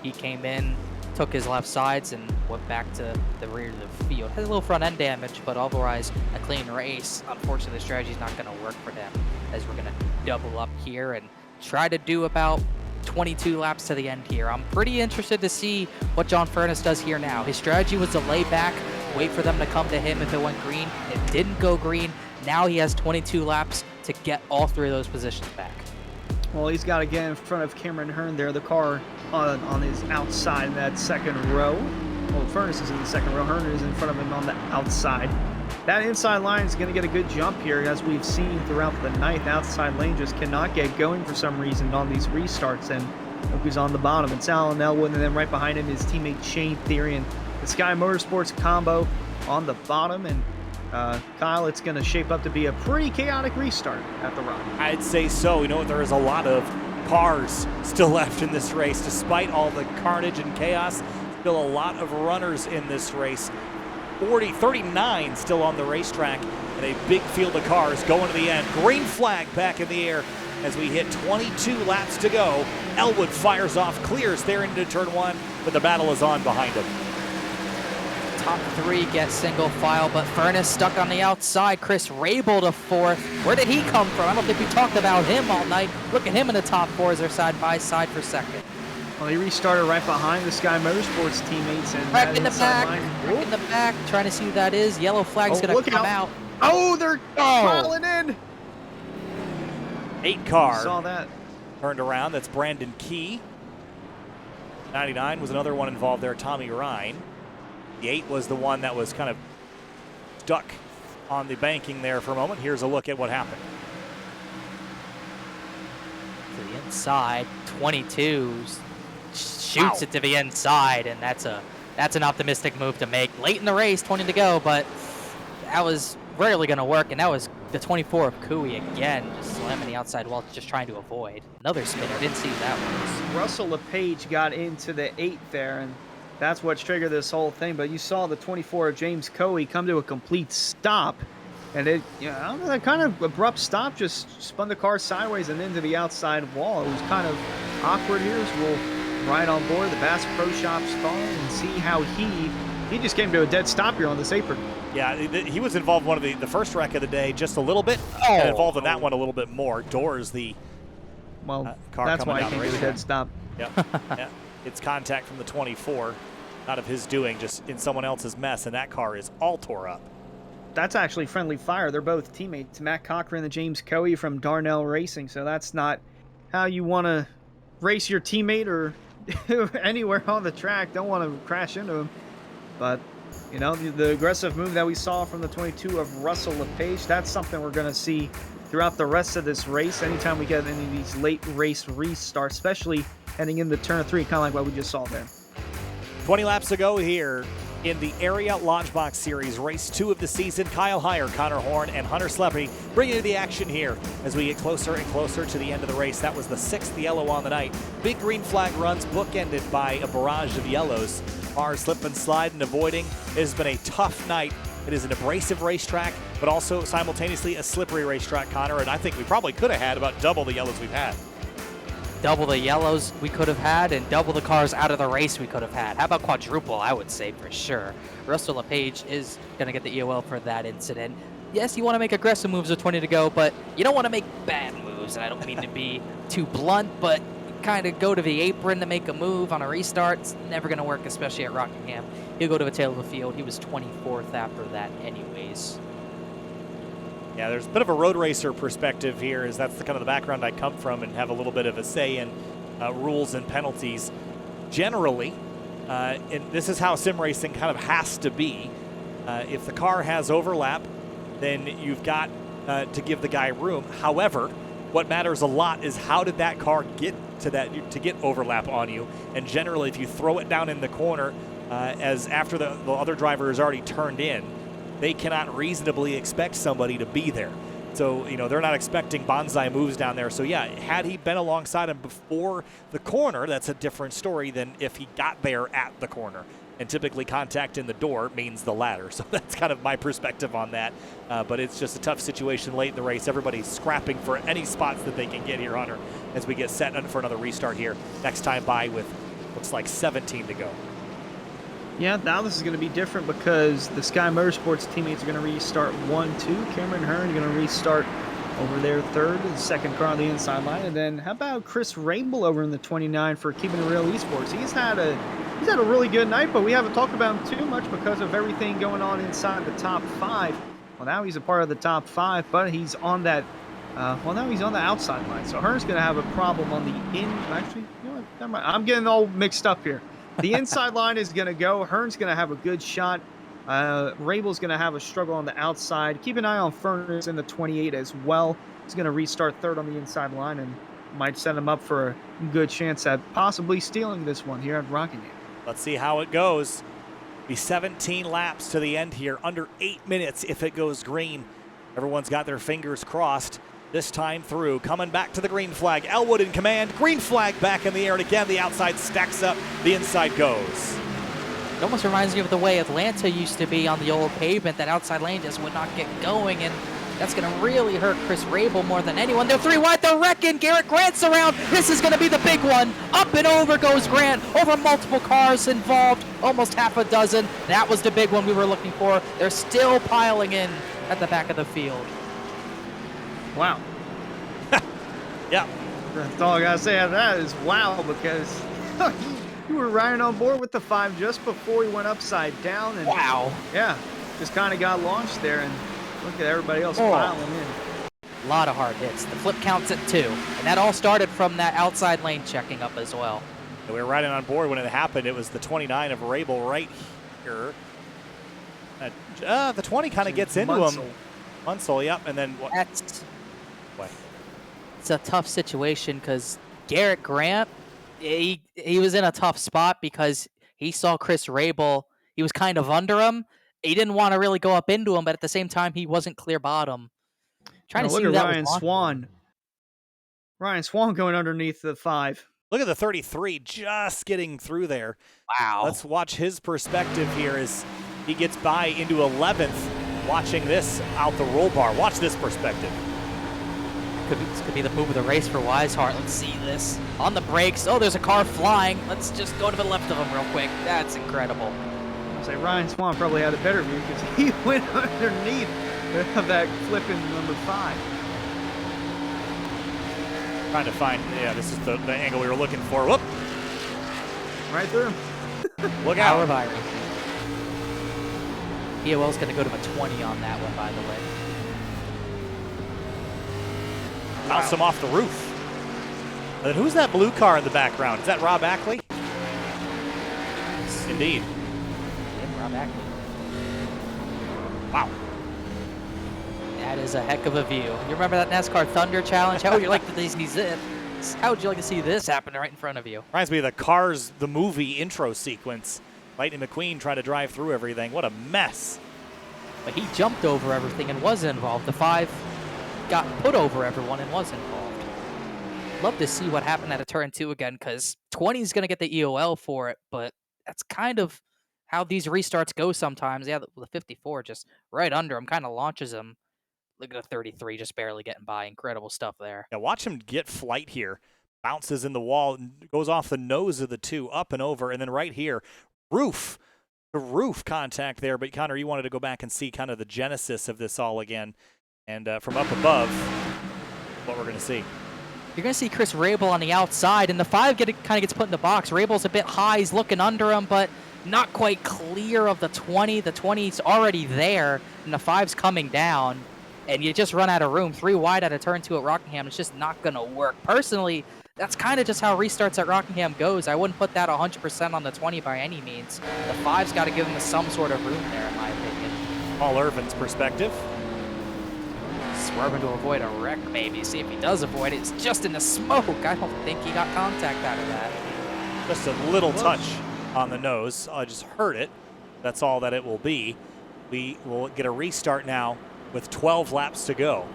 He came in, took his left sides, and went back to the rear of the field. Has a little front end damage, but otherwise a clean race. Unfortunately, the strategy's not going to work for them, as we're going to double up here and try to do about 22 laps to the end here. I'm pretty interested to see what John Furness does here now. His strategy was to lay back, wait for them to come to him if it went green. It didn't go green. Now he has 22 laps to get all 3 of those positions back. Well, he's got to get in front of Cameron Hearn there, the car on his outside in that second row. Well, Furness is in the second row. Hearn is in front of him on the outside. That inside line is going to get a good jump here, as we've seen throughout the night. The outside lane just cannot get going for some reason on these restarts, and look who's on the bottom. It's Alan Elwood, and then right behind him his teammate Shane Therian. The Sky Motorsports combo on the bottom, and Kyle, it's going to shape up to be a pretty chaotic restart at the Rock. I'd say so. You know, there is a lot of cars still left in this race, despite all the carnage and chaos. Still a lot of runners in this race. 39 still on the racetrack, and a big field of cars going to the end. Green flag back in the air as we hit 22 laps to go. Elwood fires off, clears there into turn 1, but the battle is on behind him. Top 3 get single file, but Furness stuck on the outside. Chris Rabel to 4th. Where did he come from? I don't think we talked about him all night. Look at him in the top 4 as they're side by side for second. Well, he restarted right behind the Sky Motorsports teammates. And back in the back, back in the back, trying to see who that is. Yellow flag's going to come out. Oh, they're piling in. 8 car. Saw that. Turned around. That's Brandon Key. 99 was another one involved there, Tommy Ryan. The 8 was the one that was kind of stuck on the banking there for a moment. Here's a look at what happened. To the inside, 22 shoots it to the inside, and that's an optimistic move to make. Late in the race, 20 to go, but that was rarely going to work, and that was the 24 of Cooey again, just slamming the outside wall, just trying to avoid. Another spinner, didn't see that one. Russell LePage got into the 8 there, and that's what triggered this whole thing. But you saw the 24 of James Coey come to a complete stop, and it, that kind of abrupt stop just spun the car sideways and into the outside wall. It was kind of awkward here, so we'll ride on board the Bass Pro Shops car and see how he just came to a dead stop here on this apron. Yeah, he was involved in one of the first wreck of the day just a little bit, and involved in that one a little bit more. Doors, the car that's coming why down he came to a dead stop. Yep. Yeah. It's contact from the 24, not of his doing, just in someone else's mess, and that car is all tore up. That's actually friendly fire. They're both teammates, Matt Cochran and James Coey from Darnell Racing, so that's not how you want to race your teammate or anywhere on the track. Don't want to crash into him. But, you know, the aggressive move that we saw from the 22 of Russell LePage, that's something we're going to see throughout the rest of this race. Anytime we get any of these late race restarts, especially heading into turn 3, kind of like what we just saw there. 20 laps to go here in the Area Lodgebox Series, race 2 of the season. Kyle Heyer, Connor Horn, and Hunter Sleppi bringing you the action here as we get closer and closer to the end of the race. That was the 6th yellow on the night. Big green flag runs bookended by a barrage of yellows. Cars slip and slide and avoiding. It has been a tough night. It is an abrasive racetrack, but also simultaneously a slippery racetrack, Connor, and I think we probably could have had about double the yellows we've had. Double the yellows we could have had, and double the cars out of the race we could have had. How about quadruple, I would say, for sure. Russell LePage is going to get the EOL for that incident. Yes, you want to make aggressive moves with 20 to go, but you don't want to make bad moves. And I don't mean to be too blunt, but kind of go to the apron to make a move on a restart. It's never going to work, especially at Rockingham. He'll go to the tail of the field. He was 24th after that anyways. Yeah, there's a bit of a road racer perspective here, as that's the kind of the background I come from and have a little bit of a say in rules and penalties. Generally, and this is how sim racing kind of has to be. If the car has overlap, then you've got to give the guy room. However, what matters a lot is how did that car get to get overlap on you. And generally, if you throw it down in the corner, as after the other driver is already turned in, they cannot reasonably expect somebody to be there. So, you know, they're not expecting bonsai moves down there. So, yeah, had he been alongside him before the corner, that's a different story than if he got there at the corner. And typically contact in the door means the ladder. So that's kind of my perspective on that. But it's just a tough situation late in the race. Everybody's scrapping for any spots that they can get here, Hunter, as we get set for another restart here. Next time by with looks like 17 to go. Yeah, now this is going to be different because the Sky Motorsports teammates are going to restart 1-2. Cameron Hearn is going to restart over there third, the second car on the inside line. And then how about Chris Rabel over in the 29 for Keeping It Real Esports? He's had a really good night, but we haven't talked about him too much because of everything going on inside the top 5. Well, now he's a part of the top 5, but he's on that, now he's on the outside line. So Hearn's going to have a problem on the actually, you know what, never mind. I'm getting all mixed up here. The inside line is going to go. Hearn's going to have a good shot. Rabel's going to have a struggle on the outside. Keep an eye on Furness in the 28 as well. He's going to restart third on the inside line and might set him up for a good chance at possibly stealing this one here at Rockingham. Let's see how it goes. Be 17 laps to the end here, under 8 minutes if it goes green. Everyone's got their fingers crossed this time through. Coming back to the green flag. Elwood in command. Green flag back in the air, and again the outside stacks up. The inside goes. It almost reminds me of the way Atlanta used to be on the old pavement. That outside lane just would not get going, and that's going to really hurt Chris Rabel more than anyone. They're 3 wide. They're wrecking. Garrett Grant's around. This is going to be the big one. Up and over goes Grant. Over multiple cars involved. Almost half a dozen. That was the big one we were looking for. They're still piling in at the back of the field. Wow. Yeah. That's all I got to say after that is wow, because you were riding on board with the 5 just before he went upside down. And wow. Yeah, just kind of got launched there, and look at everybody else piling in. A lot of hard hits. The flip counts at 2, and that all started from that outside lane checking up as well. We were riding on board when it happened. It was the 29 of Rabel right here. The 20 kind of gets into him. Munsell, yep, and then what? It's a tough situation because Garrett Grant, he was in a tough spot because he saw Chris Rabel. He was kind of under him. He didn't want to really go up into him, but at the same time, he wasn't clear bottom. Trying to see look who at that Ryan was Swan. Ryan Swan going underneath the 5. Look at the 33 just getting through there. Wow. Let's watch his perspective here as he gets by into 11th, watching this out the roll bar. Watch this perspective. This could be the move of the race for Weishart. Let's see this. On the brakes. Oh, there's a car flying. Let's just go to the left of him real quick. That's incredible. I'll say Ryan Swan probably had a better view because he went underneath of that flipping number 5. Trying to find, yeah, this is the angle we were looking for. Whoop. Right through. Look out. Power virus. EOL's going to go to a 20 on that one, by the way. Bounced him off the roof. And then who's that blue car in the background? Is that Rob Ackley? Indeed. Yeah, Rob Ackley. Wow. That is a heck of a view. You remember that NASCAR Thunder Challenge? How would you like to see this? How would you like to see this happen right in front of you? Reminds me of the Cars, the movie intro sequence. Lightning McQueen trying to drive through everything. What a mess. But he jumped over everything and was involved. The 5 got put over everyone and was involved. Love to see what happened at a turn 2 again, because 20 is going to get the EOL for it, but that's kind of how these restarts go sometimes. Yeah, the 54 just right under him, kind of launches him. Look at the 33 just barely getting by. Incredible stuff there. Yeah, watch him get flight here. Bounces in the wall, goes off the nose of the 2, up and over, and then right here, roof. The roof contact there, but Connor, you wanted to go back and see kind of the genesis of this all again. And from up above, what we're going to see. You're going to see Chris Rabel on the outside, and the 5 kind of gets put in the box. Rabel's a bit high. He's looking under him, but not quite clear of the 20. The 20's already there, and the 5's coming down. And you just run out of room. 3 wide at a turn 2 at Rockingham. It's just not going to work. Personally, that's kind of just how restarts at Rockingham goes. I wouldn't put that 100% on the 20 by any means. The 5's got to give him some sort of room there, in my opinion. Paul Irvin's perspective. Swerving to avoid a wreck, maybe. See if he does avoid it. It's just in the smoke. I don't think he got contact out of that. Just a little touch on the nose. I just heard it. That's all that it will be. We will get a restart now with 12 laps to go.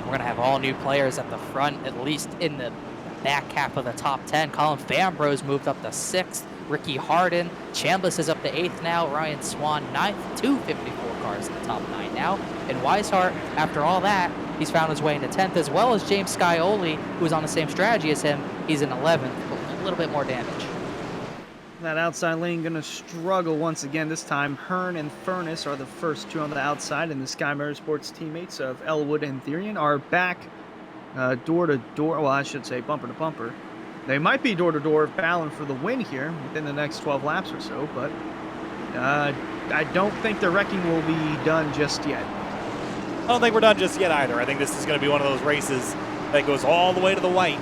We're going to have all new players at the front, at least in the back half of the top 10. Colin Fambro's moved up to 6th. Ricky Harden. Chambliss is up to 8th now. Ryan Swan 9th. 254 cars in the top 9 now. And Weishart, after all that, he's found his way into 10th, as well as James Scioli, who's on the same strategy as him. He's in 11th, but a little bit more damage. That outside lane going to struggle once again. This time, Hearn and Furness are the first two on the outside, and the Sky Motorsports teammates of Elwood and Therian are back door to door. Well, I should say bumper to bumper. They might be door to door battling for the win here within the next 12 laps or so, but I don't think the wrecking will be done just yet. I don't think we're done just yet either. I think this is going to be one of those races that goes all the way to the white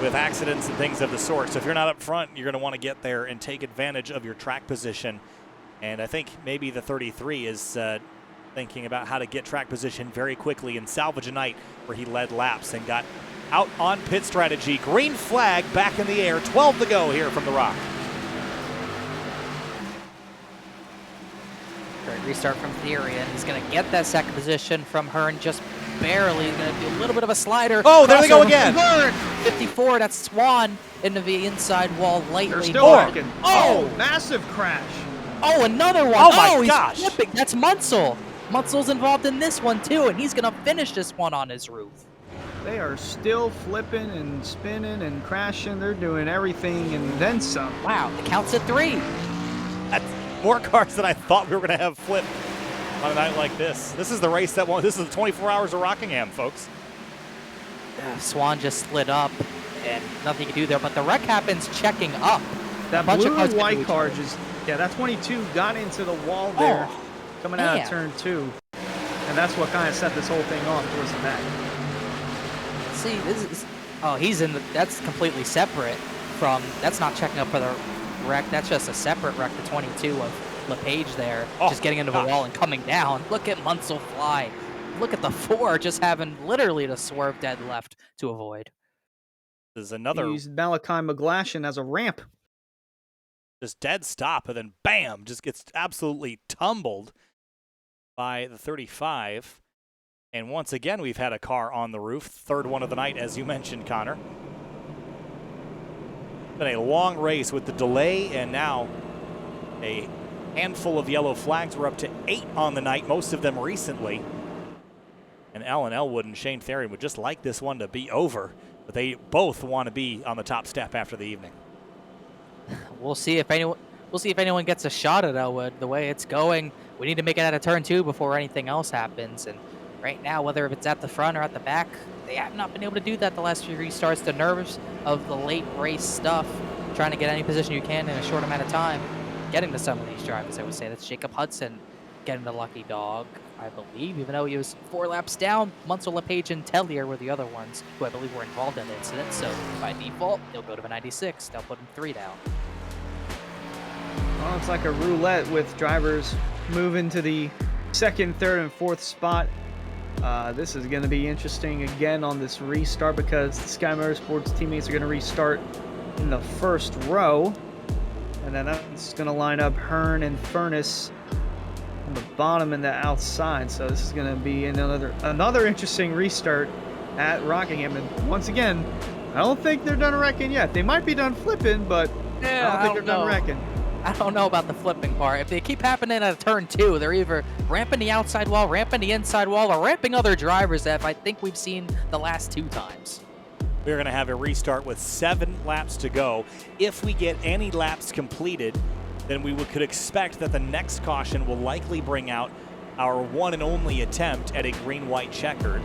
with accidents and things of the sort. So if you're not up front, you're going to want to get there and take advantage of your track position. And I think maybe the 33 is thinking about how to get track position very quickly and salvage a night where he led laps and got out on pit strategy. Green flag back in the air. 12 to go here from the Rock. Great restart from Therian. He's going to get that second position from Hearn, just barely. Going to do a little bit of a slider. Oh, there they go again. Hearn, 54. That's Swan into the inside wall lightly. They're still working. Oh, massive crash. Oh, another one. Oh, my gosh. He's flipping. That's Munsell. Munsel's involved in this one, too, and he's going to finish this one on his roof. They are still flipping and spinning and crashing. They're doing everything and then some. Wow, the count's at 3. That's more cars than I thought we were going to have flip on a night like this. This is the race that won. This is the 24 Hours of Rockingham, folks. Swan just slid up, and nothing you can do there. But the wreck happens checking up. That blue and white car just, yeah, that 22 got into the wall there, coming out of turn 2. And that's what kind of set this whole thing off towards the back. See, this is, oh, he's in the, that's completely separate from, that's not checking up for the wreck. That's just a separate wreck, the 22 of LePage there, just getting into the wall and coming down. Look at Munsell fly. Look at the 4 just having literally to swerve dead left to avoid. There's another. He used Malachi McGlashan as a ramp. Just dead stop, and then bam, just gets absolutely tumbled by the 35. And once again, we've had a car on the roof. Third one of the night, as you mentioned, Connor. Been a long race with the delay, and now a handful of yellow flags. We're up to 8 on the night, most of them recently. And Alan Elwood and Shane Therian would just like this one to be over, but they both want to be on the top step after the evening. We'll see if anyone gets a shot at Elwood. The way it's going, we need to make it out of turn 2 before anything else happens. And right now, whether it's at the front or at the back, they have not been able to do that the last few restarts. The nerves of the late race stuff, trying to get any position you can in a short amount of time, getting to some of these drivers, I would say. That's Jacob Hudson getting the lucky dog, I believe, even though he was 4 laps down. Munsell, LePage, and Tellier were the other ones who I believe were involved in the incident. So by default, they'll go to the 96. They'll put him 3 down. Well, it's like a roulette with drivers moving to the 2nd, 3rd, and 4th spot. This is going to be interesting again on this restart because the Sky Motorsports teammates are going to restart in the first row. And then that's going to line up Hearn and Furness on the bottom and the outside. So this is going to be another interesting restart at Rockingham. And once again, I don't think they're done wrecking yet. They might be done flipping, but I don't think they're done wrecking. I don't know about the flipping part. If they keep happening at turn 2, they're either ramping the outside wall, ramping the inside wall, or ramping other drivers that I think we've seen the last 2 times. We're going to have a restart with 7 laps to go. If we get any laps completed, then we could expect that the next caution will likely bring out our one and only attempt at a green-white checkered.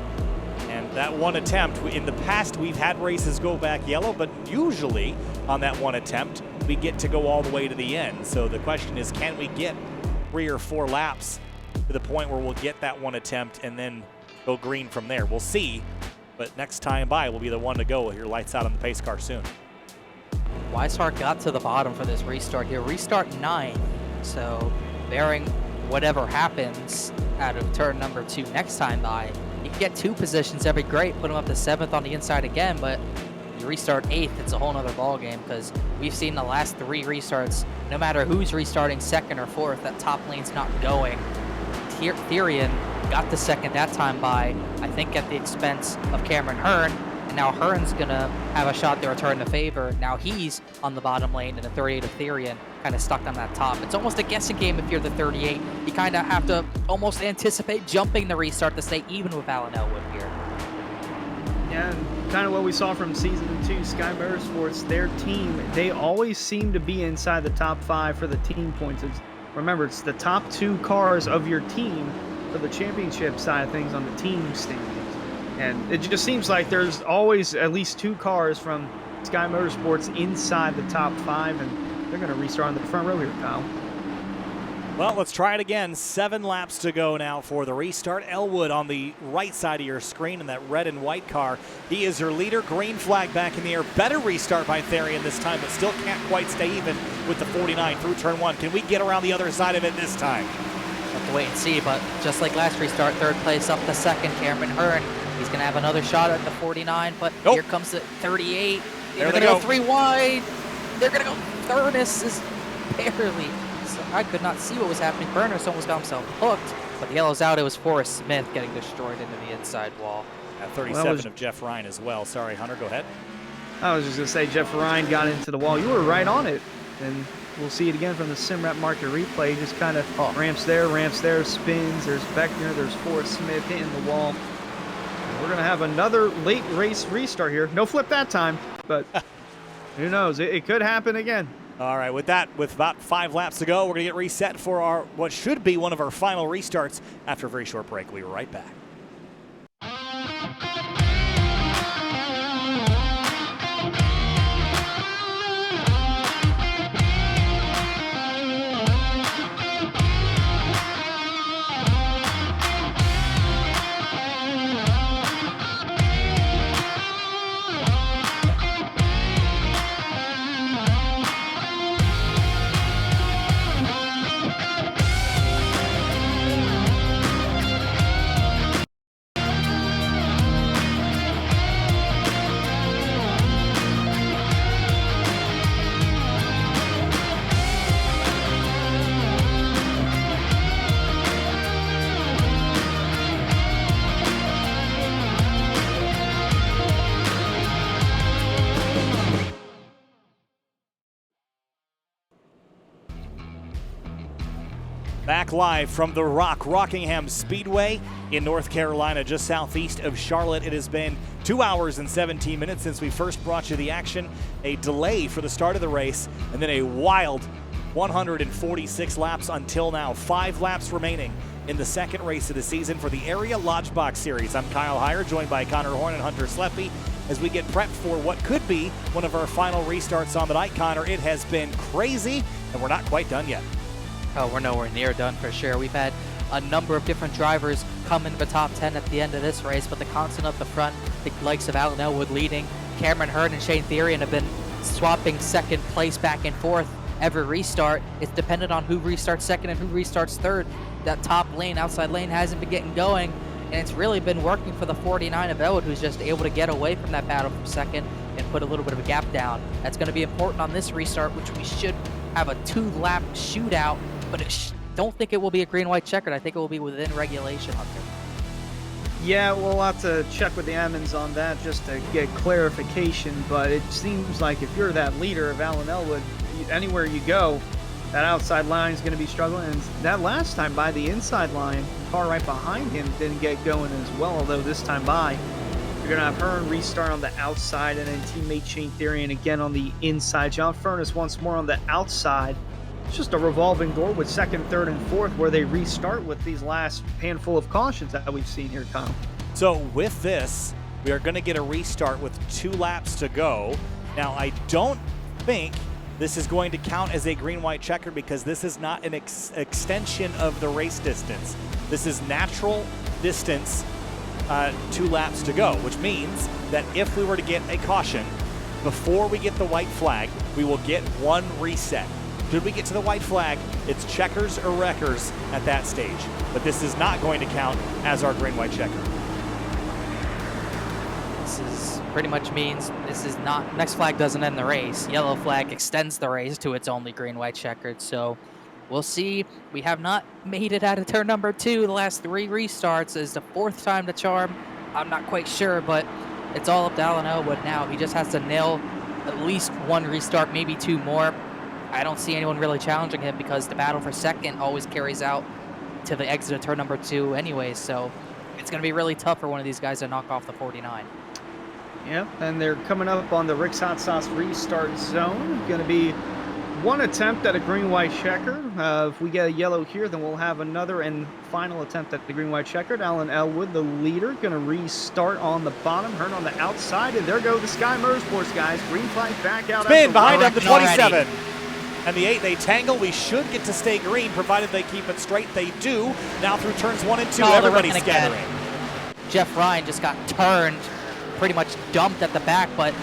And that one attempt, in the past we've had races go back yellow, but usually on that one attempt, we get to go all the way to the end. So the question is, can we get 3 or 4 laps to the point where we'll get that one attempt and then go green from there? We'll see, but next time by will be the one to go with your lights out on the pace car soon. Weishart got to the bottom for this restart here. Restart 9, so bearing whatever happens out of turn number 2 next time by, you can get 2 positions, that'd be great. Put him up to 7th on the inside again, but You restart 8th, it's a whole nother ballgame, because we've seen the last 3 restarts, no matter who's restarting 2nd or 4th, that top lane's not going. Therian got the 2nd that time by, I think, at the expense of Cameron Hearn, and now Hearn's gonna have a shot to return the favor. Now he's on the bottom lane, and the 38 of Therian kind of stuck on that top. It's almost a guessing game if you're the 38. You kind of have to almost anticipate jumping the restart to stay even with Alan Elwood here. Yeah, and kind of what we saw from Season 2, Sky Motorsports, their team, they always seem to be inside the top 5 for the team points. Remember, it's the top 2 cars of your team for the championship side of things on the team standings. And it just seems like there's always at least 2 cars from Sky Motorsports inside the top 5, and they're going to restart on the front row here, Kyle. Well, let's try it again. 7 laps to go now for the restart. Elwood on the right side of your screen in that red and white car. He is your leader. Green flag back in the air. Better restart by Therian this time, but still can't quite stay even with the 49 through turn 1. Can we get around the other side of it this time? Have to wait and see, but just like last restart, 3rd place up the 2nd, Cameron Hearn. He's going to have another shot at the 49, but here comes the 38. They're going to go 3 wide. They're going to go Furness is barely. So I could not see what was happening. Furness almost got himself hooked, but the yellow's out. It was Forrest Smith getting destroyed into the inside wall. 37 of Jeff Ryan as well. Sorry, Hunter, go ahead. I was just going to say, Jeff Ryan got into the wall. You were right on it. And we'll see it again from the SimRap market replay. Just kind of ramps there, spins. There's Beckner, there's Forrest Smith hitting the wall. And we're going to have another late race restart here. No flip that time, but who knows? It could happen again. All right, with about 5 laps to go, we're going to get reset for our what should be one of our final restarts after a very short break. We'll be right back. Back live from the Rockingham Speedway in North Carolina, just southeast of Charlotte. It has been 2 hours and 17 minutes since we first brought you the action. A delay for the start of the race, and then a wild 146 laps until now. 5 laps remaining in the second race of the season for the Area Lodgebox Series. I'm Kyle Heyer, joined by Connor Horn and Hunter Sleppy as we get prepped for what could be one of our final restarts on the night. Connor, it has been crazy, and we're not quite done yet. Oh, we're nowhere near done for sure. We've had a number of different drivers come into the top 10 at the end of this race, but the constant up the front, the likes of Alan Elwood leading, Cameron Hearn and Shane Therian have been swapping second place back and forth every restart. It's dependent on who restarts second and who restarts third. That top lane, outside lane hasn't been getting going, and it's really been working for the 49 of Elwood, who's just able to get away from that battle from second and put a little bit of a gap down. That's going to be important on this restart, which we should have a 2-lap shootout, but don't think it will be a green-white checkered. I think it will be within regulation, Hunter. Yeah, we'll have to check with the admins on that just to get clarification, but it seems like if you're that leader of Alan Elwood, anywhere you go, that outside line is going to be struggling. And that last time by the inside line, the car right behind him didn't get going as well, although this time by, you're going to have Hearn restart on the outside, and then teammate Shane Therian again on the inside. John Furness once more on the outside. It's just a revolving door with second, third, and fourth where they restart with these last handful of cautions that we've seen here, Tom. So with this, we are going to get a restart with 2 laps to go. Now, I don't think this is going to count as a green-white checker because this is not an extension of the race distance. This is natural distance, 2 laps to go, which means that if we were to get a caution before we get the white flag, we will get 1 reset. Should we get to the white flag, it's checkers or wreckers at that stage. But this is not going to count as our green-white checker. this is pretty much means this is not, next flag doesn't end the race. Yellow flag extends the race to its only green, white checkered. So we'll see. We have not made it out of turn number 2. The last 3 restarts is the 4th time the charm. I'm not quite sure, but it's all up to Alan Elwood now. He just has to nail at least 1 restart, maybe 2 more. I don't see anyone really challenging him because the battle for second always carries out to the exit of turn number 2 anyway. So it's going to be really tough for one of these guys to knock off the 49. Yeah, and they're coming up on the Rick's Hot Sauce restart zone. Going to be 1 attempt at a green-white checker. If we get a yellow here, then we'll have another and final attempt at the green-white checkered. Alan Elwood, the leader, going to restart on the bottom. Hearn on the outside, and there go the Sky Motorsports guys. Green flag back out. Spin behind them, the 27. And the 8, they tangle. We should get to stay green, provided they keep it straight. They do. Now through turns 1 and 2, everybody's scattering. Jeff Ryan just got turned, pretty much dumped at the back, but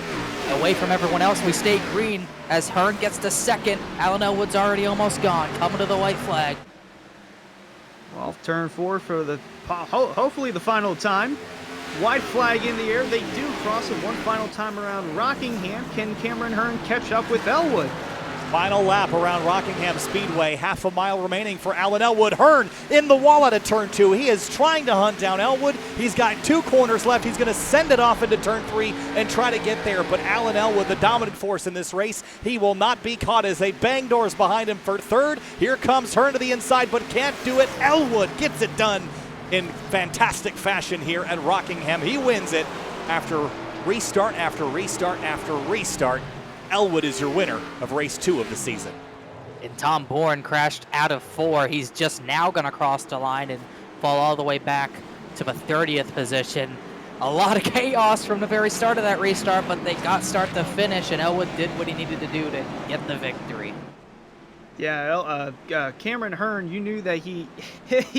away from everyone else. We stay green as Hearn gets to second. Alan Elwood's already almost gone, coming to the white flag. Well, turn 4 for the hopefully the final time. White flag in the air. They do cross it 1 final time around Rockingham. Can Cameron Hearn catch up with Elwood? Final lap around Rockingham Speedway. Half a mile remaining for Alan Elwood. Hearn in the wall at turn 2. He is trying to hunt down Elwood. He's got 2 corners left. He's going to send it off into turn 3 and try to get there. But Alan Elwood, the dominant force in this race, he will not be caught as they bang doors behind him for 3rd. Here comes Hearn to the inside, but can't do it. Elwood gets it done in fantastic fashion here at Rockingham. He wins it after restart after restart after restart. Elwood is your winner of race 2 of the season. And Tom Bourne crashed out of 4. He's just now going to cross the line and fall all the way back to the 30th position. A lot of chaos from the very start of that restart, but they got start to finish, and Elwood did what he needed to do to get the victory. Yeah, Cameron Hearn, you knew that he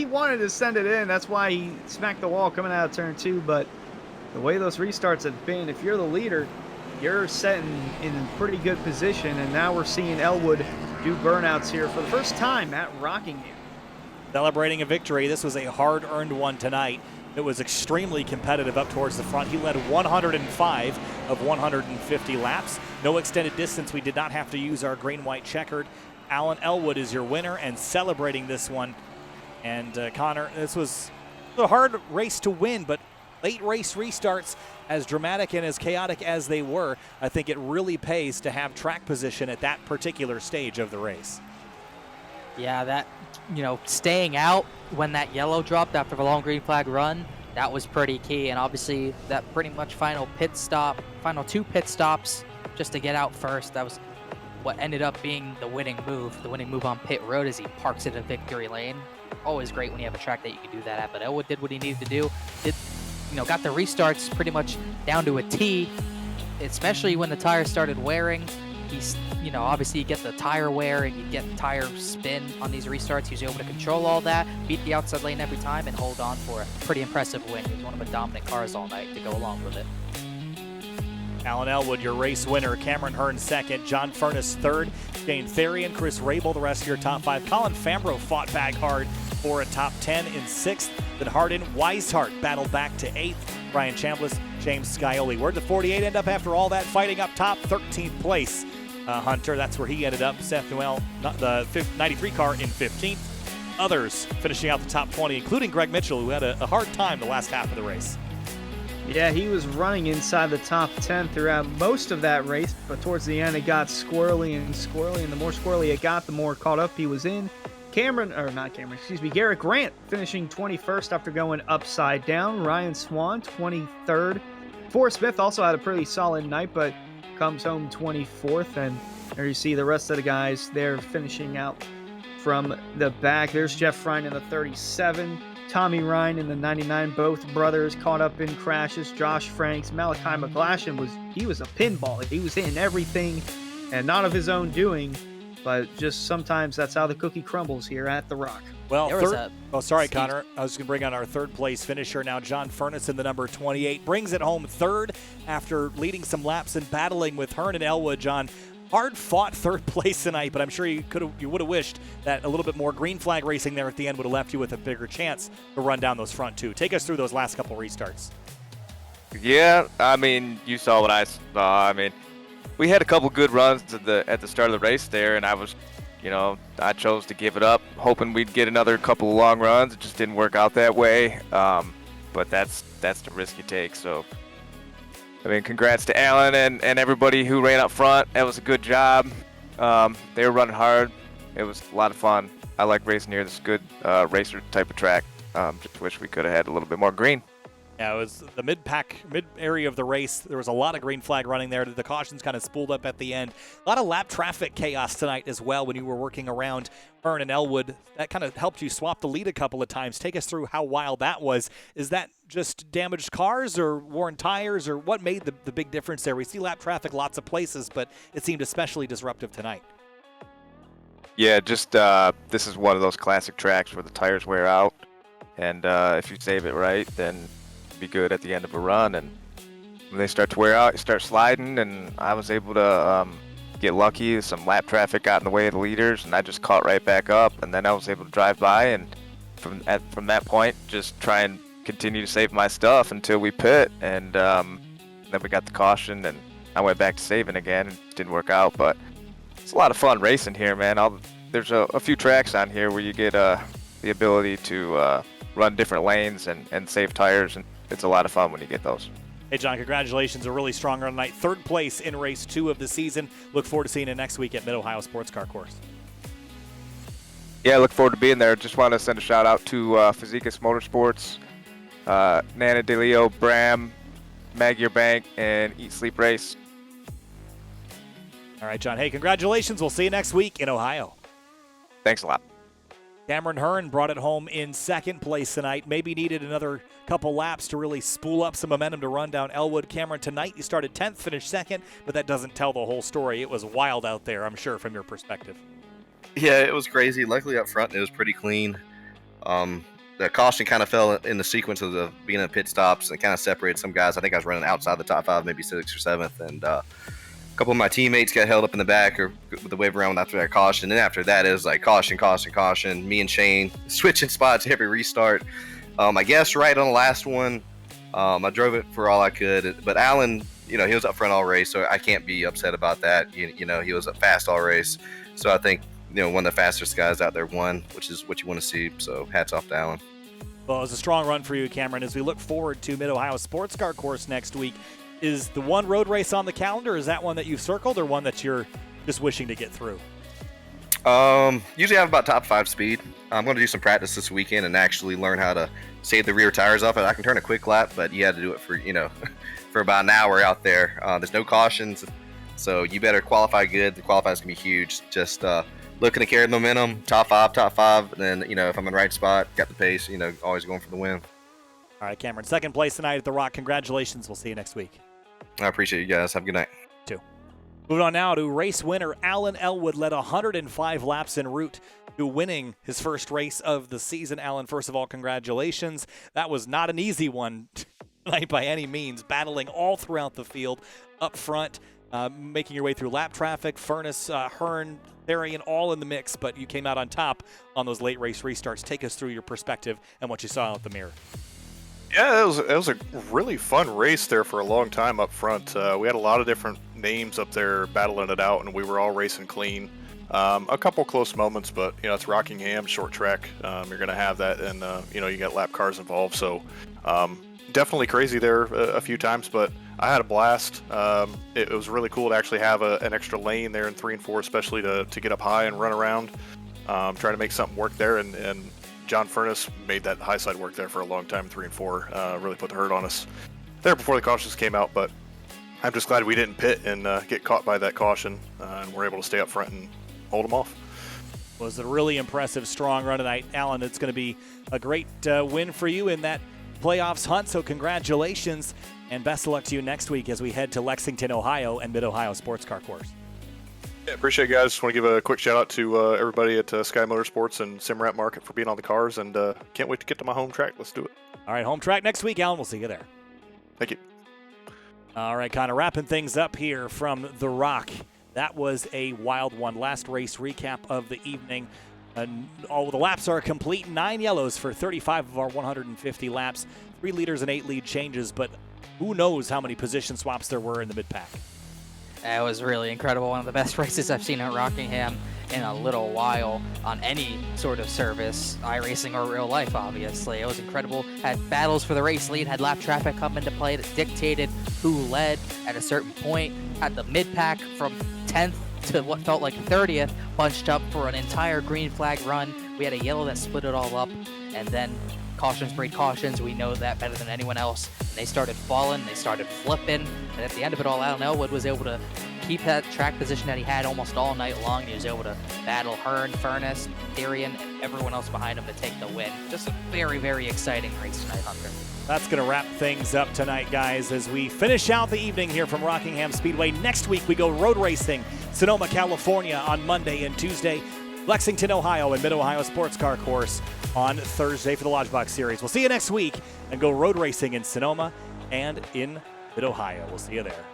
wanted to send it in. That's why he smacked the wall coming out of turn 2. But the way those restarts have been, if you're the leader, you're set in pretty good position, and now we're seeing Elwood do burnouts here for the first time at Rockingham. Celebrating a victory. This was a hard-earned one tonight. It was extremely competitive up towards the front. He led 105 of 150 laps. No extended distance. We did not have to use our green-white checkered. Alan Elwood is your winner and celebrating this one. And Connor, this was a hard race to win, but late race restarts, as dramatic and as chaotic as they were, I think it really pays to have track position at that particular stage of the race. Yeah, that, staying out when that yellow dropped after the long green flag run, that was pretty key. And obviously that pretty much final 2 pit stops just to get out first, that was what ended up being the winning move on pit road as he parks it in victory lane. Always great when you have a track that you can do that at, but Elwood did what he needed to do. Got the restarts pretty much down to a T, especially when the tires started wearing. He's, obviously you get the tire wear and you get tire spin on these restarts. He's able to control all that, beat the outside lane every time, and hold on for a pretty impressive win. He was one of the dominant cars all night to go along with it. Alan Elwood, your race winner. Cameron Hearn second. John Furness third. Shane Therian, Chris Rabel, the rest of your top 5. Colin Fambro fought back hard for a top 10 in 6th. Then Hardin Weishart battled back to 8th. Brian Chambliss, James Scioli. Where'd the 48 end up after all that fighting up top? 13th place. Hunter, that's where he ended up. Seth Noel, the 93 car, in 15th. Others finishing out the top 20, including Greg Mitchell, who had a hard time the last half of the race. Yeah, he was running inside the top 10 throughout most of that race, but towards the end it got squirrely, and the more squirrely it got, the more caught up he was in. Garrett Grant finishing 21st after going upside down. Ryan Swan, 23rd. Forrest Smith also had a pretty solid night, but comes home 24th, and there you see the rest of the guys there finishing out from the back. There's Jeff Ryan in the 37. Tommy Ryan in the 99, both brothers caught up in crashes. Josh Franks, Malachi McGlashan was a pinball. He was hitting everything, and not of his own doing, but just sometimes that's how the cookie crumbles here at the Rock. Well, Connor. I was going to bring on our 3rd place finisher now. John Furness in the number 28 brings it home 3rd after leading some laps and battling with Hearn and Elwood. John, hard fought 3rd place tonight, but I'm sure you would have wished that a little bit more green flag racing there at the end would have left you with a bigger chance to run down those front 2. Take us through those last couple restarts. Yeah, I mean, you saw what I saw. I mean, we had a couple good runs at the start of the race there, and I chose to give it up, hoping we'd get another couple of long runs. It just didn't work out that way. But that's the risk you take. So, I mean, congrats to Alan and everybody who ran up front. That was a good job. They were running hard. It was a lot of fun. I like racing here. This is a good racer type of track. Just wish we could have had a little bit more green. Yeah, it was the mid area of the race. There was a lot of green flag running there. The cautions kind of spooled up at the end. A lot of lap traffic chaos tonight as well when you were working around Hearn and Elwood. That kind of helped you swap the lead a couple of times. Take us through how wild that was. Is that just damaged cars or worn tires, or what made the big difference there? We see lap traffic lots of places, but it seemed especially disruptive tonight. Yeah, just this is one of those classic tracks where the tires wear out, and if you save it right, then be good at the end of a run. And when they start to wear out, you start sliding, and I was able to get lucky. Some lap traffic got in the way of the leaders, and I just caught right back up, and then I was able to drive by, and from that point just try and continue to save my stuff until we pit. And then we got the caution, and I went back to saving again. It didn't work out, but it's a lot of fun racing here, man. There's a few tracks on here where you get the ability to run different lanes and save tires, and it's a lot of fun when you get those. Hey, John, congratulations. A really strong run tonight. Third place in race 2 of the season. Look forward to seeing you next week at Mid-Ohio Sports Car Course. Yeah, look forward to being there. Just want to send a shout out to Fazekas Motorsports, Nana DeLeo, Bram, Magyar Bank, and Eat Sleep Race. All right, John. Hey, congratulations. We'll see you next week in Ohio. Thanks a lot. Cameron Hearn brought it home in second place tonight. Maybe needed another couple laps to really spool up some momentum to run down Elwood. Cameron, tonight you started 10th, finished second, but that doesn't tell the whole story. It was wild out there, I'm sure, from your perspective. Yeah, it was crazy. Luckily up front, it was pretty clean. The caution kind of fell in the sequence of the beginning of pit stops and kind of separated some guys. I think I was running outside the top 5, maybe 6th or 7th, and a couple of my teammates got held up in the back or with the wave around after that caution. And then after that, it was like caution, caution, caution. Me and Shane switching spots every restart. I guess right on the last one, I drove it for all I could. But Alan, he was up front all race, so I can't be upset about that. He was up fast all race. So I think, one of the fastest guys out there won, which is what you want to see. So hats off to Alan. Well, it was a strong run for you, Cameron. As we look forward to Mid-Ohio Sports Car Course next week, is the one road race on the calendar? Is that one that you've circled, or one that you're just wishing to get through? Usually I have about top 5 speed. I'm going to do some practice this weekend and actually learn how to save the rear tires off. I can turn a quick lap, but you had to do it for, for about an hour out there. There's no cautions, so you better qualify good. The qualifying's going to be huge. Just looking to carry the momentum, top 5, and then, if I'm in the right spot, got the pace, always going for the win. All right, Cameron, second place tonight at the Rock. Congratulations. We'll see you next week. I appreciate you guys. Have a good night. Too. Moving on now to race winner Alan Elwood. Led 105 laps en route to winning his first race of the season. Alan, first of all, congratulations. That was not an easy one tonight by any means. Battling all throughout the field, up front, making your way through lap traffic, Furnace, Hearn, Therian, all in the mix, but you came out on top on those late race restarts. Take us through your perspective and what you saw out the mirror. Yeah, it was a really fun race there for a long time up front. We had a lot of different names up there battling it out, and we were all racing clean. A couple close moments, but it's Rockingham, short track. You're going to have that, and you got lap cars involved. So definitely crazy there a few times, but I had a blast. It was really cool to actually have an extra lane there in 3 and 4, especially to get up high and run around. Trying to make something work there, and John Furnace made that high side work there for a long time, 3 and 4. Really put the hurt on us there before the cautions came out, but I'm just glad we didn't pit and get caught by that caution, and we're able to stay up front and hold them off. Was a really impressive, strong run tonight. Alan, it's going to be a great win for you in that playoffs hunt, so congratulations, and best of luck to you next week as we head to Lexington, Ohio, and Mid-Ohio Sports Car Course. Yeah, appreciate it, guys. Just want to give a quick shout out to everybody at Sky Motorsports and Simrat Market for being on the cars, and can't wait to get to my home track. Let's do it. All right, home track next week, Alan. We'll see you there. Thank you. All right, kind of wrapping things up here from The Rock. That was a wild one. Last race recap of the evening. And all the laps are complete. 9 yellows for 35 of our 150 laps. 3 leaders and 8 lead changes, but who knows how many position swaps there were in the mid-pack. It was really incredible. One of the best races I've seen at Rockingham in a little while on any sort of service, iRacing or real life, obviously. It was incredible. Had battles for the race lead, had lap traffic come into play that dictated who led at a certain point. Had the mid-pack from 10th to what felt like 30th bunched up for an entire green flag run. We had a yellow that split it all up, and then cautions breed cautions. We know that better than anyone else. And they started falling, they started flipping, and at the end of it all, Alan Elwood was able to keep that track position that he had almost all night long. He was able to battle Hearn, Furness, Therian, and everyone else behind him to take the win. Just a very, very exciting race tonight, Hunter. That's going to wrap things up tonight, guys, as we finish out the evening here from Rockingham Speedway. Next week, we go road racing, Sonoma, California on Monday and Tuesday, Lexington, Ohio, and Mid-Ohio Sports Car Course on Thursday for the Lodgebox Series. We'll see you next week and go road racing in Sonoma and in Mid-Ohio. We'll see you there.